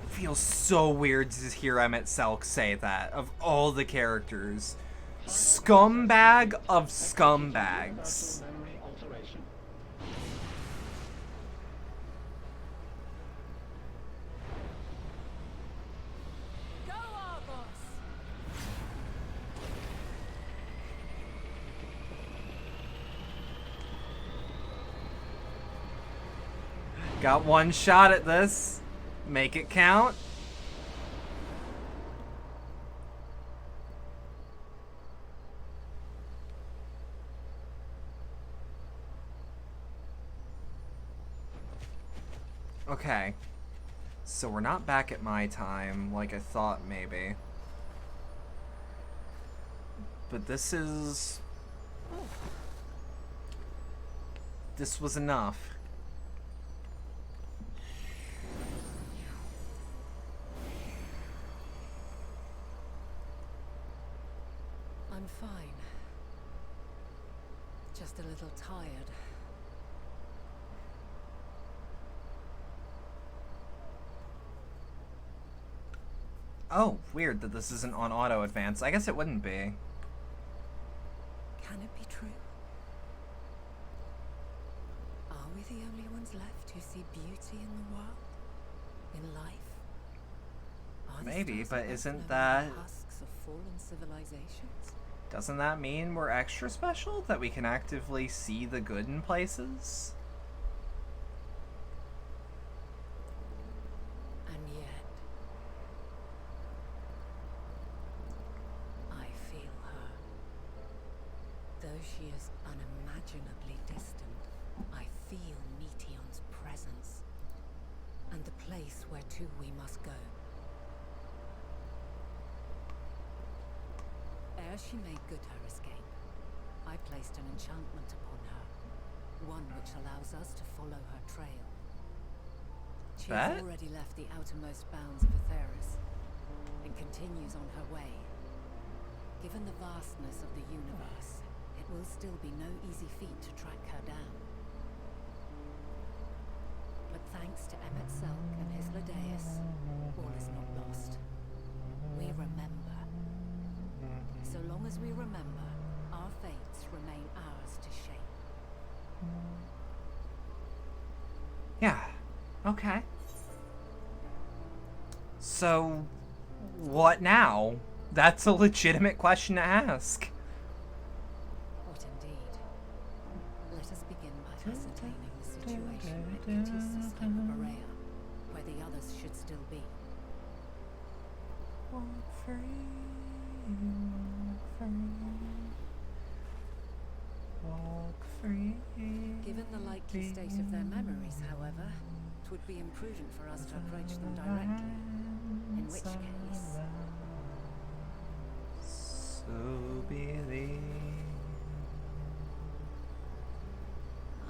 you. Feels so weird to hear Emmett Selk say that, of all the characters. Scumbag of scumbags. Virtual memory alteration. Go, Argos! Got one shot at this. Make it count. Okay. So we're not back at my time like I thought maybe. But this is... This was enough. I'm fine. Just a little tired. Oh, weird that this isn't on auto advance. I guess it wouldn't be. Can it be true? Are we the only ones left who see beauty in the world? In life? Are the Maybe, stars but above isn't them that... the husks of fallen civilizations? Doesn't that mean we're extra special? That we can actively see the good in places? And yet, I feel her. Though she is unimaginably distant, I feel Meteon's presence, and the place where to we must go. Ere she made good her escape, I placed an enchantment upon her, one which allows us to follow her trail. She has already left the outermost bounds of Aetheris, and continues on her way. Given the vastness of the universe, it will still be no easy feat to track her down. But thanks to Emmett Selk and his Ladeus, all is not lost. We remember. So long as we remember, our fates remain ours to shape. Yeah. Okay. So, what now? That's a legitimate question to ask. What indeed? Let us begin by ascertaining the situation at Kitty's system of Berea, where the others should still be. Walk free, walk free. Given the likely state of their memories, however, it would be imprudent for us to approach them directly. In which case... So believe.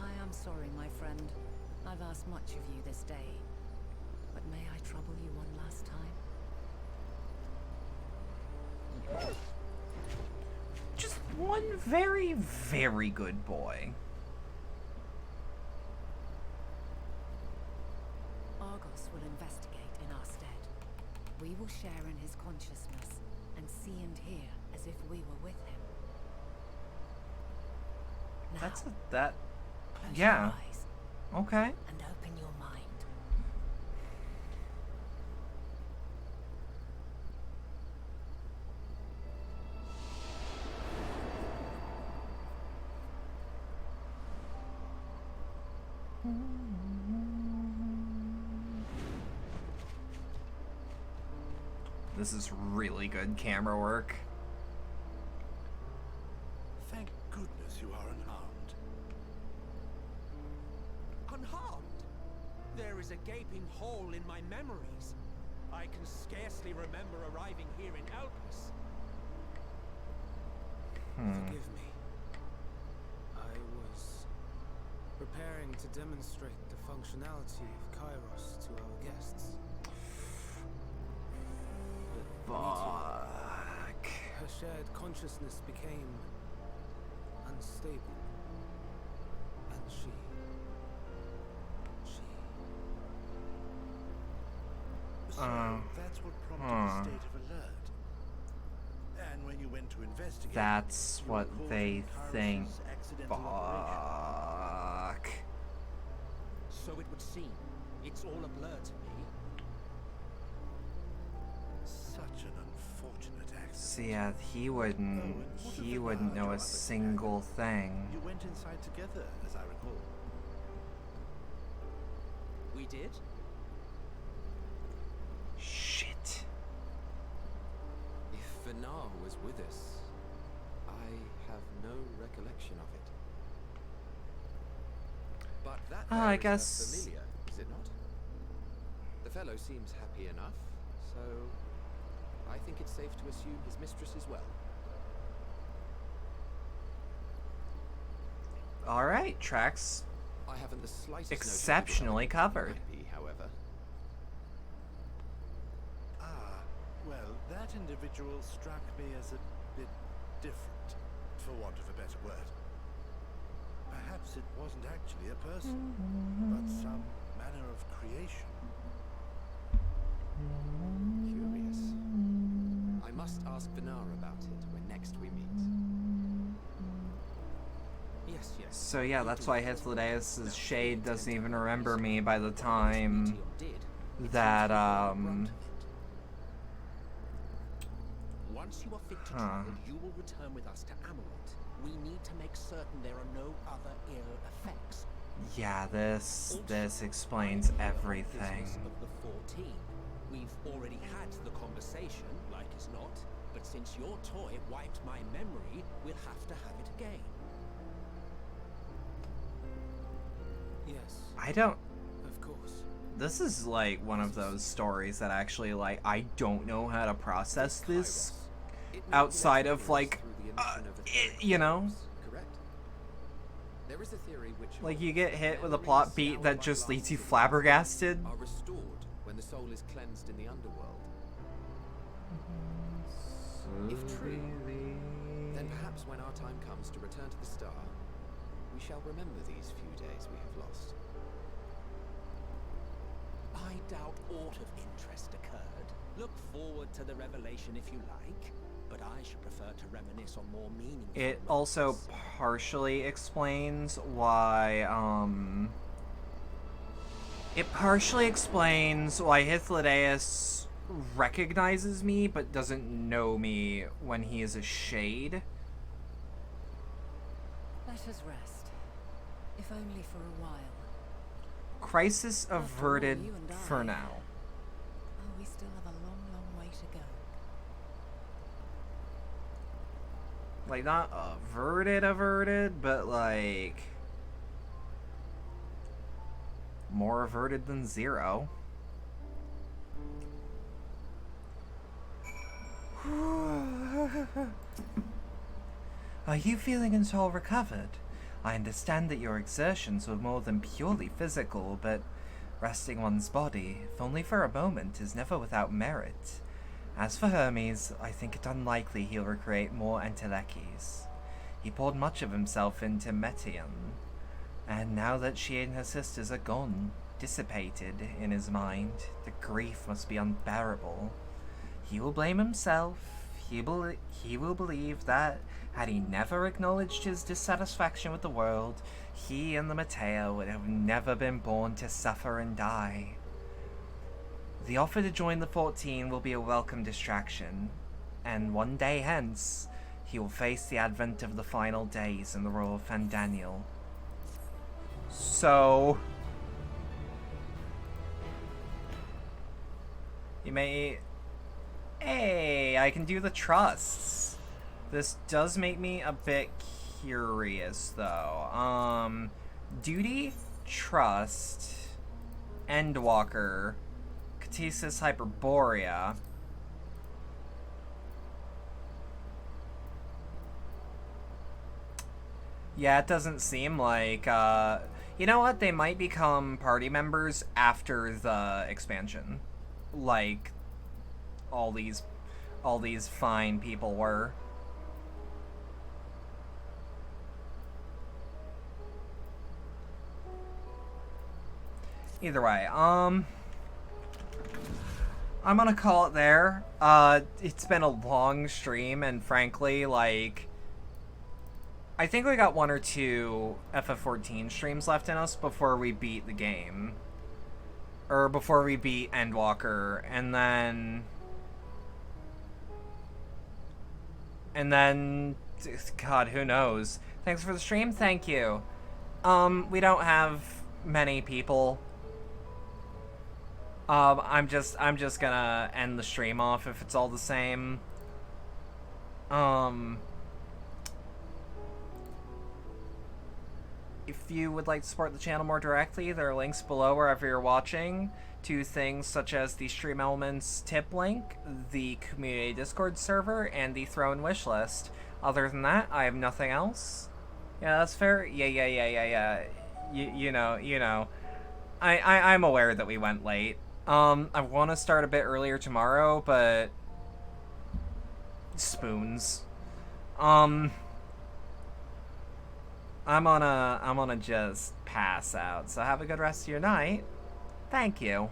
I am sorry, my friend. I've asked much of you this day. But may I trouble you one last time? Just one very, very good boy. Argos will investigate in our stead. We will share in his consciousness and see and hear as if we were with him. Now, That's that. close Yeah. your eyes Okay. and open your mind. This is really good camera work. Thank goodness you are unharmed. Unharmed? There is a gaping hole in my memories. I can scarcely remember arriving here in Elpis. Forgive me. I was preparing to demonstrate the functionality of Kairos to our guests. But Fuck. her shared consciousness became unstable, and she So that's what prompted the state of alert. And when you went to investigate, That's you were what caught they in Kairos' think. accidental operation. Fuck. So it would seem. It's all a blur to me. Such an unfortunate accident. See, yeah, he wouldn't know a single thing. You went inside together, as I recall. We did? Shit. If Vinar was with us, I have no recollection of it. But that I there is guess- a familiar, is it not? The fellow seems happy enough, so I think it's safe to assume his mistress is well. Alright, tracks I haven't the slightest notion of exceptionally who covered. might be, however. Ah, well, that individual struck me as a bit different, for want of a better word. Perhaps it wasn't actually a person, but some manner of creation. Curious. I must ask Vinar about it when next we meet. Yes, yes. So yeah, that's why Hythlodaeus' shade doesn't even remember me by the time that, Once you are fit to travel, you will return with us to Amarant. We need to make certain there are no other ill effects. yeah, this explains everything. Business of the 14. We've already had the conversation, like as not, but since your toy wiped my memory, we'll have to have it again. yes, I don't. of course. This is like one of those stories that actually, like, I don't know how to process this outside of, like, you know? Correct. There is a theory which Like, you holds get that hit with a memories plot beat scoured that by just leaves you blasted flabbergasted. are restored when the soul is cleansed in the underworld. If true, then perhaps when our time comes to return to the star, we shall remember these few days we have lost. I doubt aught of interest occurred. Look forward to the revelation if you like, but I should prefer to reminisce on more meaningful It also moments. partially explains why, It partially explains why Hythlodaeus recognizes me but doesn't know me when he is a shade. Let us rest, if only for a while. Crisis After all, averted you and I- for now. Oh, we still have a long, long way to go. Like, not averted, but like more averted than zero. Are you feeling at all recovered? I understand that your exertions were more than purely physical, but resting one's body, if only for a moment, is never without merit. As for Hermes, I think it unlikely he'll recreate more entelechies. He poured much of himself into Metion, and now that she and her sisters are gone, dissipated in his mind, the grief must be unbearable. He will blame himself. He will believe that, had he never acknowledged his dissatisfaction with the world, he and the Matteo would have never been born to suffer and die. The offer to join the 14 will be a welcome distraction, and one day hence, he will face the advent of the final days in the Royal Fandaniel. So, you may... Hey, I can do the trusts. This does make me a bit curious, though. Duty, Trust, Endwalker, Catesis Hyperborea. Yeah, it doesn't seem like, You know what? They might become party members after the expansion. Like all these fine people were. Either way, I'm gonna call it there. It's been a long stream, and frankly, like, I think we got 1 or 2 FF14 streams left in us before we beat the game. Or before we beat Endwalker, and then, God, who knows? Thanks for the stream, thank you. We don't have many people. I'm just gonna end the stream off if it's all the same. If you would like to support the channel more directly, there are links below wherever you're watching to things such as the Stream Elements tip link, the community Discord server, and the Throne wishlist. Other than that, I have nothing else. Yeah, that's fair. Yeah. You know. I'm aware that we went late. I want to start a bit earlier tomorrow, but spoons. I'm gonna just pass out. So have a good rest of your night. Thank you.